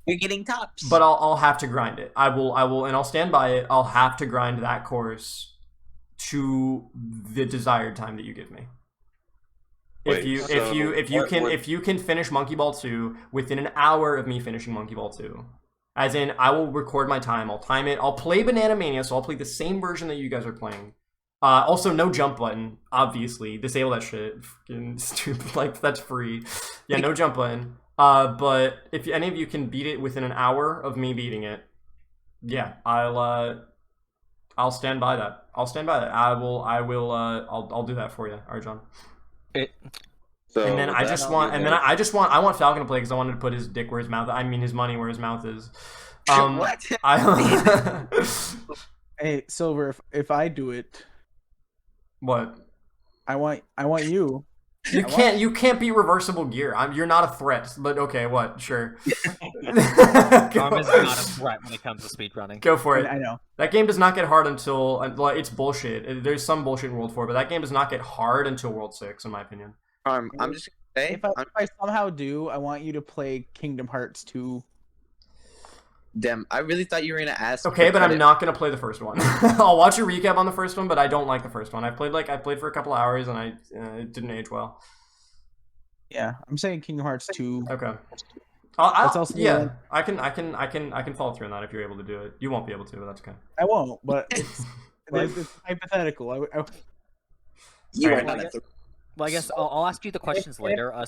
You're getting tops. but I'll have to grind it. I will and I'll stand by it. I'll have to grind that course to the desired time that you give me. Wait, If you can finish Monkey Ball 2 within an hour of me finishing Monkey Ball 2. As in, I will record my time, I'll time it, I'll play Banana Mania, so I'll play the same version that you guys are playing. Also, no jump button, obviously. Disable that shit. Fucking stupid, like, that's free. Yeah, no jump button. But if any of you can beat it within an hour of me beating it, yeah, I'll stand by that. I'll stand by that. I'll do that for you, Arjan. So And then I want Falcon to play because I wanted to put his dick where his mouth. I mean his money where his mouth is. What? Hey, Silver, if I do it, What? I want you. You can't be reversible gear. You're not a threat. But okay, what? Sure. Arm is not a threat when it comes to speedrunning. Go for it. I know. That game does not get hard until it's bullshit. There's some bullshit in World 4, but that game does not get hard until World 6, in my opinion. I'm just gonna say, If I somehow do, I want you to play Kingdom Hearts 2. damn, I really thought you were gonna ask. Okay, for but I'm credit. not gonna play the first one. I'll watch a recap on the first one, but I don't like the first one. I played for a couple hours and it didn't age well. Yeah, I'm saying Kingdom Hearts 2. Okay. That's also yeah. I can follow through on that if you're able to do it. You won't be able to, but that's okay. I won't, but it's hypothetical. You Alright. are not a threat. Well, I guess I'll ask you the questions later. I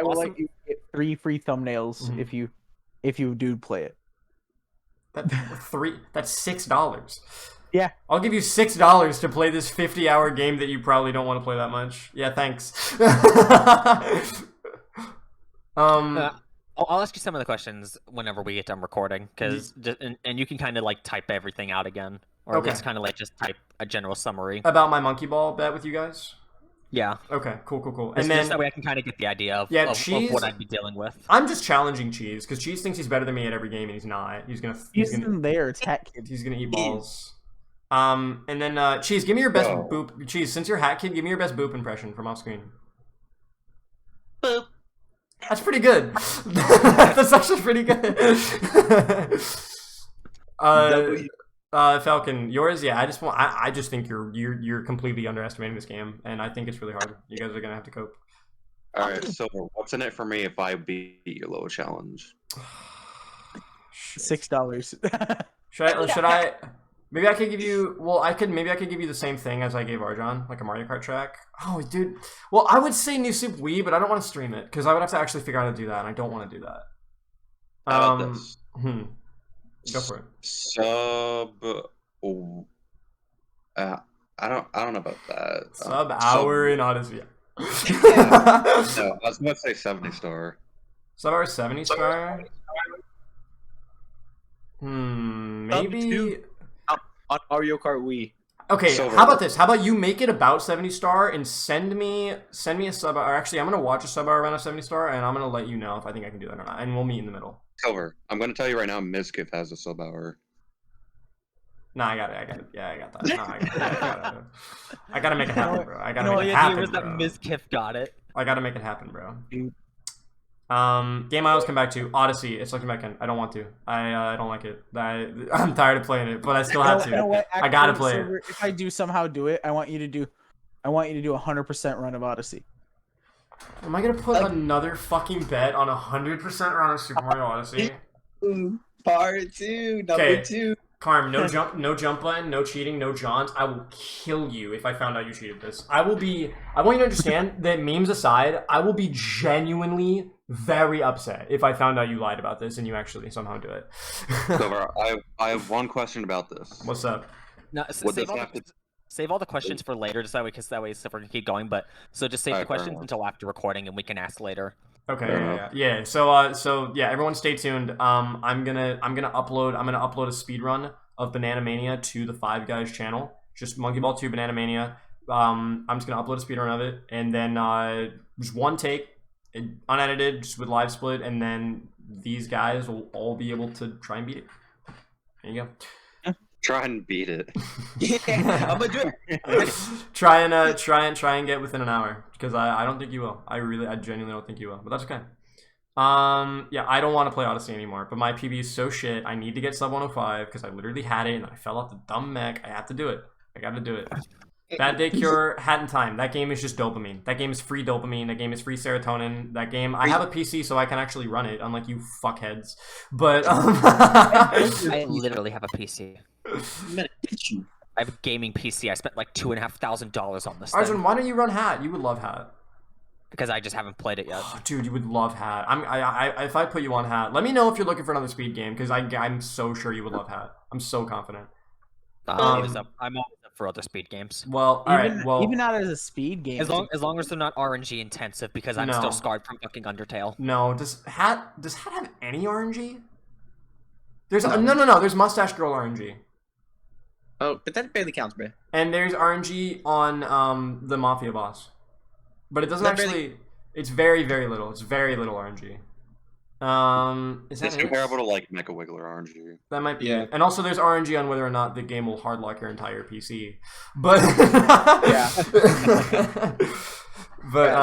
will let you get 3 free thumbnails Mhm. if you do play it. That's $6. Yeah. I'll give you $6 to play this 50-hour game that you probably don't want to play that much. Yeah, thanks. I'll ask you some of the questions whenever we get done recording, because and you can kind of like type everything out again, or Okay. at least kind of like just type a general summary. About my monkey ball bet with you guys? Yeah. Okay, cool. And And just then that way I can kind of get the idea of, Yeah, of Cheese- what I'd be dealing with. I'm just challenging Cheese because Cheese thinks he's better than me at every game and he's not. He's gonna There, it's Hat Kid. he's gonna eat balls. And then Cheese, give me your best Oh. boop. Cheese, since you're Hat Kid, give me your best boop impression from off screen. Boop. That's pretty good. That's actually pretty good. Falcon, yours, yeah. I just think you're completely underestimating this game, and I think it's really hard. You guys are gonna have to cope. All right, so what's in it for me if I beat your little challenge? $6. Should I? Maybe I could give you. Well, maybe I could give you the same thing as I gave Arjan, like a Mario Kart track. Oh, dude. Well, I would say New Super Wii, but I don't want to stream it because I would have to actually figure out how to do that, and I don't want to do that. How about this? Go for it. Sub. I don't know about that. Sub hour in Odyssey. No, I was gonna say 70 star. Sub hour 70 star. Maybe. On Mario Kart Wii. Okay, Silver. how about this? How about you make it about 70 star and send me a sub, or actually I'm gonna watch a sub hour around a 70 star and I'm gonna let you know if I think I can do that or not, and we'll meet in the middle. Silver. I'm gonna tell you right now, Mizkif has a sub hour. No, I got it. Yeah, I got that. No, I gotta make it happen, bro. I gotta No, make the it idea happen, was that bro. Ms. Kiff got it. I gotta make it happen, bro. Game I always come back to Odyssey. It's looking back in. I don't want to. I don't like it. I'm tired of playing it, but I still have to. You know what? I gotta Actually, play it. Silver, if I do somehow do it, I want you to do 100% run of Odyssey. Am I gonna put another fucking bet on 100% run of Super Mario Odyssey? Part 2, number 2. Carm, no jump button, no cheating, no jaunts. I will kill you if I found out you cheated this. I want you to understand that, memes aside, I will be genuinely very upset if I found out you lied about this and you actually somehow do it. Silver, I have one question about this. What's up? No, save all the questions for later, just that way, because that way Silver can keep going. But so just save the Alright, fair questions enough. until after recording, and we can ask later. Okay, yeah. So yeah, everyone stay tuned. I'm gonna upload a speed run of Banana Mania to the Five Guys channel. Just Monkey Ball 2 Banana Mania. I'm just gonna upload a speed run of it, and then just one take, unedited, just with live split, and then these guys will all be able to try and beat it. There you go. Try and beat it. Yeah, I'm gonna do it. try and get within an hour, because I don't think you will. I genuinely don't think you will, but that's okay. Yeah, I don't want to play Odyssey anymore, but my PB is so shit. I need to get sub 105 because I literally had it and I fell off the dumb mech. I have to do it. I gotta do it. Bad Day Cure, Hat in Time. That game is just dopamine. That game is free dopamine. That game is free serotonin. That game, I have a PC so I can actually run it, unlike you fuckheads. But I literally have a PC. I'm gonna hit you. I have a gaming PC. I spent like $2,500 on this Arjun, thing why don't you run Hat? You would love Hat. because I just haven't played it yet. Oh, dude, you would love Hat. If I put you on Hat, let me know if you're looking for another speed game, because I'm so sure you would love Hat. I'm so confident. I'm always up for other speed games. Well, Even not as a speed game. As long as they're not RNG intensive, because I'm still scarred from fucking Undertale. No, does Hat have any RNG? There's no. There's Mustache Girl RNG. Oh, but that barely counts, bro. And there's RNG on the Mafia boss, but it doesn't That actually. barely- It's very little. It's very little RNG. Is that It's it? comparable to like Mecha Wiggler RNG. That might be Yeah. it. And also there's RNG on whether or not the game will hardlock your entire PC. But Yeah. But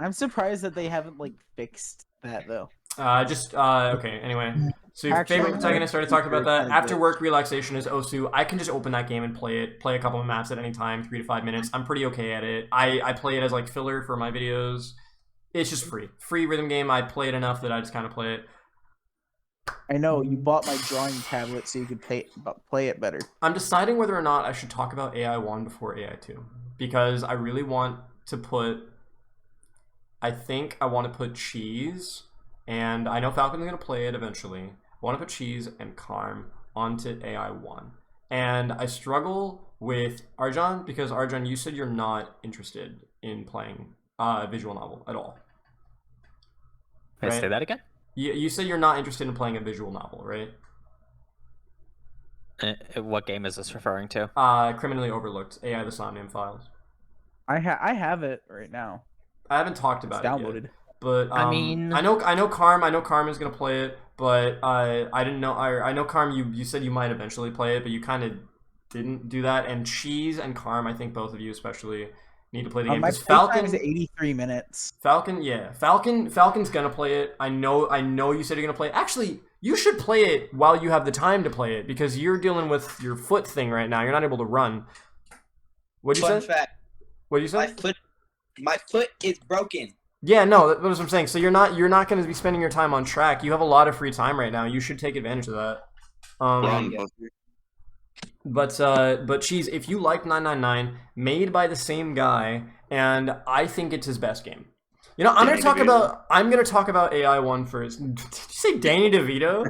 I'm surprised that they haven't like fixed that though. okay, anyway. So your Actually, favorite protagonist, already talked about that. kinda After good. work relaxation is Osu. I can just open that game and play a couple of maps at any time, 3 to 5 minutes. I'm pretty okay at it. I play it as like filler for my videos. It's just free rhythm game. I play it enough that I just kind of play it. I know you bought my drawing tablet so you could play it better. I'm deciding whether or not I should talk about AI1 before AI2, because I really want to put. I think I want to put Cheese, and I know Falcon's gonna play it eventually. I want to put Cheese and Karm onto AI1, and I struggle with Arjan because Arjan, you said you're not interested in playing a visual novel at all. Can I Right? say that again? You said you're not interested in playing a visual novel, right? What game is this referring to? Criminally Overlooked, AI the Somnium Files. I have it right now. I haven't talked It's about it downloaded. yet, but I mean- I know Karm is gonna play it, but I didn't know. I know Karm. You said you might eventually play it, but you kind of didn't do that. And Cheese and Karm, I think both of you especially need to play the game. My Because playtime is 83 minutes. Falcon's gonna play it. I know you said you're gonna play it. Actually, you should play it while you have the time to play it, because you're dealing with your foot thing right now. You're not able to run. What'd you Fun say? fact: What'd you say? my foot is broken. Yeah, no, that's what I'm saying. So you're not going to be spending your time on track. You have a lot of free time right now. You should take advantage of that. Run, yeah. pussy. But Cheese, if you like 999, made by the same guy, and I think it's his best game. You know, I'm gonna talk about AI1 first. Did you say Danny DeVito?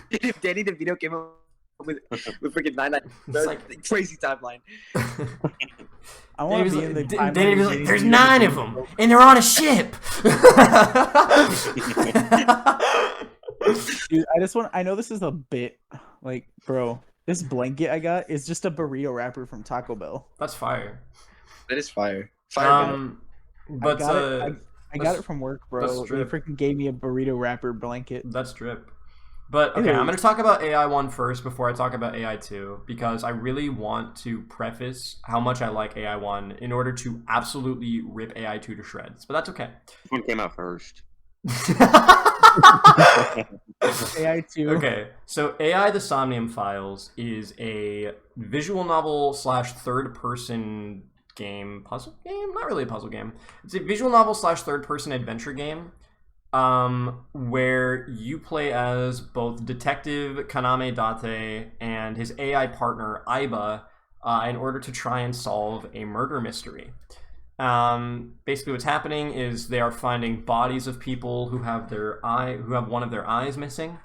If Danny DeVito came up with freaking 99, It's like crazy timeline. I want to be in the timeline Danny was where like, "There's Danny 9 of DeVito- them, and they're on a ship." Dude, I know this is a bit, like, bro, this blanket I got is just a burrito wrapper from Taco Bell. That's fire. That is fire. Fire. But I got it from work, bro. that's They drip. freaking gave me a burrito wrapper blanket. That's drip. But okay, I'm going to talk about AI1 first before I talk about AI2 because I really want to preface how much I like AI1 in order to absolutely rip AI2 to shreds. But that's okay. This one came out first. AI2. Okay, so AI The Somnium Files is a visual novel / third-person game, puzzle game? Not really a puzzle game. It's a visual novel / third-person adventure game where you play as both Detective Kaname Date and his AI partner, Aiba, in order to try and solve a murder mystery. Basically what's happening is they are finding bodies of people who have one of their eyes missing.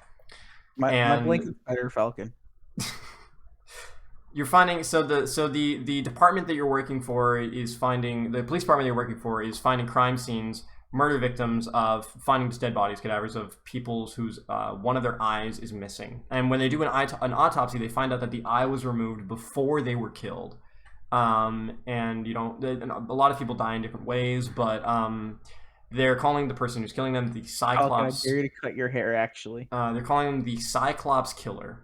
My blanket's better, Falcon. You're finding the department that you're working for is finding the police department that you're working for is finding crime scenes, murder victims of finding dead bodies, cadavers of people whose one of their eyes is missing. And when they do an autopsy, they find out that the eye was removed before they were killed. And you know, a lot of people die in different ways, but they're calling the person who's killing them the Cyclops. Falcon, I dare you to cut your hair, actually. They're calling him the Cyclops Killer,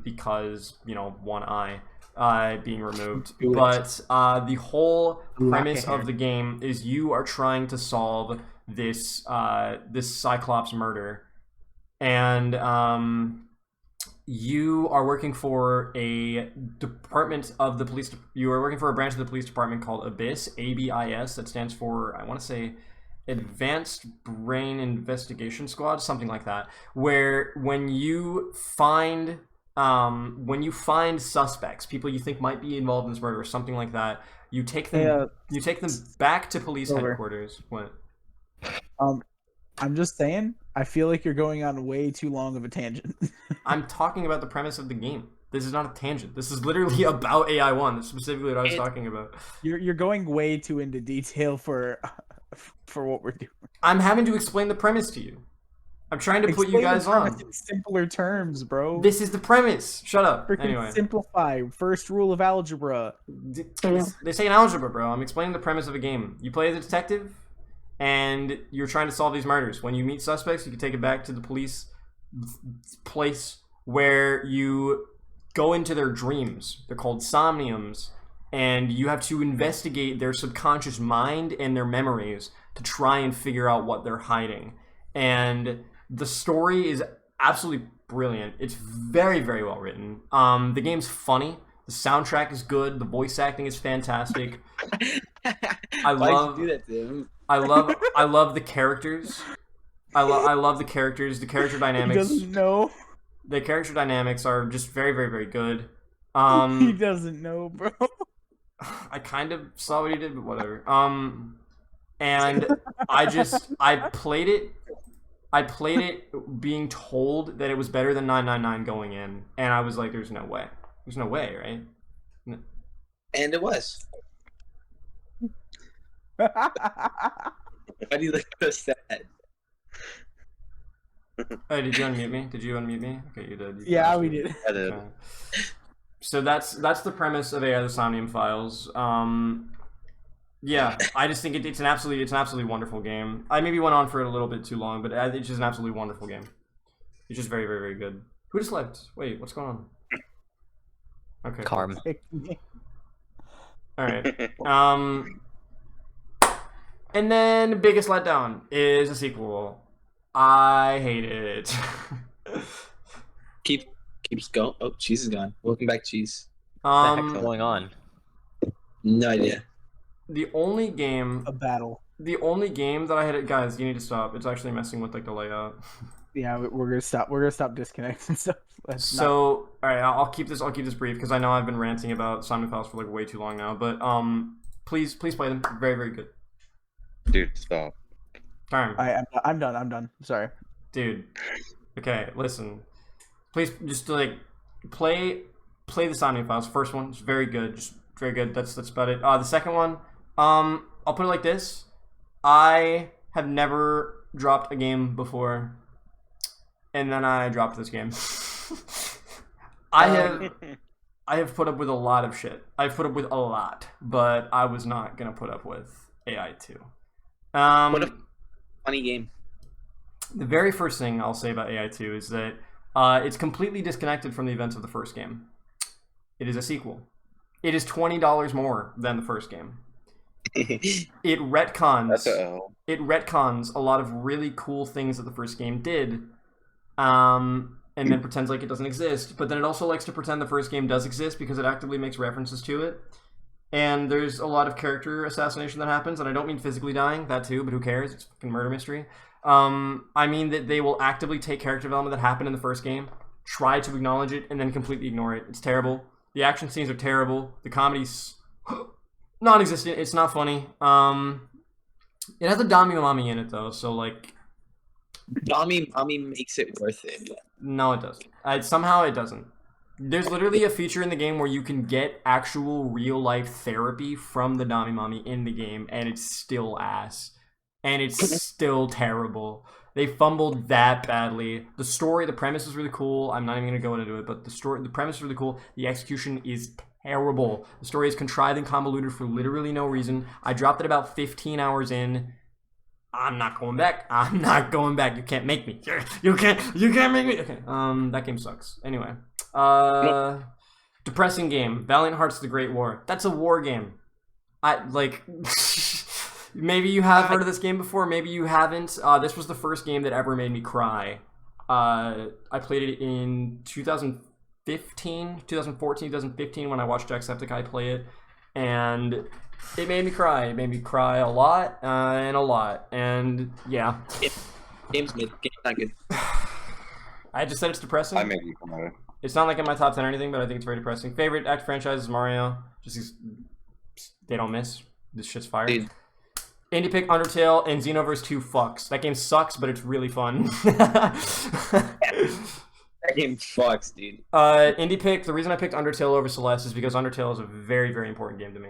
because you know, one eye being removed. But the whole premise of the game is you are trying to solve this this Cyclops murder, and you are working for a department of the police. You are working for a branch of the police department called ABIS, ABIS. That stands for, I want to say, Advanced Brain Investigation Squad, something like that. Where when you find suspects, people you think might be involved in this murder or something like that, you take them back to police headquarters. What? I'm just saying, I feel like you're going on way too long of a tangent. I'm talking about the premise of the game. This is not a tangent. This is literally about AI1. That's specifically what I was talking about. You're going way too into detail for what we're doing. I'm having to explain the premise to you. I'm trying to put you guys on. In simpler terms, bro. This is the premise. Shut up. Freaking Anyway. simplify. First rule of algebra. They say in algebra, bro. I'm explaining the premise of a game. You play as a detective, and you're trying to solve these murders. When you meet suspects, you can take it back to the police place where you go into their dreams. They're called somniums, and you have to investigate their subconscious mind and their memories to try and figure out what they're hiding. And the story is absolutely brilliant. It's very, very well written. The game's funny. The soundtrack is good. The voice acting is fantastic. I love do that to him? I love the characters. I love the characters. The character dynamics. He doesn't know. The character dynamics are just very, very, very good. He doesn't know, bro. I kind of saw what he did, but whatever. And I played it being told that it was better than 999 going in, and I was like, there's no way. There's no way, right? And it was. Why do you look so sad? Hey, did you unmute me? Did you unmute me? Okay, you did. Yeah, we did. I did. Okay. So that's the premise of AI: The Somnium Files. Yeah, I just think it's an absolutely wonderful game. I maybe went on for it a little bit too long, but it's just an absolutely wonderful game. It's just very, very, very good. Who just left? Wait, what's going on? Okay. Carm. All right. And then the biggest letdown is a sequel. I hate it. Keeps going. Oh, Cheese is gone. Welcome back, Cheese. What the heck's going on? No idea. The only game that I had, guys, you need to stop. It's actually messing with like the layout. Yeah, we're gonna stop. We're gonna stop disconnecting stuff. So, all right, I'll keep this brief because I know I've been ranting about Simon Files for like way too long now. But please play them. Very, very good. Dude, stop. Time. I'm done. I'm sorry. Dude. Okay, listen. Please just like play the Simon Files. First one is very good. Just very good. That's about it. The second one, I'll put it like this. I have never dropped a game before, and then I dropped this game. I have put up with a lot of shit. I've put up with a lot, but I was not gonna put up with AI2. What a funny game. The very first thing I'll say about AI2 is that it's completely disconnected from the events of the first game. It is a sequel. It is $20 more than the first game. It retcons. It retcons a lot of really cool things that the first game did, and then pretends like it doesn't exist. But then it also likes to pretend the first game does exist because it actively makes references to it. And there's a lot of character assassination that happens, and I don't mean physically dying, that too, but who cares? It's a fucking murder mystery. I mean that they will actively take character development that happened in the first game, try to acknowledge it, and then completely ignore it. It's terrible. The action scenes are terrible. The comedy's non-existent. It's not funny. It has a Dami Mami in it though, so like Dami makes it worth it. No, it doesn't. Somehow it doesn't. There's literally a feature in the game where you can get actual real life therapy from the Dami Mami in the game, and it's still ass. And it's still terrible. They fumbled that badly. The story, the premise is really cool. I'm not even gonna go into it, but the premise is really cool. The execution is terrible. The story is contrived and convoluted for literally no reason. I dropped it about 15 hours in. I'm not going back. I'm not going back. You can't make me. You can't make me. Okay. That game sucks. Anyway. Depressing game. Valiant Hearts: The Great War. That's a war game. Maybe you have heard of this game before, maybe you haven't. This was the first game that ever made me cry. I played it in 2014, 2015 when I watched Jacksepticeye play it, and it made me cry. It made me cry a lot, and yeah. Game's mid. Game's not good. I just said it's depressing. I made you cry. It's not like in my top 10 or anything, but I think it's very depressing. Favorite act franchise is Mario. Just they don't miss. This shit's fire. Dude. Indie pick Undertale and Xenoverse 2 fucks. That game sucks, but it's really fun. That game fucks, dude. Indie pick. The reason I picked Undertale over Celeste is because Undertale is a very, very important game to me.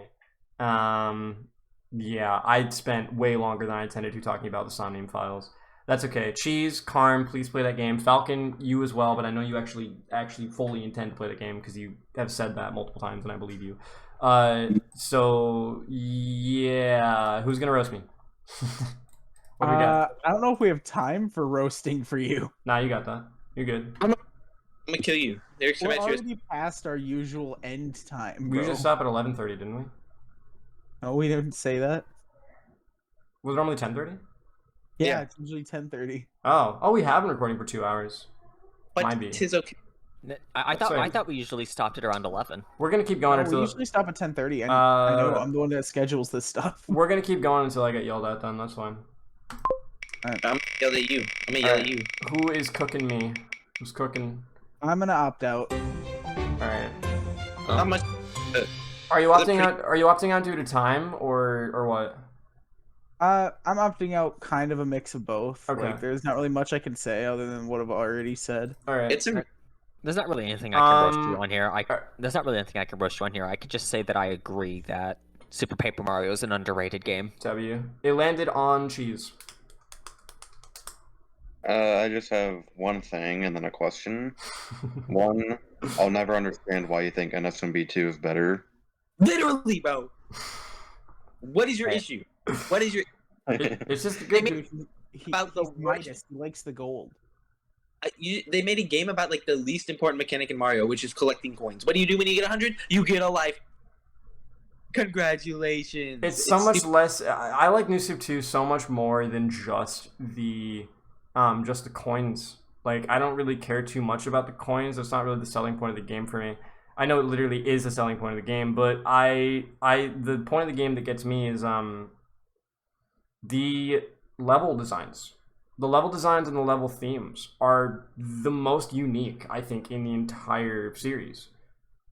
Yeah, I spent way longer than I intended to talking about the Somnium Files. That's okay. Cheese, Karm, please play that game. Falcon, you as well, but I know you actually fully intend to play the game because you have said that multiple times, and I believe you. So yeah, who's gonna roast me? What do we got? I don't know if we have time for roasting for you. Nah, you got that. You're good. I'm gonna kill you. There's We're already past our usual end time, We bro. just stopped at 11:30, didn't we? No, we didn't say that. Was it normally 10:30? Yeah, it's usually 10:30. Oh, we have been recording for 2 hours. but Might be. tis okay. I Sorry. thought we usually stopped at around 11. We're gonna keep going We until usually stop at 10:30. I know Uh, I'm the one that schedules this stuff. we're gonna keep going until I get yelled at. Then that's fine. I'm gonna yell at you. I'm gonna yell at you. Who is cooking me? Who's cooking? I'm gonna opt out. All right. Not much. Are you opting out? Are you opting out due to time or what? I'm opting out, kind of a mix of both. Okay. Like, there's not really much I can say other than what I've already said. All right. It's a There's not really anything I can roast you Um, on here. There's not really anything I can roast you on here. I could just say that I agree that Super Paper Mario is an underrated game. W. It landed on cheese. I just have one thing and then a question. One, I'll never understand why you think NSMB2 is better. literally, bro. What is your issue? What is your? It's just a They good. made- He, About the he's worst- Midas. He likes the gold. They made a game about like the least important mechanic in Mario, which is collecting coins. What do you do when you get 100? You get a life. Congratulations. It's so much less. I like New Soup 2 so much more than just the coins. Like, I don't really care too much about the coins. It's not really the selling point of the game for me. I know it literally is the selling point of the game, but the point of the game that gets me is the level designs. the level designs and the level themes are the most unique, I think, in the entire series.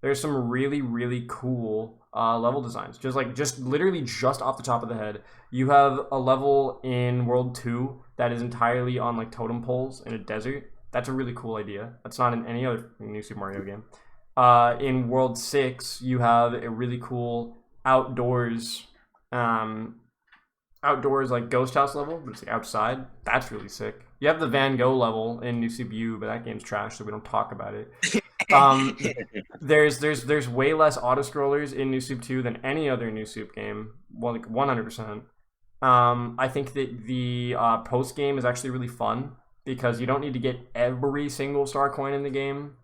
There's some really, really cool level designs. Just literally just off the top of the head, you have a level in World 2 that is entirely on like totem poles in a desert. That's a really cool idea. That's not in any other new Super Mario game. In World 6, you have a really cool outdoors like ghost house level, but it's like outside. That's really sick. You have the Van Gogh level in New Super U, but that game's trash, so we don't talk about it. There's way less auto scrollers in New Soup 2 than any other New Soup game. Well, like 100%. I think that the post game is actually really fun because you don't need to get every single star coin in the game.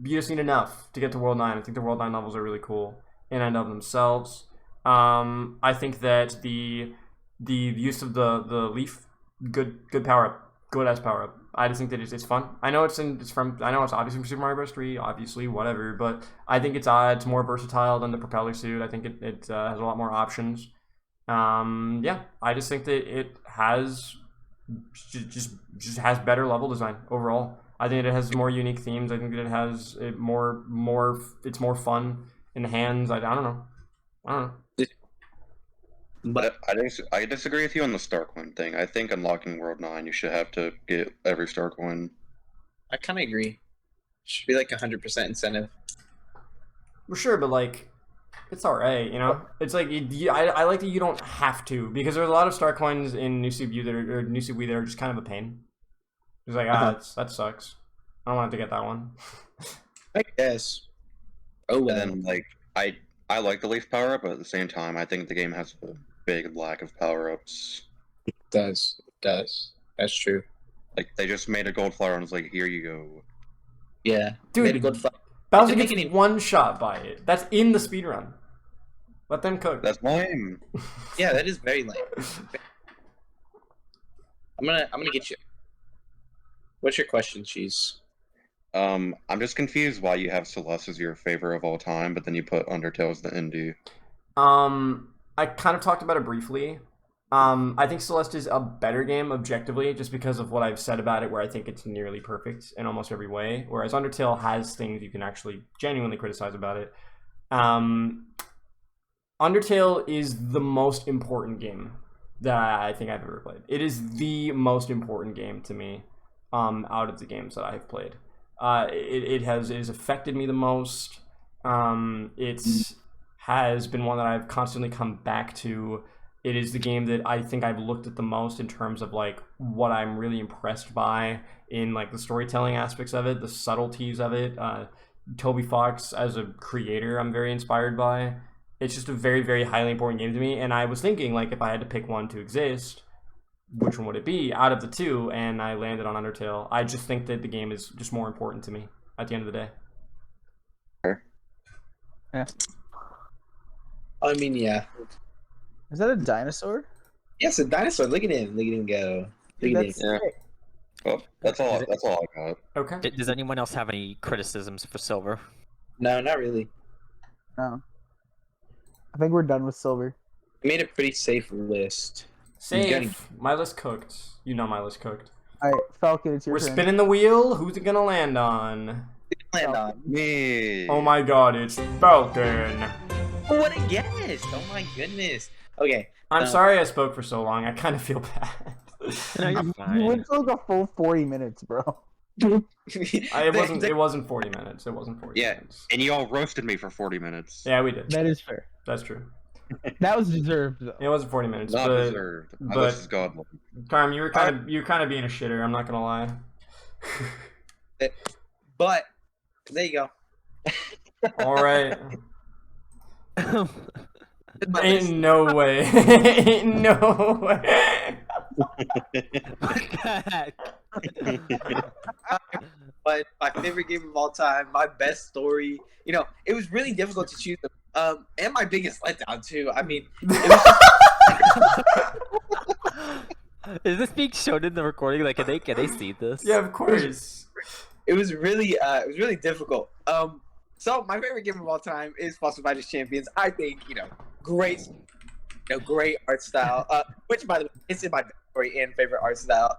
You just need enough to get to World 9. I think the World 9 levels are really cool in and of themselves. I think that the use of the leaf, good power up, good ass power up. I just think that it's fun. I know it's obviously from Super Mario Bros. 3, obviously, whatever, but I think it's more versatile than the propeller suit. I think it has a lot more options. Yeah, I just think that it has just has better level design overall. I think it has more unique themes. I think that it has it's more fun in the hands. I don't know. But I disagree with you on the star coin thing. I think unlocking World 9, you should have to get every star coin. I kind of agree. Should be like 100% incentive. Well, sure, but like, it's alright, you know. It's like I like that you don't have to, because there's a lot of star coins in New Super U that are just kind of a pain. It's like that sucks. I don't want to get that one. I guess. Oh well. And then like I like the leaf power up, but at the same time, I think the game has a big lack of power ups. It does. That's true. Like they just made a gold flower and was like, here you go. Yeah, dude. Made a good Bowser gets one shot by it. That's in the speedrun. Let them cook. That's lame. Yeah, that is very lame. I'm gonna get you. What's your question, Cheese? I'm just confused why you have Celeste as your favorite of all time, but then you put Undertale as the indie. I kind of talked about it briefly. I think Celeste is a better game objectively, just because of what I've said about it, where I think it's nearly perfect in almost every way, whereas Undertale has things you can actually genuinely criticize about it. Undertale is the most important game that I think I've ever played. It is the most important game to me out of the games that I've played. It has affected me the most. It has been one that I've constantly come back to. It is the game that I think I've looked at the most in terms of like what I'm really impressed by in like the storytelling aspects of it, the subtleties of it. Toby Fox as a creator, I'm very inspired by. It's just a very, very highly important game to me. And I was thinking, like, if I had to pick one to exist, which one would it be out of the two? And I landed on Undertale. I just think that the game is just more important to me at the end of the day. Sure. Yeah. I mean, yeah. Is that a dinosaur? Yes, a dinosaur. Look at him. Look at him go. Look at him. That's Yeah. sick. Well, that's all I got. Okay. Does anyone else have any criticisms for Silver? No, not really. No. I think we're done with Silver. I made a pretty safe list. Safe. My list cooked. You know my list cooked. All right, Falcon, it's your We're turn. spinning the wheel. Who's it gonna land on? Land on. Me. Oh my god, it's Falcon. Oh, what a guess! Oh my goodness. Okay. I'm sorry I spoke for so long. I kind of feel bad. No, you're You fine. went for like a full 40 minutes, bro. It wasn't 40 minutes. It wasn't 40 Yeah. minutes. And you all roasted me for 40 minutes. Yeah, we did. That is fair. That's true. That was deserved, though. It wasn't 40 minutes. Not but deserved. My but- list is godlike. Carm, you were kind of being a shitter. I'm not gonna lie. But there you go. All right. That's my list. Ain't no way. Ain't no way. But my favorite game of all time, my best story. You know, it was really difficult to choose them. And my biggest letdown too. I mean, Is this being shown in the recording? Like, can they see this? Yeah, of course. it was really difficult. So my favorite game of all time is Fossil Fighters Champions. I think great art style. Which by the way, it's in my story and favorite art style.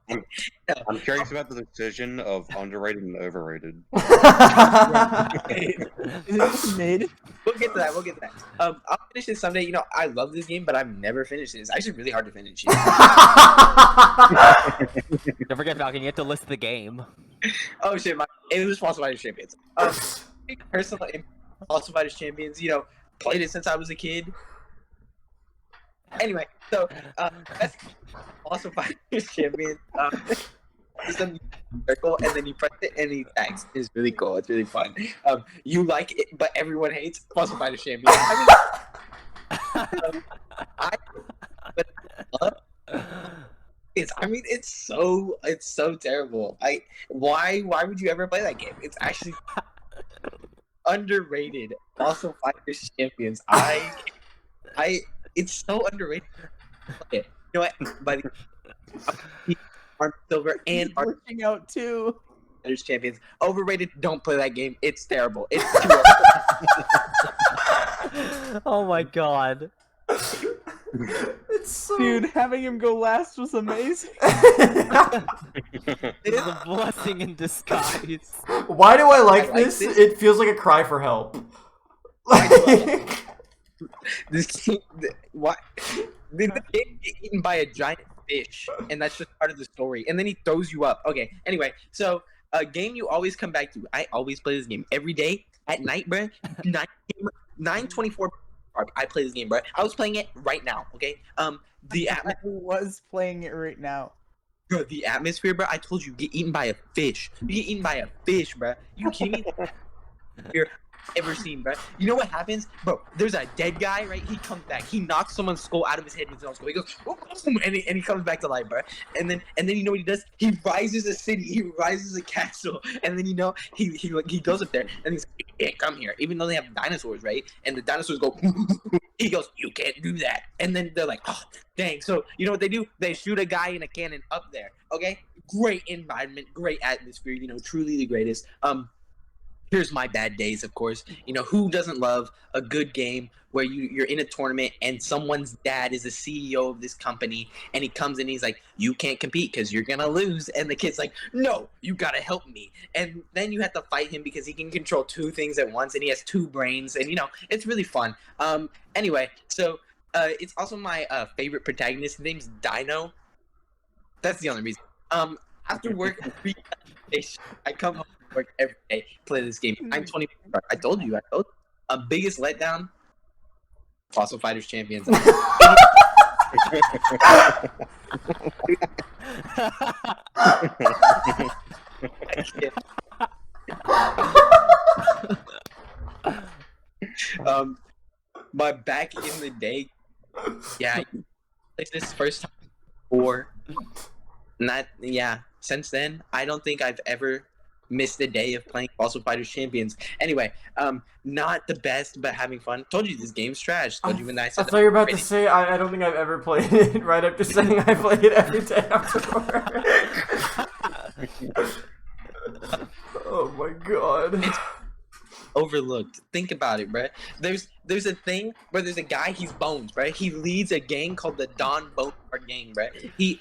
I'm curious about the decision of underrated and overrated. Mid. We'll get to that. We'll get to that. I'll finish this someday. You know, I love this game, but I've never finished it. It's actually really hard to finish. Don't forget, Falcon, you have to list the game. Oh shit! It was False Fighters Champions. Personal False Fighters Champions. You know, played it since I was a kid. Anyway, so that's False Fighters Champions. It's a circle, and then you press it, and he tags. It's really cool. It's really fun. You like it, but everyone hates False Fighters Champions. It's so terrible. Why would you ever play that game? It's actually underrated. Also, Fighters Champions. It's so underrated. Okay, you know what? By the Arm Silver and Arm Working out too. Fighters Champions. Overrated. Don't play that game. It's terrible. It's too Oh my god. It's so... Dude, having him go last was amazing. It is a blessing in disguise. Why do I like like this? this. It feels like a cry for help. This what? The game get eaten by a giant fish, and that's just part of the story. And then he throws you up. Okay. Anyway, so a game you always come back to. I always play this game every day at night, bro. 9:24. I play this game, bro. I was playing it right now. Okay. I was playing it right now. Bro, the atmosphere, bro. I told you, get eaten by a fish. You get eaten by a fish, bro. You kidding me? You're ever seen, bro? You know what happens, bro? There's a dead guy, right? He comes back. He knocks someone's skull out of his head with his own skull. He goes, and he comes back to life, bro. And then you know what he does? He rises a city. He rises a castle. And then you know he goes up there and he's like, you can't come here, even though they have dinosaurs, right? And the dinosaurs go. He goes, you can't do that. And then they're like, oh, dang. So you know what they do? They shoot a guy in a cannon up there. Okay, great environment, great atmosphere. You know, truly the greatest. Here's my bad days, of course. You know, who doesn't love a good game where you're in a tournament and someone's dad is the CEO of this company and he comes in and he's like, you can't compete because you're going to lose. And the kid's like, no, you got to help me. And then you have to fight him because he can control two things at once and he has two brains. And, you know, it's really fun. Anyway, so it's also my favorite protagonist. His name's Dino. That's the only reason. After work, I come home. Work every day, play this game. I'm 24. I told you. Biggest letdown. Fossil Fighters Champions. My back in the day. Yeah, this first time before. Not yeah. Since then, I don't think I've ever missed a day of playing Fossil Fighters Champions. Anyway, not the best, but having fun. Told you this game's trash. Told you when I said I thought you were about to say I don't think I've ever played it. Right after saying I play it every day after work. Oh my god. It's overlooked. Think about it, bro. There's a thing where there's a guy. He's Bones, right? He leads a gang called the Don Boneyard Gang, bro. He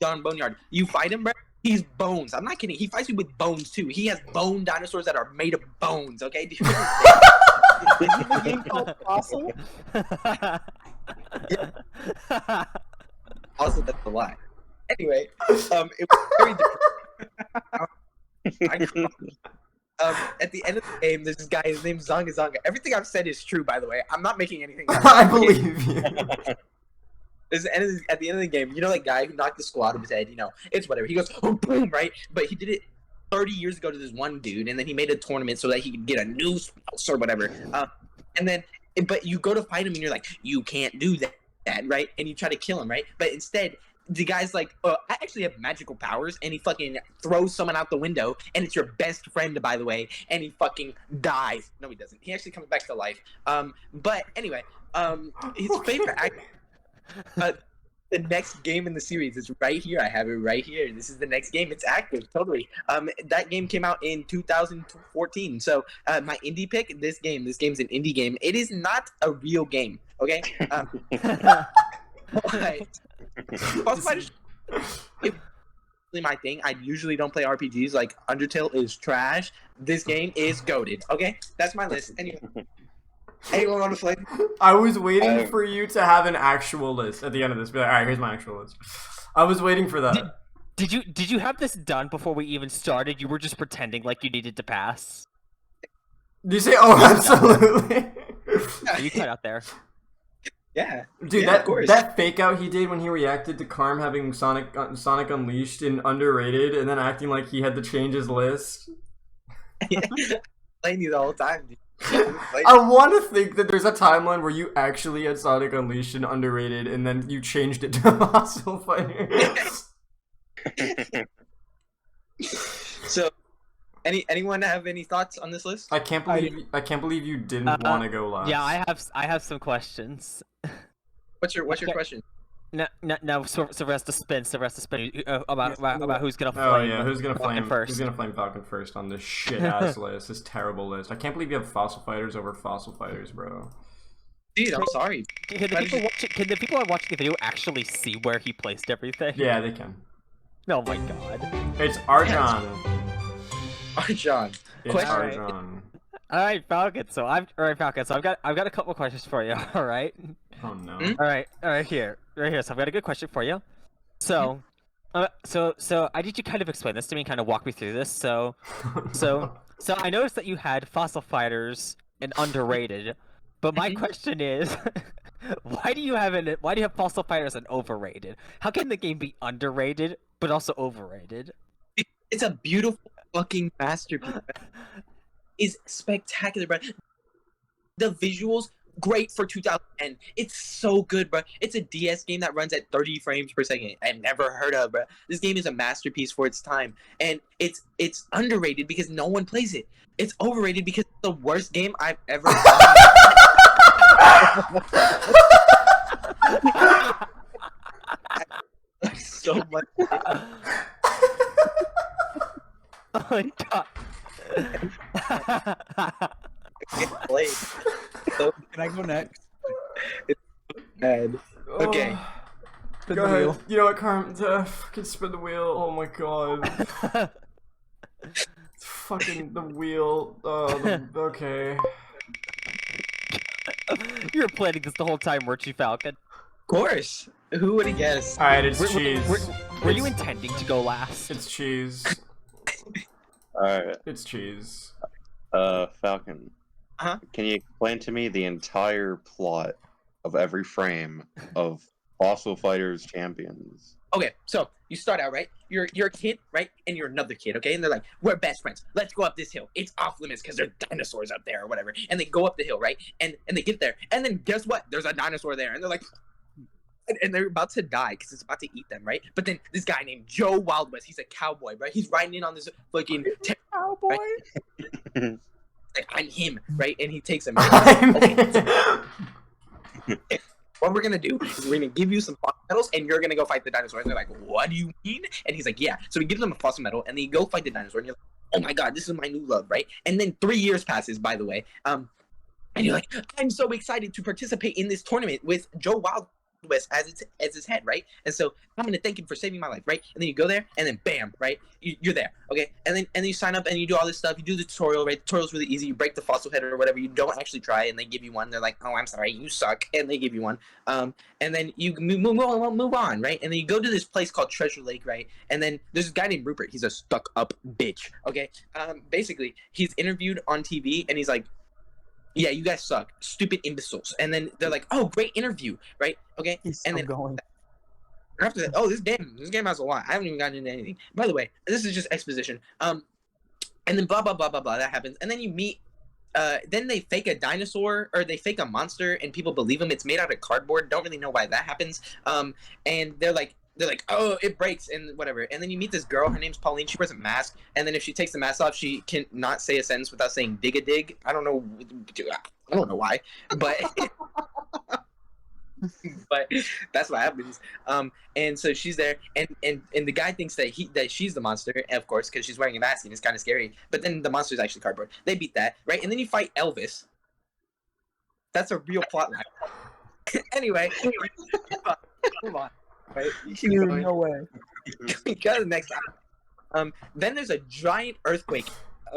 Don Boneyard. You fight him, bro. He's Bones. I'm not kidding. He fights you with bones too. He has bone dinosaurs that are made of bones. Okay. Is the game called Fossil? Yeah. Also, that's a lie. Anyway, it was very depressing. At the end of the game, there's this guy. His name's Zonga Zonga. Everything I've said is true, by the way. I'm not making anything up. I believe you. At the end of the game, you know that guy who knocked the skull out of his head, you know, it's whatever. He goes, oh, boom, right? But he did it 30 years ago to this one dude, and then he made a tournament so that he could get a new spouse or whatever. But you go to fight him, and you're like, you can't do that, right? And you try to kill him, right? But instead, the guy's like, I actually have magical powers, and he fucking throws someone out the window, and it's your best friend, by the way, and he fucking dies. No, he doesn't. He actually comes back to life. But anyway, his favorite actor. The next game in the series is right here. I have it right here. This is the next game. It's active, totally. That game came out in 2014. So my indie pick, this game's an indie game. It is not a real game, okay? But Fossil Fighters is my thing. I usually don't play RPGs. Like Undertale is trash. This game is goated. Okay, that's my list. Anyway, anyone want to play? I was waiting for you to have an actual list at the end of this. Be like, all right, here's my actual list. I was waiting for that. Did you have this done before we even started? You were just pretending like you needed to pass. Did you say, oh, absolutely? You cut out there. Yeah, Dude, yeah, of course. that fake out he did when he reacted to Karm having Sonic Unleashed in underrated, and then acting like he had to change his list. Playing you the whole time. Dude. I want to think that there's a timeline where you actually had Sonic Unleashed in underrated, and then you changed it to Fossil Fighters. So, anyone have any thoughts on this list? I can't believe you didn't want to go last. Yeah, I have some questions. What's your question? No, Sylvester spin about who's gonna flame. Oh yeah, who's gonna flame first? Who's gonna flame Falcon first on this shit ass list? This terrible list. I can't believe you have Fossil Fighters over Fossil Fighters, bro. Dude, I'm sorry. Can the people who are watching the video actually see where he placed everything? Yeah, they can. Oh my god. It's Arjan. Arjan. It's Question. Arjan. All right, Falcon. So I've got a couple questions for you. All right. Oh no. Hmm? All right. Here. Right here. So I've got a good question for you. So, so I need you to kind of explain this to me, kind of walk me through this. So I noticed that you had Fossil Fighters and underrated, but my question is, why do you have Fossil Fighters and overrated? How can the game be underrated but also overrated? It's a beautiful fucking masterpiece. It's spectacular, bro. The visuals, great for 2010. It's so good, bro. It's a DS game that runs at 30 frames per second. I've never heard of, bro. This game is a masterpiece for its time, and it's underrated because no one plays it. It's overrated because it's the worst game I've ever done. So much. Oh my god. Played. So Can I go next? bad. Okay. Spin Go the ahead. wheel. You know what, Carm? Fucking spin the wheel. Oh my god. Fucking the wheel. Okay. You were planning this the whole time, weren't you, Falcon? Of course. Who would have guessed? Alright, it's cheese. Were you intending to go last? It's cheese. Alright, It's cheese. Falcon. Uh-huh. Can you explain to me the entire plot of every frame of Fossil Fighters Champions? Okay, so you start out, right? You're a kid, right? And you're another kid, okay? And they're like, we're best friends. Let's go up this hill. It's off limits because there's dinosaurs up there or whatever. And they go up the hill, right? And they get there. And then guess what? There's a dinosaur there. And they're like, and they're about to die because it's about to eat them, right? But then this guy named Joe Wild West, he's a cowboy, right? He's riding in on this fucking Cowboy. like, I'm him, right? And he takes him. What we're gonna do is we're gonna give you some fossil metals and you're gonna go fight the dinosaur. And they're like, what do you mean? And he's like, yeah. So he gives them a fossil metal and then you go fight the dinosaur and you're like, oh my god, this is my new love, right? And then 3 years passes, by the way. And you're like, I'm so excited to participate in this tournament with Joe Wild West as its head, right? And so I'm gonna thank him for saving my life, right? And then you go there, and then bam, right? You're there, okay? And then you sign up and you do all this stuff. You do the tutorial, right? The tutorial's really easy. You break the fossil head or whatever. You don't actually try, and they give you one. They're like, oh, I'm sorry, you suck, and they give you one. And then you move on, right? And then you go to this place called Treasure Lake, right? And then there's this guy named Rupert. He's a stuck-up bitch, okay? Basically, he's interviewed on TV, and he's like, yeah, you guys suck, stupid imbeciles. And then they're like, "Oh, great interview, right? Okay." He's and still then going. after that, oh, this game has a lot. I haven't even gotten into anything. By the way, this is just exposition. And then blah blah blah blah blah. That happens, and then you meet. Then they fake a dinosaur or they fake a monster, and people believe them. It's made out of cardboard. Don't really know why that happens. And they're like, oh, it breaks and whatever. And then you meet this girl. Her name's Pauline. She wears a mask. And then if she takes the mask off, she can not say a sentence without saying dig a dig. I don't know why, but but that's what happens. And so she's there, and the guy thinks that she's the monster, of course, because she's wearing a mask and it's kind of scary. But then the monster is actually cardboard. They beat that, right? And then you fight Elvis. That's a real plot line. Anyway, move on. Right? You keep Dude, going. no way. You go to the next island. Then there's a giant earthquake.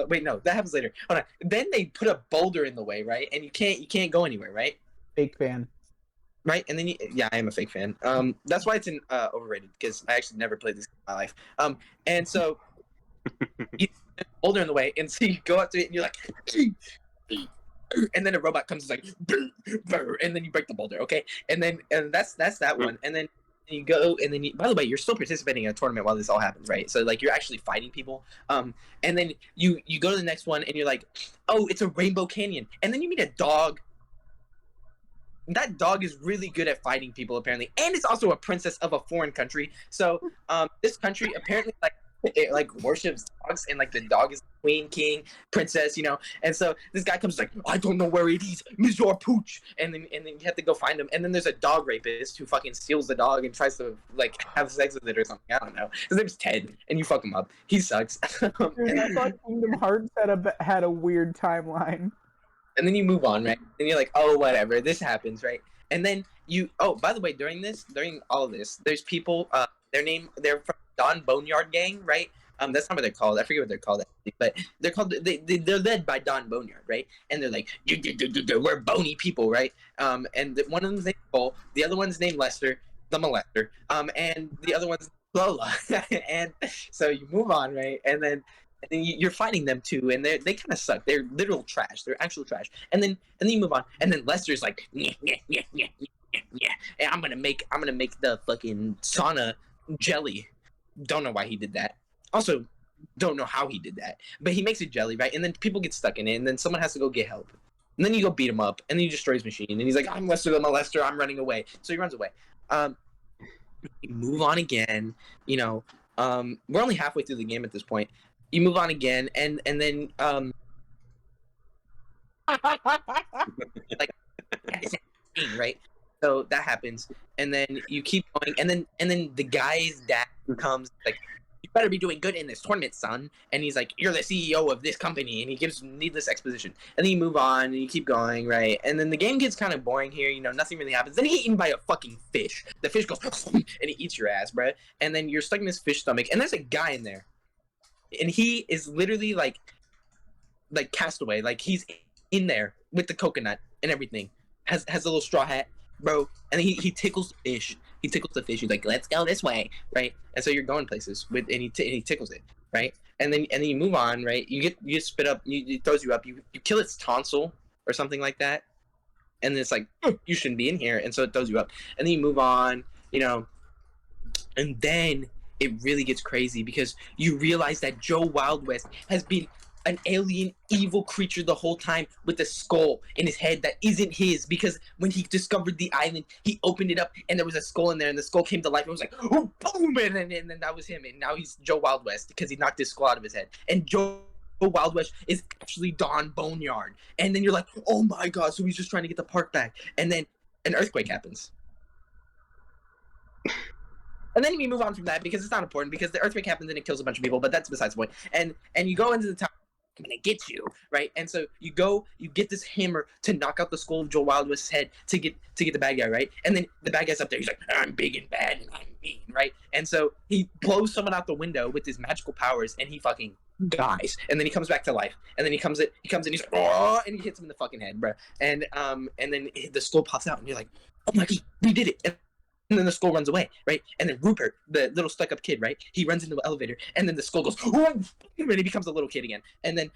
Wait, no, that happens later. Hold on. Then they put a boulder in the way, right? And you can't go anywhere, right? Fake fan. Right, and then yeah, I am a fake fan. That's why it's overrated because I actually never played this game in my life. And so you put a boulder in the way, and so you go up to it, and you're like, and then a robot comes and is like, and then you break the boulder, okay? And that's that one, and then you go, and then by the way, you're still participating in a tournament while this all happens, right? So like you're actually fighting people, and then you go to the next one, and you're like, oh, it's a Rainbow Canyon, and then you meet a dog. That dog is really good at fighting people, apparently, and it's also a princess of a foreign country. So, this country apparently like worships dogs, and like the dog is queen, king, princess, you know. And so this guy comes like, I don't know where it is, Mizor Pooch, and then you have to go find him. And then there's a dog rapist who fucking steals the dog and tries to like have sex with it or something. I don't know. His name's Ted, and you fuck him up. He sucks. Dude, I thought Kingdom Hearts had a weird timeline. And then you move on, right? And you're like, oh, whatever, this happens, right? And then by the way, during all of this, there's people, they're from Don Boneyard Gang, right? That's not what they're called. I forget what they're called, actually, but they're called, they're led by Don Boneyard, right? And they're like, we're bony people, right? And one of them's named Cole, the other one's named Lester, the molester, and the other one's Lola. And so you move on, right? And then you're fighting them too, and they kind of suck. They're literal trash. They're actual trash. And then you move on, and then Lester's like, yeah, and I'm gonna make the fucking sauna jelly. Don't know why he did that. Also, don't know how he did that. But he makes it jelly, right? And then people get stuck in it, and then someone has to go get help. And then you go beat him up, and then you destroy his machine, and he's like, I'm Lester the molester. I'm running away. So he runs away. Move on again. You know, we're only halfway through the game at this point. You move on again, and then like right. So that happens, and then you keep going, and then the guy's dad comes like, you better be doing good in this tournament, son. And he's like, you're the CEO of this company, and he gives needless exposition. And then you move on, and you keep going, right? And then the game gets kind of boring here. You know, nothing really happens. Then you get eaten by a fucking fish. The fish goes and he eats your ass, bro. And then you're stuck in this fish stomach, and there's a guy in there. And he is literally like Castaway. Like he's in there with the coconut and everything. Has a little straw hat, bro. And he tickles the fish. He tickles the fish. He's like, let's go this way, right? And so you're going places with, and he tickles it, right? And then you move on, right? You get spit up. It throws you up. You kill its tonsil or something like that. And then it's like, you shouldn't be in here. And so it throws you up. And then you move on, you know. And then it really gets crazy because you realize that Joe Wild West has been an alien evil creature the whole time with a skull in his head that isn't his, because when he discovered the island, he opened it up and there was a skull in there, and the skull came to life and was like, oh, boom, and then that was him, and now he's Joe Wild West because he knocked his skull out of his head. And Joe Wild West is actually Don Boneyard. And then you're like, oh my god, so he's just trying to get the park back. And then an earthquake happens. And then you move on from that because it's not important, because the earthquake happens and it kills a bunch of people, but that's besides the point. And you go into the town, I'm gonna get you, right? And so you get this hammer to knock out the skull of Joe Wild West's head to get the bad guy, right? And then the bad guy's up there, he's like, I'm big and bad and I'm mean, right? And so he blows someone out the window with his magical powers and he fucking dies. And then he comes back to life. And then he comes in, he's like, oh, and he hits him in the fucking head, bro. And then the skull pops out and you're like, oh my god, we did it. And then the skull runs away, right? And then Rupert, the little stuck-up kid, right? He runs into the elevator, and then the skull goes, oh! And he becomes a little kid again. And then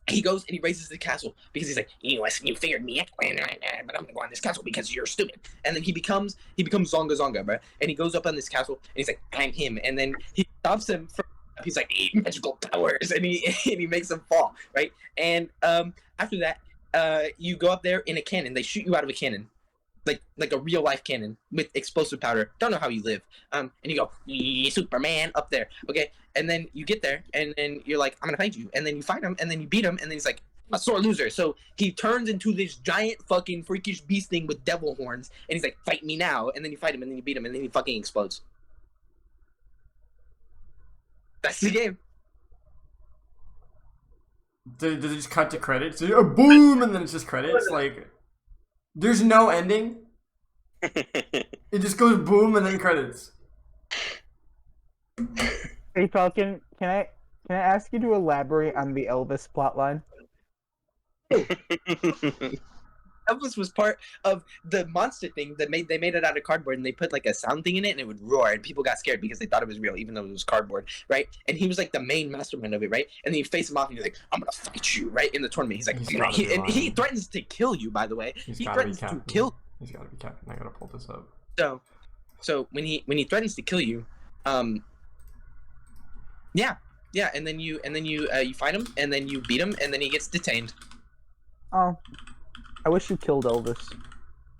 he goes and he raises the castle because he's like, you figured me out, but I'm gonna go on this castle because you're stupid. And then he becomes Zonga Zonga, bro. And he goes up on this castle, and he's like, I'm him. And then he stops him from. He's like, magical powers, and he makes him fall, right? And after that, you go up there in a cannon. They shoot you out of a cannon. Like a real life cannon with explosive powder. Don't know how you live. And you go, Superman up there. Okay. And then you get there and then you're like, I'm gonna fight you. And then you fight him and then you beat him and then he's like, I'm a sore loser. So he turns into this giant fucking freakish beast thing with devil horns and he's like, fight me now. And then you fight him and then you beat him and then he fucking explodes. That's the game. Does it just cut to credits? Boom, and then it's just credits? Like, there's no ending? It just goes boom and then credits. Hey Falcon, can I ask you to elaborate on the Elvis plotline? Elvis was part of the monster thing that they made it out of cardboard, and they put like a sound thing in it, and it would roar, and people got scared because they thought it was real, even though it was cardboard, right? And he was like the main mastermind of it, right? And then you face him off, and you're like, "I'm gonna fight you," right? In the tournament, he's like, and he threatens to kill you. By the way, he threatens to kill. He's gotta be captain. I gotta pull this up. So when he threatens to kill you, yeah, and then you fight him, and then you beat him, and then he gets detained. Oh, I wish you killed Elvis.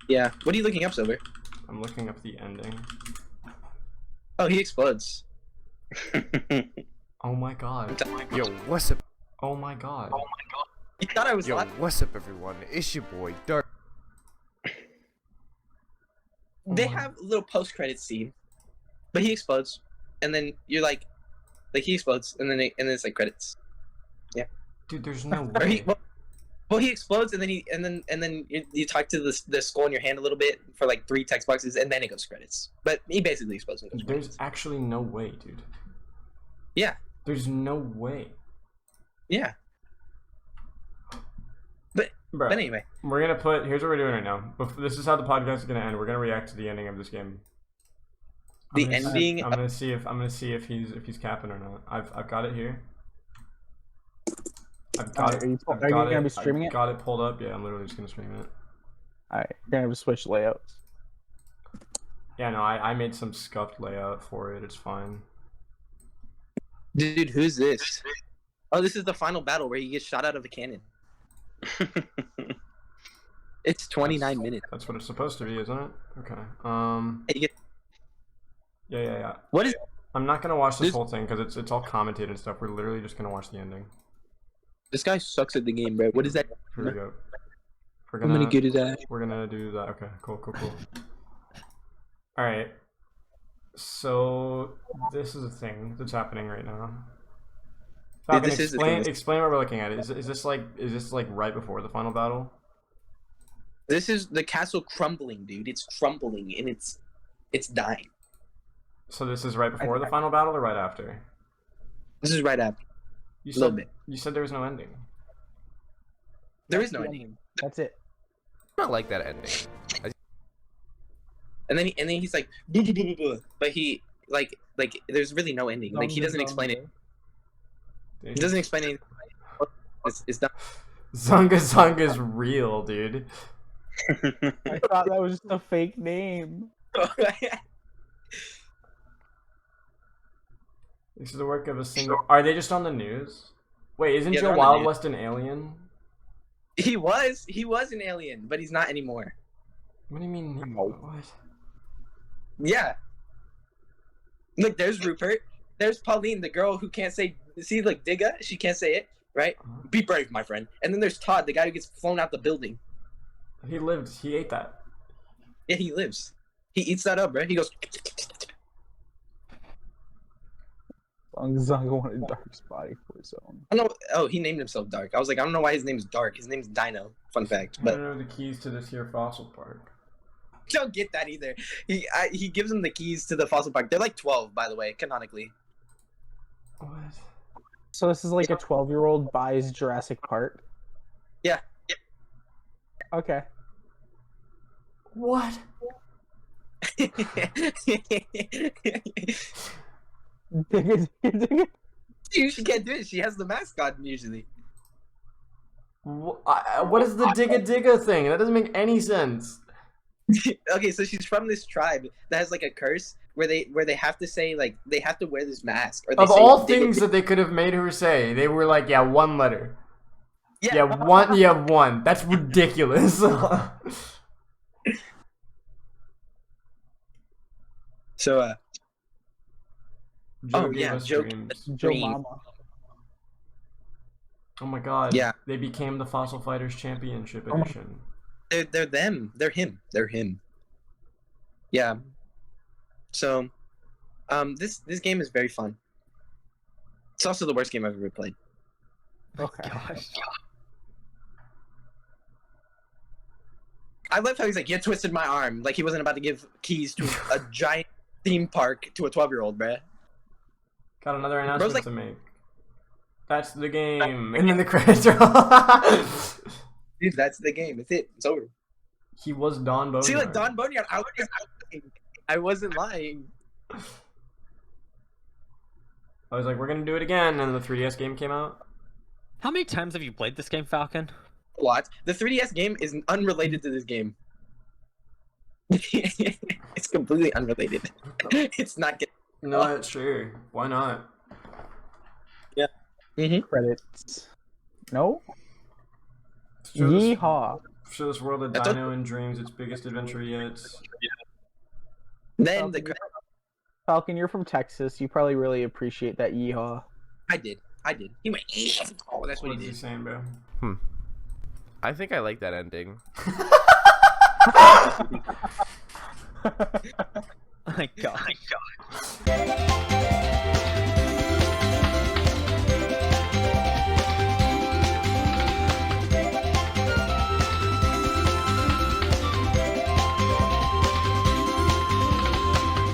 Yeah. What are you looking up, Silver? I'm looking up the ending. Oh, he explodes. Oh my god. Yo, what's up? Oh my god. You thought I was Yo, laughing? what's up, everyone? It's your boy Dark. They have a little post-credit scene, but he explodes, and then you're like he explodes, and then it's like credits. Yeah. Dude, there's no Or way. well, he explodes, and then you talk to the skull in your hand a little bit for like 3 text boxes, and then it goes credits. But he basically explodes and goes credits. There's actually no way, dude. Yeah. There's no way. Yeah. But Bro, anyway, we're gonna put. Here's what we're doing right now. This is how the podcast is gonna end. We're gonna react to the ending of this game. the I'm gonna ending. See, I'm gonna see if he's capping or not. I've got it here. I've got Are you I've gonna be streaming I've it? got it pulled up. Yeah, I'm literally just gonna stream it. Alright, you're gonna have to switch layouts. Yeah, no, I made some scuffed layout for it. It's fine. Dude, who's this? Oh, this is the final battle where he gets shot out of a cannon. It's 29 minutes. That's what it's supposed to be, isn't it? Okay. And you get, Yeah. what is I'm not gonna watch this This- whole thing because it's all commentated and stuff. We're literally just gonna watch the ending. this guy sucks at the game, bro. What is that? Here we go. We're I'm gonna get his ass. We're gonna do that. Okay, cool. All right. So this is a thing that's happening right now. Dude, Falcon, this is the thing explain what we're looking at. Is this like right before the final battle? This is the castle crumbling, dude. It's crumbling and it's dying. So this is right before the final battle or right after? This is right after. You A little said bit. you said there was no ending. There is That's no the ending. That's it. I don't like that ending. And then he's like, "Boo, boo, boo, boo, boo." But he like there's really no ending. Like he doesn't explain it. He doesn't explain anything. It's done. Zunga's real, dude. I thought that was just a fake name. This is the work of a single. Are they just on the news? Wait, isn't Yeah, Joe they're on the Wild news. West an alien? He was an alien, but he's not anymore. What do you mean? No. What? Yeah. Look, there's Rupert. There's Pauline, the girl who can't say. See, like Digga, she can't say it, right? Be brave, my friend. And then there's Todd, the guy who gets flown out the building. He lived. He ate that. Yeah, he lives. He eats that up, right? He goes. Zunga wanted Dark's body for his own. I don't know. Oh, he named himself Dark. I was like, I don't know why his name's Dark. His name's Dino. Fun fact, I but don't know the keys to this here fossil park. don't get that either. He gives him the keys to the fossil park. They're like 12, by the way, canonically. What? So this is like a 12-year-old buys Jurassic Park. Yeah. Okay. What? She can't do it. She has the mascot usually. What is the digga thing? That doesn't make any sense. Okay, so she's from this tribe that has like a curse where they have to say like they have to wear this mask. Or they Of say all digga things digga. that they could have made her say, they were like, yeah, one letter. Yeah. Yeah, one. Yeah, one. That's ridiculous. So Joe Oh, gave yeah, us Joe- dreams. Joe Green. Mama. Oh my god. Yeah. They became the Fossil Fighters Championship Oh my- Edition. they're them. They're him. They're him. Yeah. So, this game is very fun. It's also the worst game I've ever played. Okay. Gosh. I love how he's like, you twisted my arm. Like he wasn't about to give keys to a giant theme park to a 12-year-old, bruh. Got another announcement like- to make. That's the game. And then the credits roll. Dude, that's the game. It's it. It's over. He was Don Boneyard. See, like Don Boneyard, I wasn't lying. I was like, we're gonna do it again, and the 3DS game came out. How many times have you played this game, Falcon? What? The 3DS game is unrelated to this game. It's completely unrelated. It's not getting. No, sure. Why not? Credits. No. Show this, Yeehaw. show this world that I thought- Dino and Dreams its biggest adventure yet. Then Falcon, you're from Texas. You probably really appreciate that yeehaw. I did. He went. Oh, that's what What's he he did. saying, bro? I think I like that ending. Oh my god.